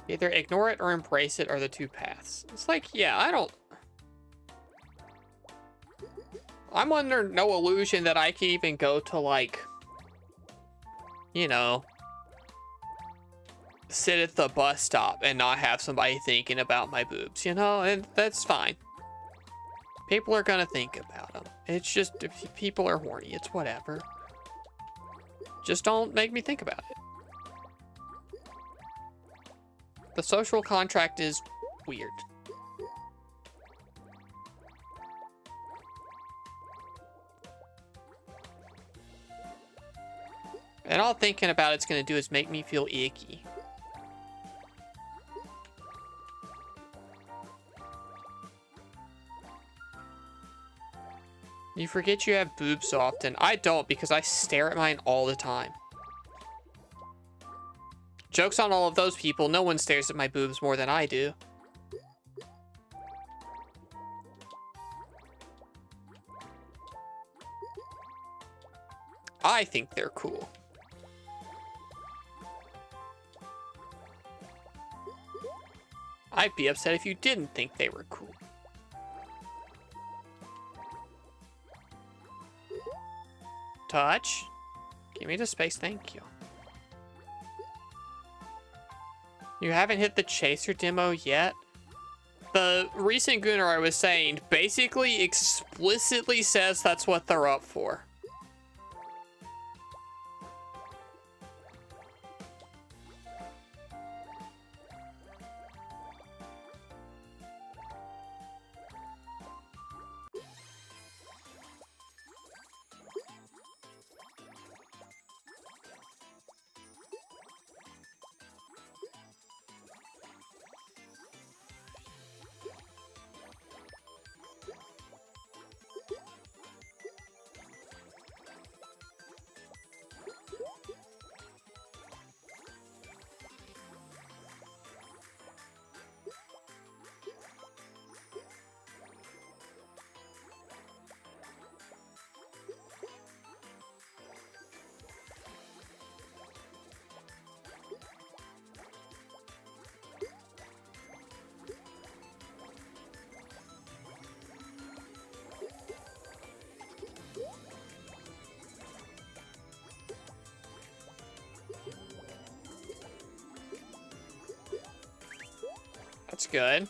Either ignore it or embrace it are the two paths. It's like, yeah, I'm under no illusion that I can even go to, like, you know, sit at the bus stop and not have somebody thinking about my boobs, you know? And that's fine. People are gonna think about them. It's just, if people are horny, it's whatever. Just don't make me think about it. The social contract is weird. And all thinking about it's gonna do is make me feel icky. You forget you have boobs so often. I don't, because I stare at mine all the time. Joke's on all of those people. No one stares at my boobs more than I do. I think they're cool. I'd be upset if you didn't think they were cool. Touch. Give me the space, thank you. You haven't hit the chaser demo yet? The recent Gunnar I was saying basically explicitly says that's what they're up for. That's good.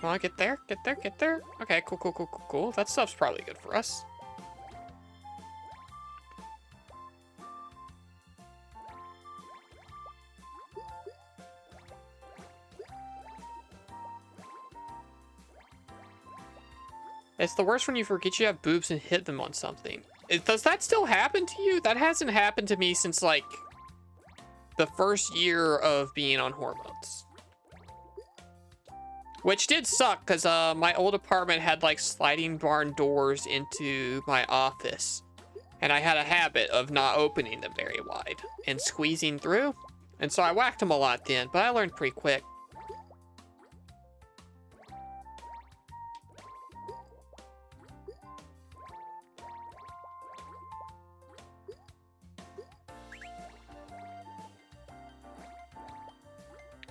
Come on, get there, get there, get there. Okay, cool, cool, cool, cool, cool. That stuff's probably good for us. It's the worst when you forget you have boobs and hit them on something. Does that still happen to you? That hasn't happened to me since, like, the first year of being on hormones. Which did suck, because my old apartment had, like, sliding barn doors into my office. And I had a habit of not opening them very wide and squeezing through. And so I whacked them a lot then, but I learned pretty quick.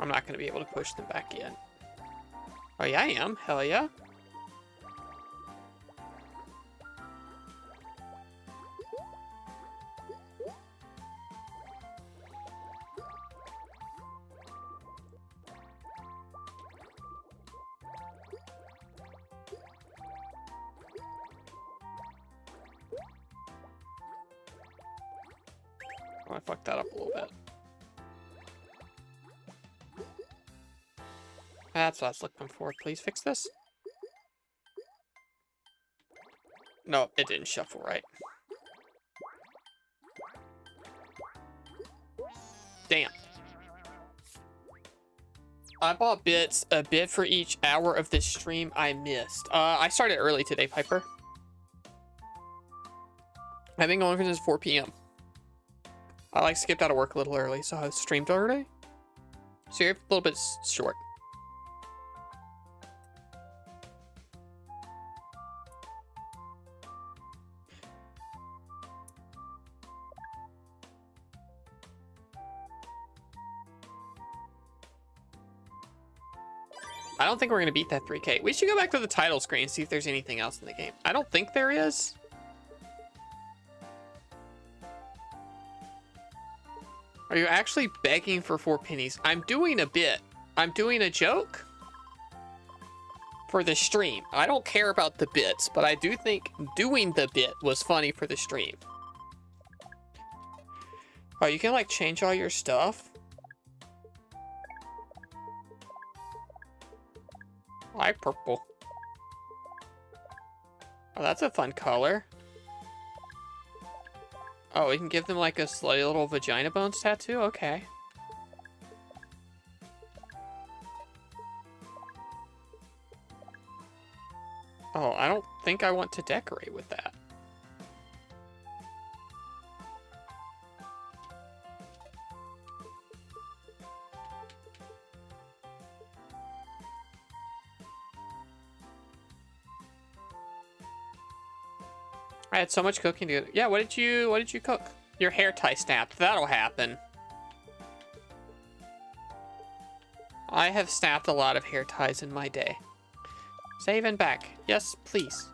I'm not going to be able to push them back in. Oh, yeah, I am. Hell yeah. Oh, I fucked that up a little bit. That's what I was looking for. Please fix this. No, it didn't shuffle right. Damn. I bought bits, a bit for each hour of this stream I missed. I started early today, Piper. I've been going since 4 p.m. I like skipped out of work a little early, so I streamed already. So you're a little bit short. I don't think we're gonna beat that 3K. We should go back to the title screen and see if there's anything else in the game. I don't think there is. Are you actually begging for 4 pennies? I'm doing a bit. I'm doing a joke for the stream. I don't care about the bits, but I do think doing the bit was funny for the stream. Oh, you can like change all your stuff? I like purple. Oh, that's a fun color. Oh, we can give them like a slightly little vagina bones tattoo? Okay. Oh, I don't think I want to decorate with that. I had so much cooking to do. Yeah, what did you cook? Your hair tie snapped. That'll happen. I have snapped a lot of hair ties in my day. Save and back. Yes, please.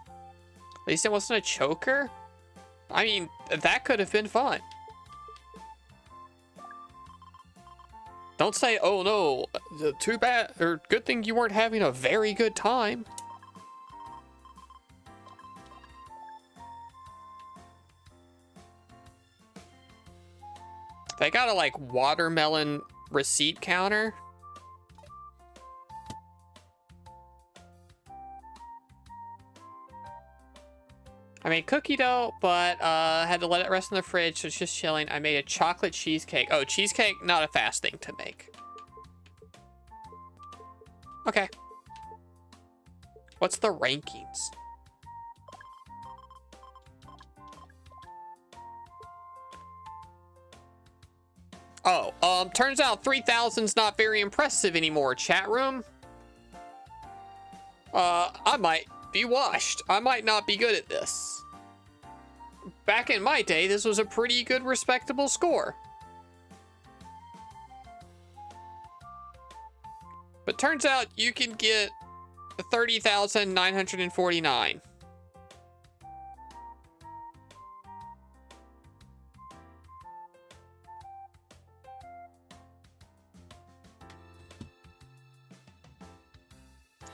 At least it wasn't a choker. I mean, that could have been fun. Don't say, oh no, too bad, or good thing you weren't having a very good time. They got a like watermelon receipt counter. I made cookie dough, but had to let it rest in the fridge, so it's just chilling. I made a chocolate cheesecake. Oh, cheesecake, not a fast thing to make. Okay. What's the rankings? Oh, turns out 3,000's not very impressive anymore, chat room. I might be washed. I might not be good at this. Back in my day, this was a pretty good, respectable score. But turns out you can get 30,949.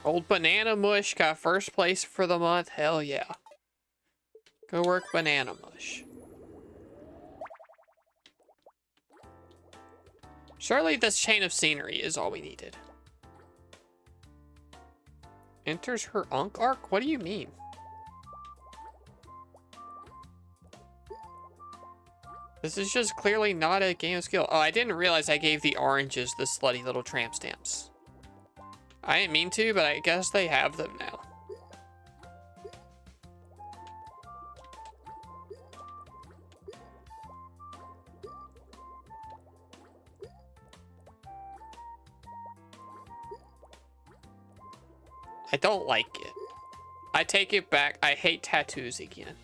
Old Banana Mush got first place for the month. Hell yeah. Go work, Banana Mush. Surely this chain of scenery is all we needed. Enters her Unk arc? What do you mean? This is just clearly not a game of skill. Oh, I didn't realize I gave the oranges the slutty little tramp stamps. I didn't mean to, but I guess they have them now. I don't like it. I take it back. I hate tattoos again.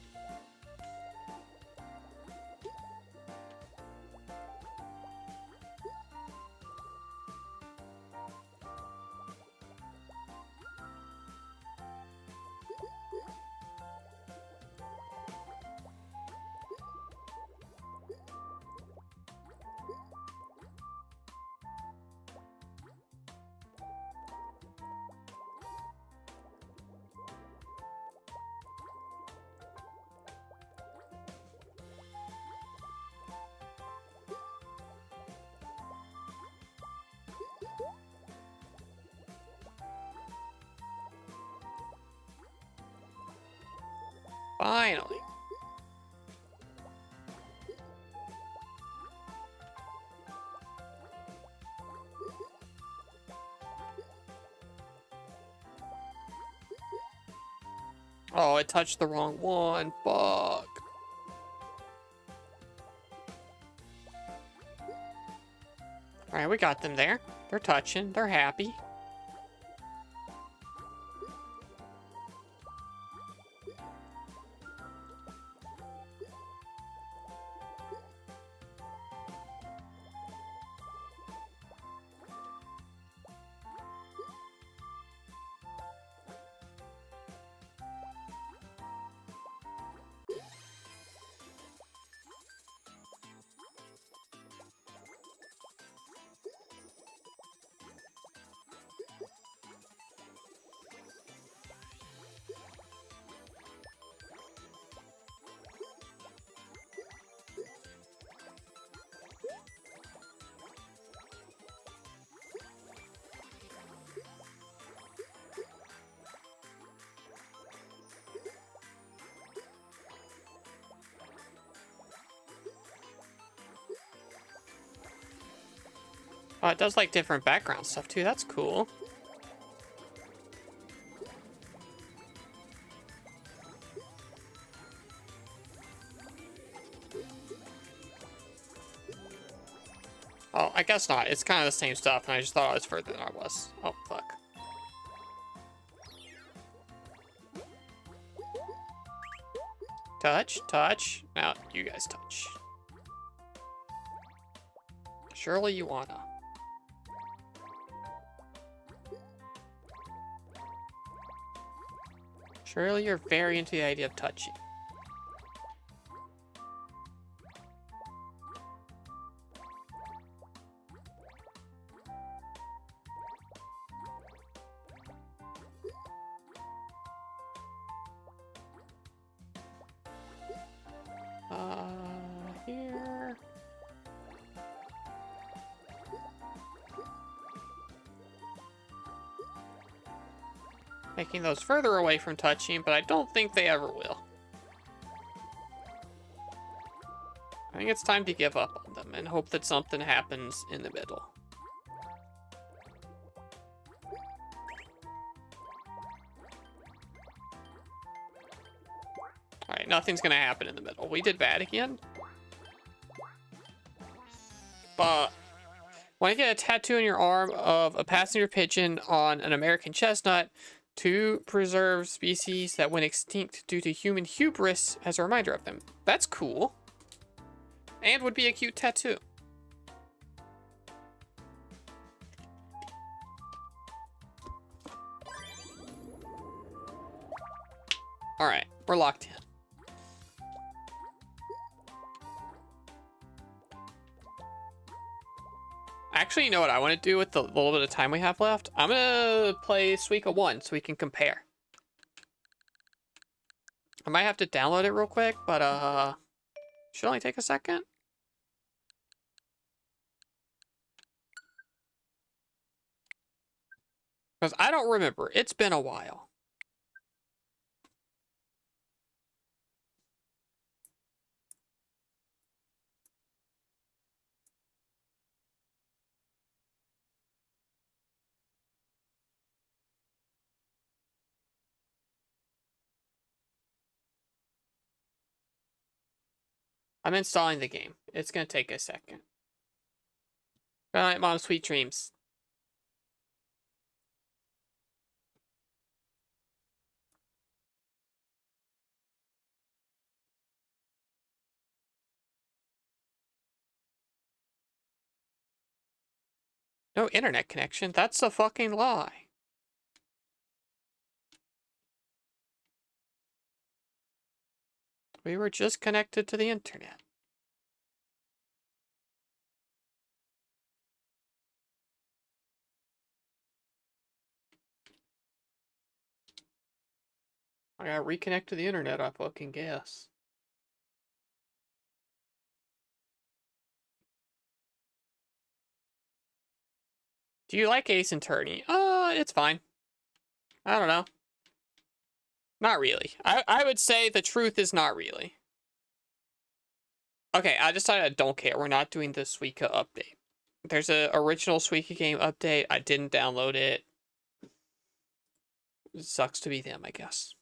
Finally. Oh, I touched the wrong one. Fuck. All right, we got them there. They're touching. They're happy. Oh, it does like different background stuff too. That's cool. Oh, I guess not. It's kind of the same stuff, and I just thought I was further than I was. Oh, fuck. Touch, touch. Now, you guys touch. Surely you wanna. Surely you're very into the idea of touching. Here. Making those further away from touching, but I don't think they ever will. I think it's time to give up on them and hope that something happens in the middle. Alright, nothing's gonna happen in the middle. We did bad again. But when you get a tattoo on your arm of a passenger pigeon on an American chestnut to preserve species that went extinct due to human hubris as a reminder of them. That's cool. And would be a cute tattoo. Alright, we're locked in. Actually, you know what I want to do with the little bit of time we have left? I'm going to play Suika 1 so we can compare. I might have to download it real quick, but should only take a second. Because I don't remember. It's been a while. I'm installing the game. It's going to take a second. Good night, Mom. Sweet dreams. No internet connection. That's a fucking lie. We were just connected to the internet. I gotta reconnect to the internet, I fucking guess. Do you like Ace Attorney? It's fine. I don't know. Not really. I would say the truth is not really. Okay, I decided I don't care. We're not doing the Suika update. There's a original Suika game update. I didn't download it. It sucks to be them, I guess.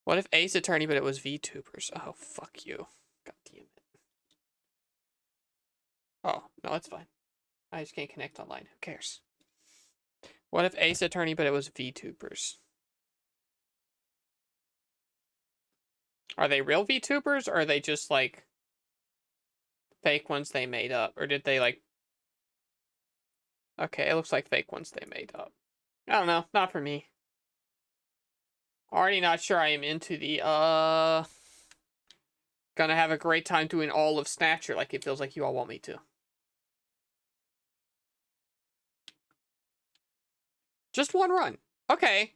What if Ace Attorney, but it was VTubers? Oh, fuck you. God damn it. Oh, no, it's fine. I just can't connect online. Who cares? What if Ace Attorney, but it was VTubers? Are they real VTubers, or are they just, like, fake ones they made up? Or did they, like... Okay, it looks like fake ones they made up. I don't know. Not for me. Already not sure I am into the, gonna have a great time doing all of Snatcher like it feels like you all want me to. Just one run. Okay.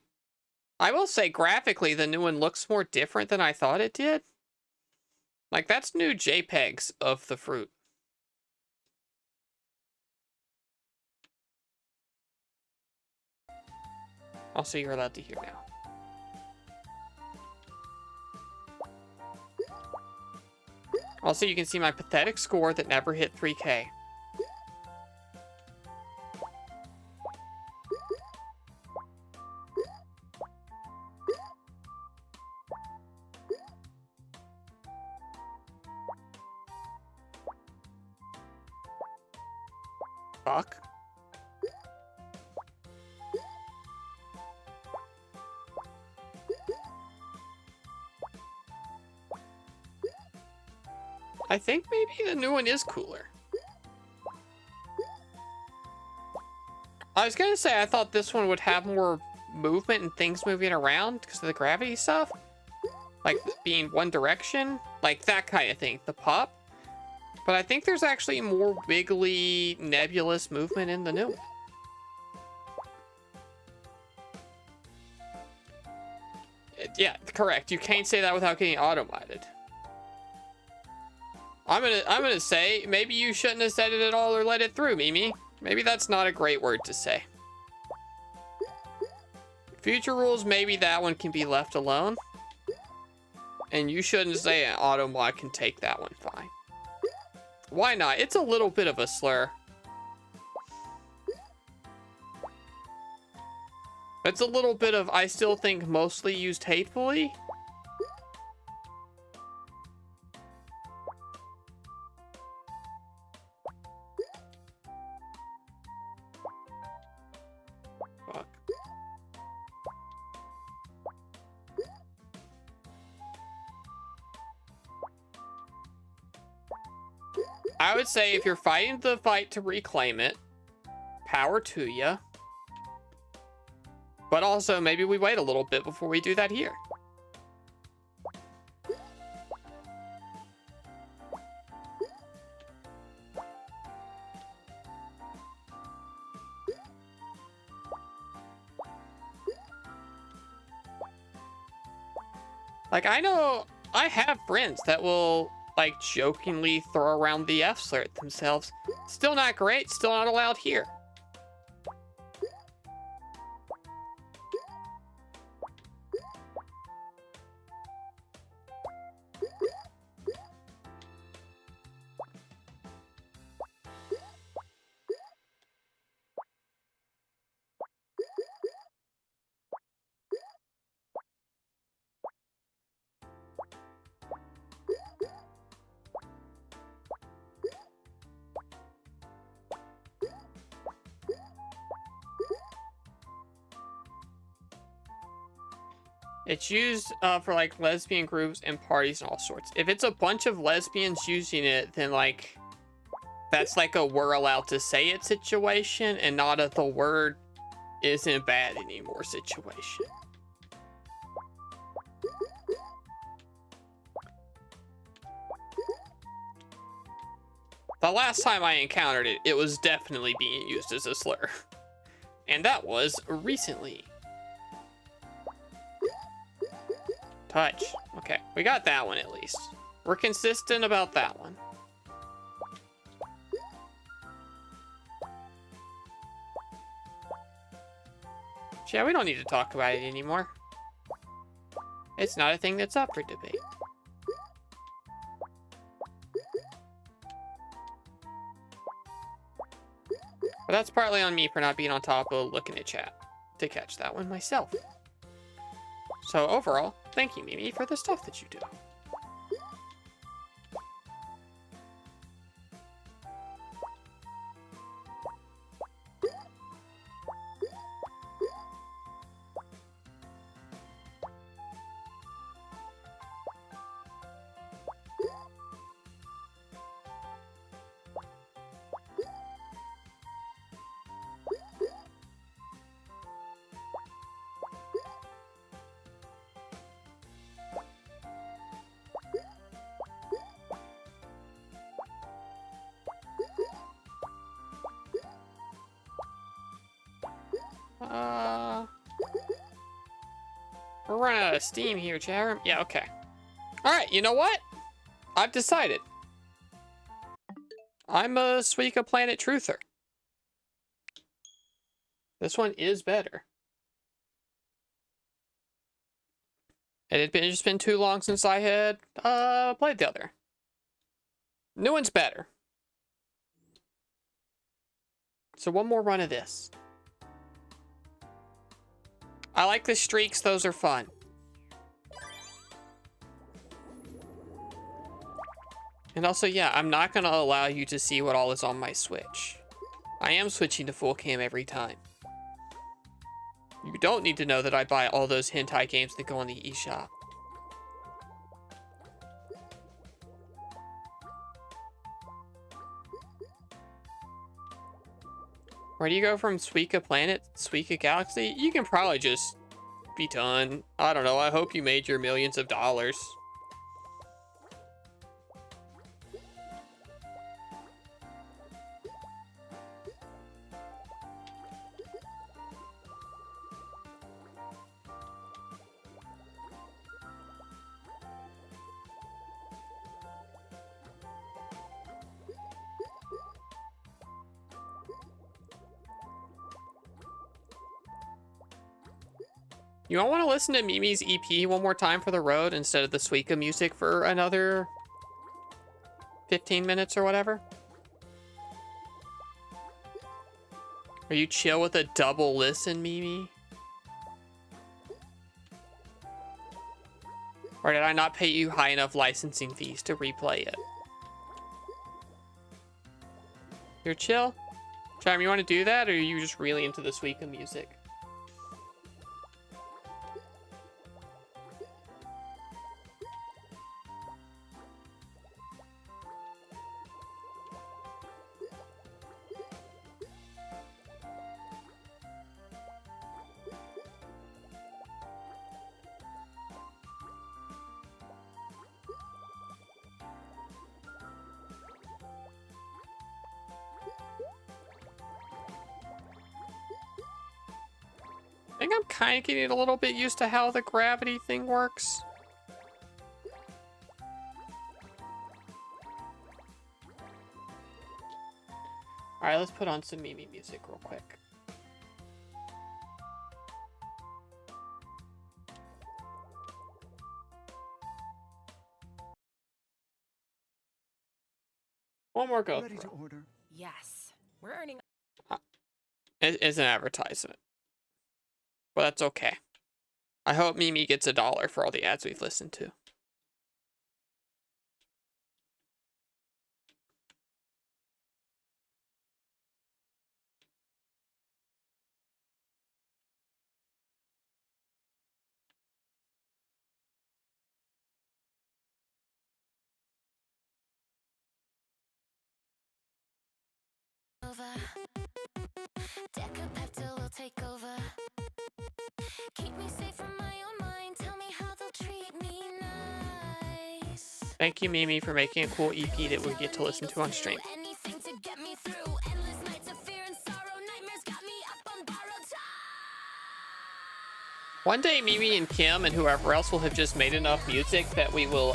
I will say graphically the new one looks more different than I thought it did. Like, that's new JPEGs of the fruit. Also, you're allowed to hear now. Also, you can see my pathetic score that never hit 3K. Fuck. I think maybe the new one is cooler. I was gonna say I thought this one would have more movement and things moving around because of the gravity stuff. Like being one direction, like that kind of thing, the pop. But I think there's actually more wiggly, nebulous movement in the new one. Yeah, correct. You can't say that without getting auto-modded. I'm gonna say maybe you shouldn't have said it at all or let it through, Mimi. Maybe that's not a great word to say. Future rules, maybe that one can be left alone. And you shouldn't say an auto mod can take that one fine. Why not? It's a little bit of a slur. It's a little bit of, I still think, mostly used hatefully. Fuck. I would say if you're fighting the fight to reclaim it, power to ya. But also, maybe we wait a little bit before we do that here. Like, I know I have friends that will, like, jokingly throw around the F slur at themselves. Still not great, still not allowed here. It's used for like lesbian groups and parties and all sorts. If it's a bunch of lesbians using it, then like that's like a we're allowed to say it situation and not a the word isn't bad anymore situation. The last time I encountered it, it was definitely being used as a slur. And that was recently. Touch. Okay, we got that one at least. We're consistent about that one. Yeah, we don't need to talk about it anymore. It's not a thing that's up for debate. But that's partly on me for not being on top of looking at chat to catch that one myself. So overall, thank you, Mimi, for the stuff that you do. We're running out of steam here, Jarom. Yeah, okay. Alright, you know what? I've decided. I'm a Suika Planet truther. This one is better. It had just been too long since I had played the other. New one's better. So one more run of this. I like the streaks, those are fun. And also, yeah, I'm not gonna allow you to see what all is on my Switch. I am switching to full cam every time. You don't need to know that I buy all those hentai games that go on the eShop. Where do you go from Suika Planet, Suika Galaxy? You can probably just be done. I don't know, I hope you made your millions of dollars. You all want to listen to Mimi's EP one more time for the road instead of the Suika music for another 15 minutes or whatever? Are you chill with a double listen, Mimi? Or did I not pay you high enough licensing fees to replay it? You're chill? Charm, you want to do that, or are you just really into the Suika music? I think I'm kind of getting a little bit used to how the gravity thing works. Alright, let's put on some Mimi music real quick. One more go Ready to through. order. Yes. We're earning. It's an advertisement. But that's okay. I hope Mimi gets $1 for all the ads we've listened to. Decapeptyl will take over. Keep me safe from my own mind. Tell me how they'll treat me nice. Thank you, Mimi, for making a cool EP that we get to listen to on stream. Anything to get me through. Endless nights of fear and sorrow. Nightmares got me up on borrowed time. One day, Mimi and Kim and whoever else will have just made enough music that we will,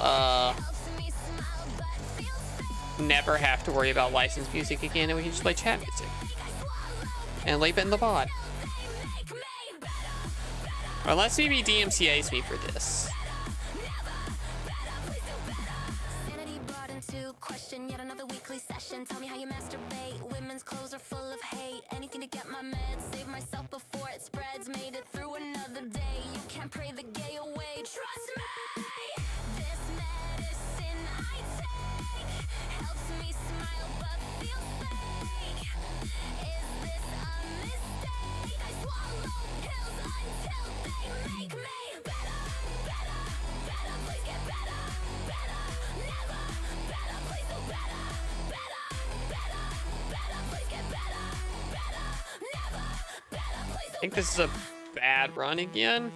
never have to worry about licensed music again, and we can just play chat music. And leave it in the VOD. Unless Mimi DMCA's me for this. Sanity brought into question, yet another weekly session. Tell me how you masturbate. Women's clothes are full of hate. Anything to get my meds. Save myself before it spreads. Made it through another day. You can't pray the gay away. Trust me. This medicine I take helps me smile but feels fake. Is this a mistake? I swallow pills until they make me better, better, better. Please get better, better. Never better, please do better, better, better, better. Please get better, better. Never better, please do I think this is a bad run again.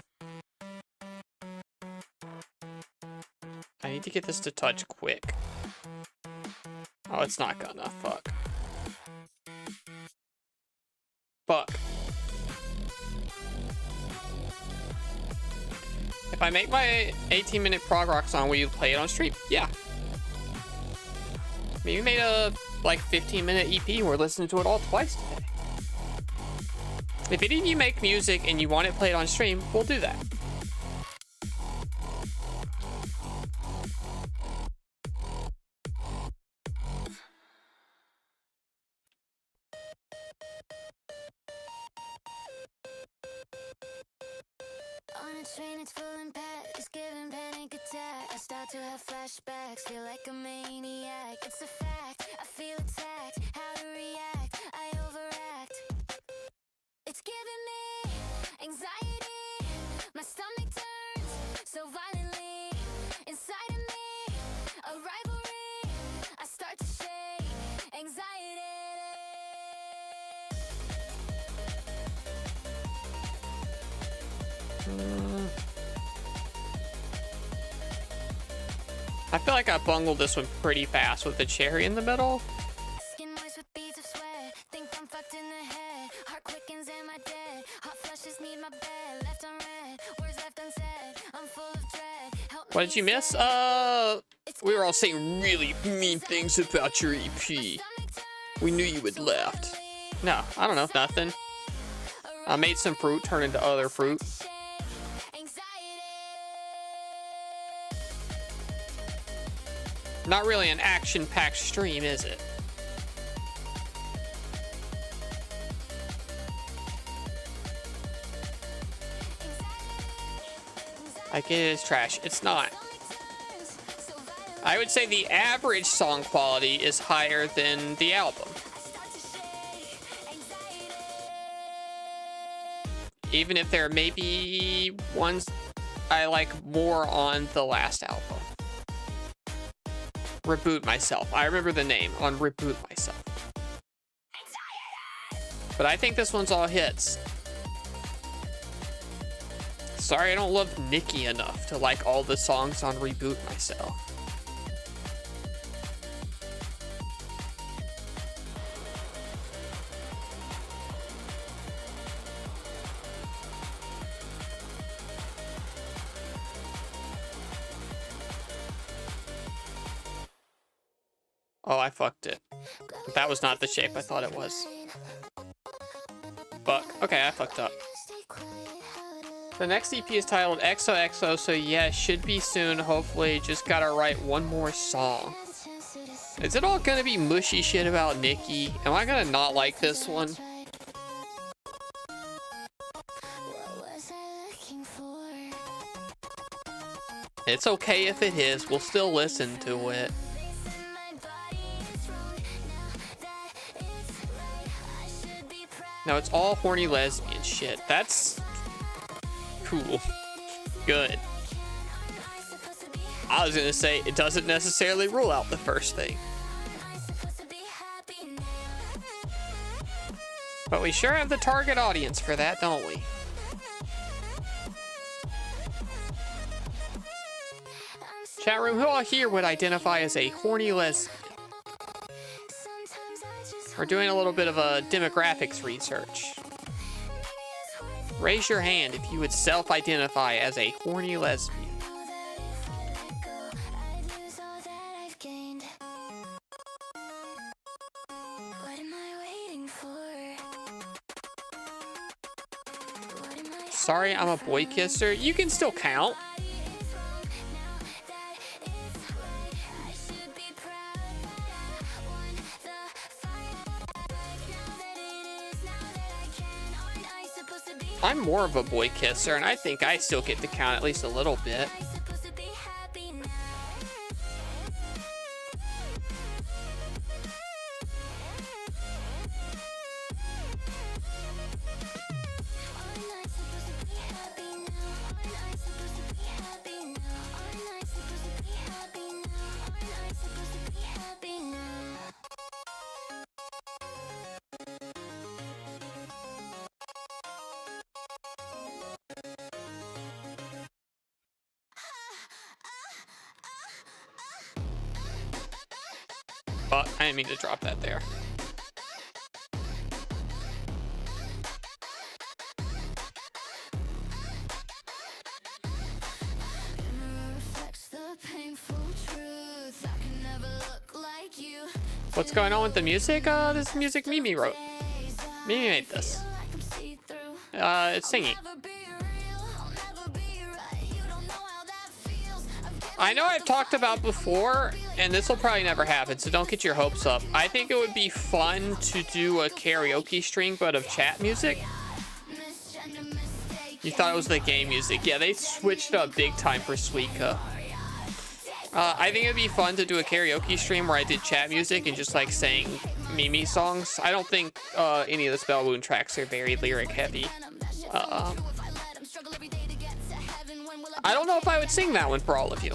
I need to get this to touch quick. Oh, it's not gonna. Fuck. Fuck. If I make my 18-minute prog rock song, will you play it on stream? Yeah. Maybe made a like 15-minute EP. We're listening to it all twice today. If any of you make music and you want it played on stream, we'll do that. On a train, it's full and packed. It's giving panic attack. I start to have flashbacks. Feel like a maniac. It's a fact. I feel attacked. How to react? I overact. It's giving me anxiety. My stomach turns so violently. Inside of me, a rivalry. I start to shake. Anxiety. I feel like I bungled this one pretty fast with the cherry in the middle. Skin moist with beads of sweat. Think I'm fucked in the head. Heart quickens, am I dead? Hot flushes need my bed. Left unread, words left unsaid. I'm full of dread. Help What me did you miss? instead. We were all saying really mean things about your EP. We knew you had left. No, I don't know, nothing. I made some fruit turn into other fruit. Not really an action-packed stream, is it? Like it is trash. It's not. I would say the average song quality is higher than the album. Even if there may be ones I like more on the last album. Reboot Myself. I remember the name on Reboot Myself. But I think this one's all hits. Sorry, I don't love Nicki enough to like all the songs on Reboot Myself. Oh, I fucked it. That was not the shape I thought it was. Fuck. Okay, I fucked up. The next EP is titled XOXO, so yeah, it should be soon, hopefully. Just gotta write one more song. Is it all gonna be mushy shit about Nicki? Am I gonna not like this one? It's okay if it is, we'll still listen to it. No, it's all horny lesbian shit. That's cool. Good. I was gonna say, it doesn't necessarily rule out the first thing. But we sure have the target audience for that, don't we? Chat room, who all here would identify as a horny lesbian? We're doing a little bit of a demographics research. Raise your hand if you would self-identify as a horny lesbian. Sorry, I'm a boy kisser. You can still count. I'm more of a boy kisser, and I think I still get to count at least a little bit. But I didn't mean to drop that there. What's going on with the music? This is music Mimi wrote. Mimi made this. It's singing. I know I've talked about before, and this will probably never happen, so don't get your hopes up. I think it would be fun to do a karaoke stream, but of chat music. You thought it was the game music. Yeah, they switched up big time for Suika. I think it'd be fun to do a karaoke stream where I did chat music and just like sang Mimi songs. I don't think any of the Spell Wound tracks are very lyric heavy. I don't know if I would sing that one for all of you.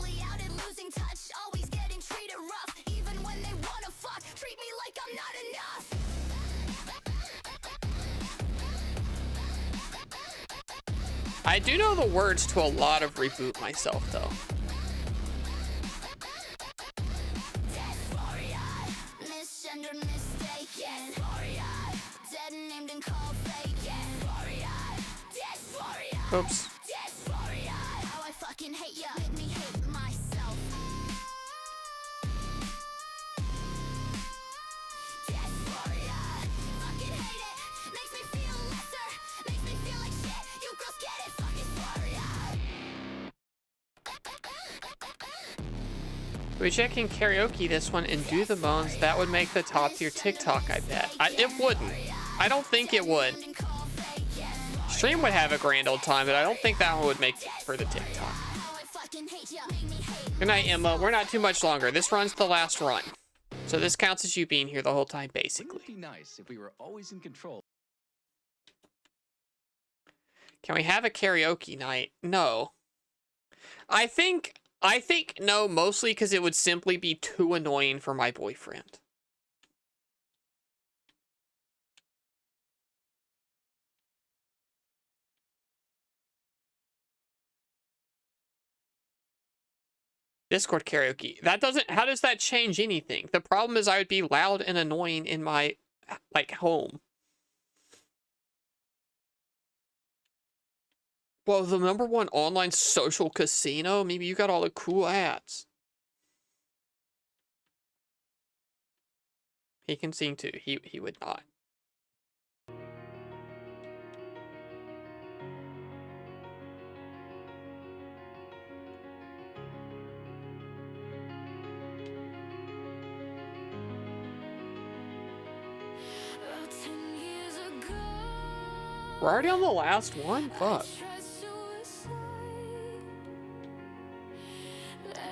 I do know the words to a lot of Reboot myself, though. Oops. We check in karaoke this one and do the moans. That would make the top tier TikTok, I bet. It wouldn't. I don't think it would. Stream would have a grand old time, but I don't think that one would make for the TikTok. Good night, Emma. We're not too much longer. This run's the last run. So this counts as you being here the whole time, basically. Wouldn't it be nice if we were always in control? Can we have a karaoke night? No. I think no, mostly because it would simply be too annoying for my boyfriend. Discord karaoke. That doesn't, how does that change anything? The problem is I would be loud and annoying in my, like, home. Well, the #1 online social casino? Maybe you got all the cool ads. He can sing too. He would not. We're already on the last one? Fuck.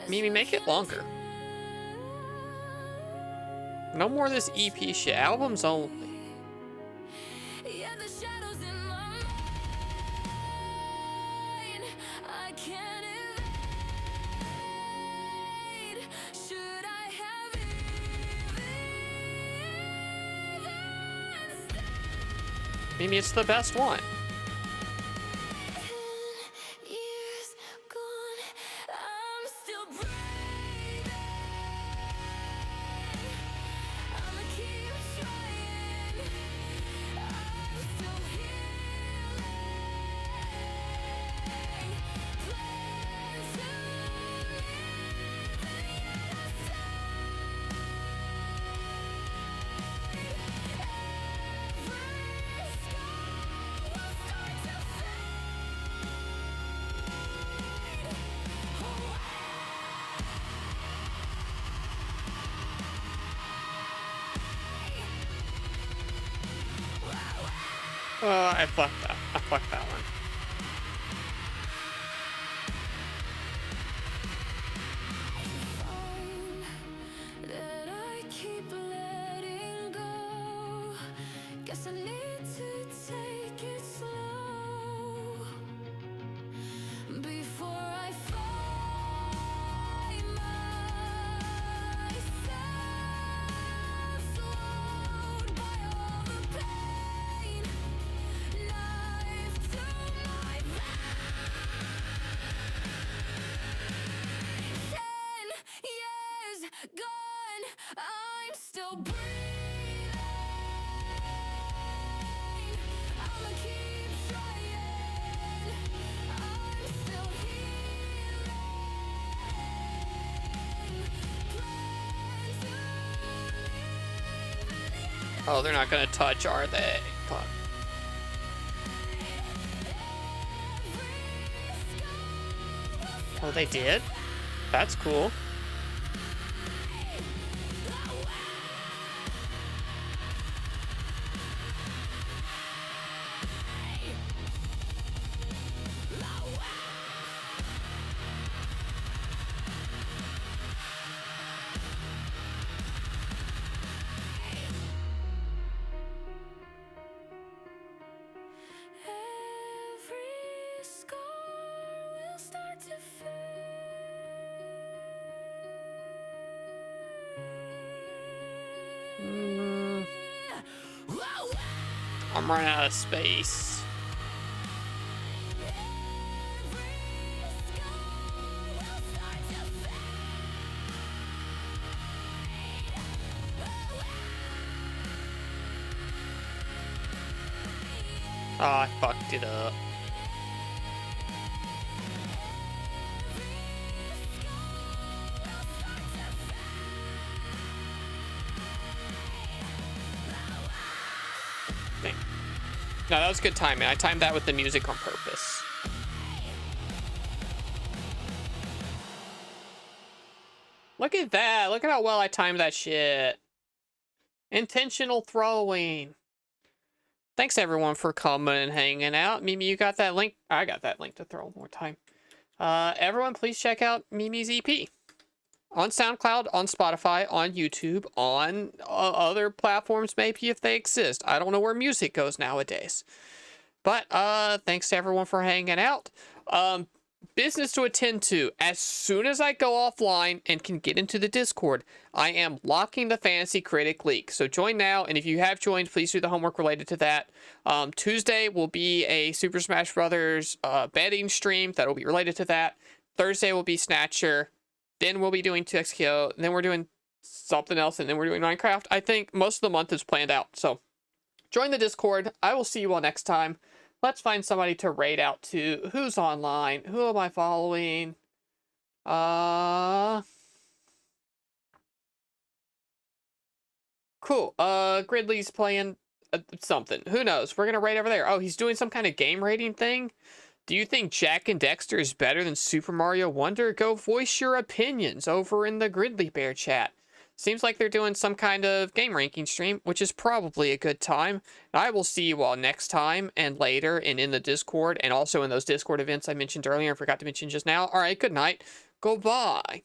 Mimi, make it longer. No more of this EP shit. Albums only. Mimi, it's the best one. I fucked that. I fucked that one. Oh, they're not gonna touch, are they? Fuck. Oh, they did? That's cool. Every scar will start to Mm, I'm running out of space. Oh, I fucked it up. Dang. No, that was good timing. I timed that with the music on purpose. Look at that. Look at how well I timed that shit. Intentional throwing. Thanks everyone for coming and hanging out. Mimi, you got that link? I got that link to throw one more time. Everyone, please check out Mimi's EP. On SoundCloud, on Spotify, on YouTube, on other platforms maybe if they exist. I don't know where music goes nowadays. But thanks to everyone for hanging out. Business to attend to. As soon as I go offline and can get into the Discord, I am locking the Fantasy Critic League. So join now, and if you have joined, please do the homework related to that. Tuesday will be a Super Smash Brothers betting stream that will be related to that. Thursday will be Snatcher. Then we'll be doing 2XKO. Then we're doing something else, and then we're doing Minecraft. I think most of the month is planned out. So join the Discord. I will see you all next time. Let's find somebody to raid out to. Who's online? Who am I following? Cool. Gridley's playing something. Who knows? We're gonna raid over there. Oh, he's doing some kind of game rating thing. Do you think Jack and Dexter is better than Super Mario Wonder? Go voice your opinions over in the Gridley Bear chat. Seems like they're doing some kind of game ranking stream, which is probably a good time. I will see you all next time and later and in the Discord and also in those Discord events I mentioned earlier and forgot to mention just now. All right, good night. Goodbye.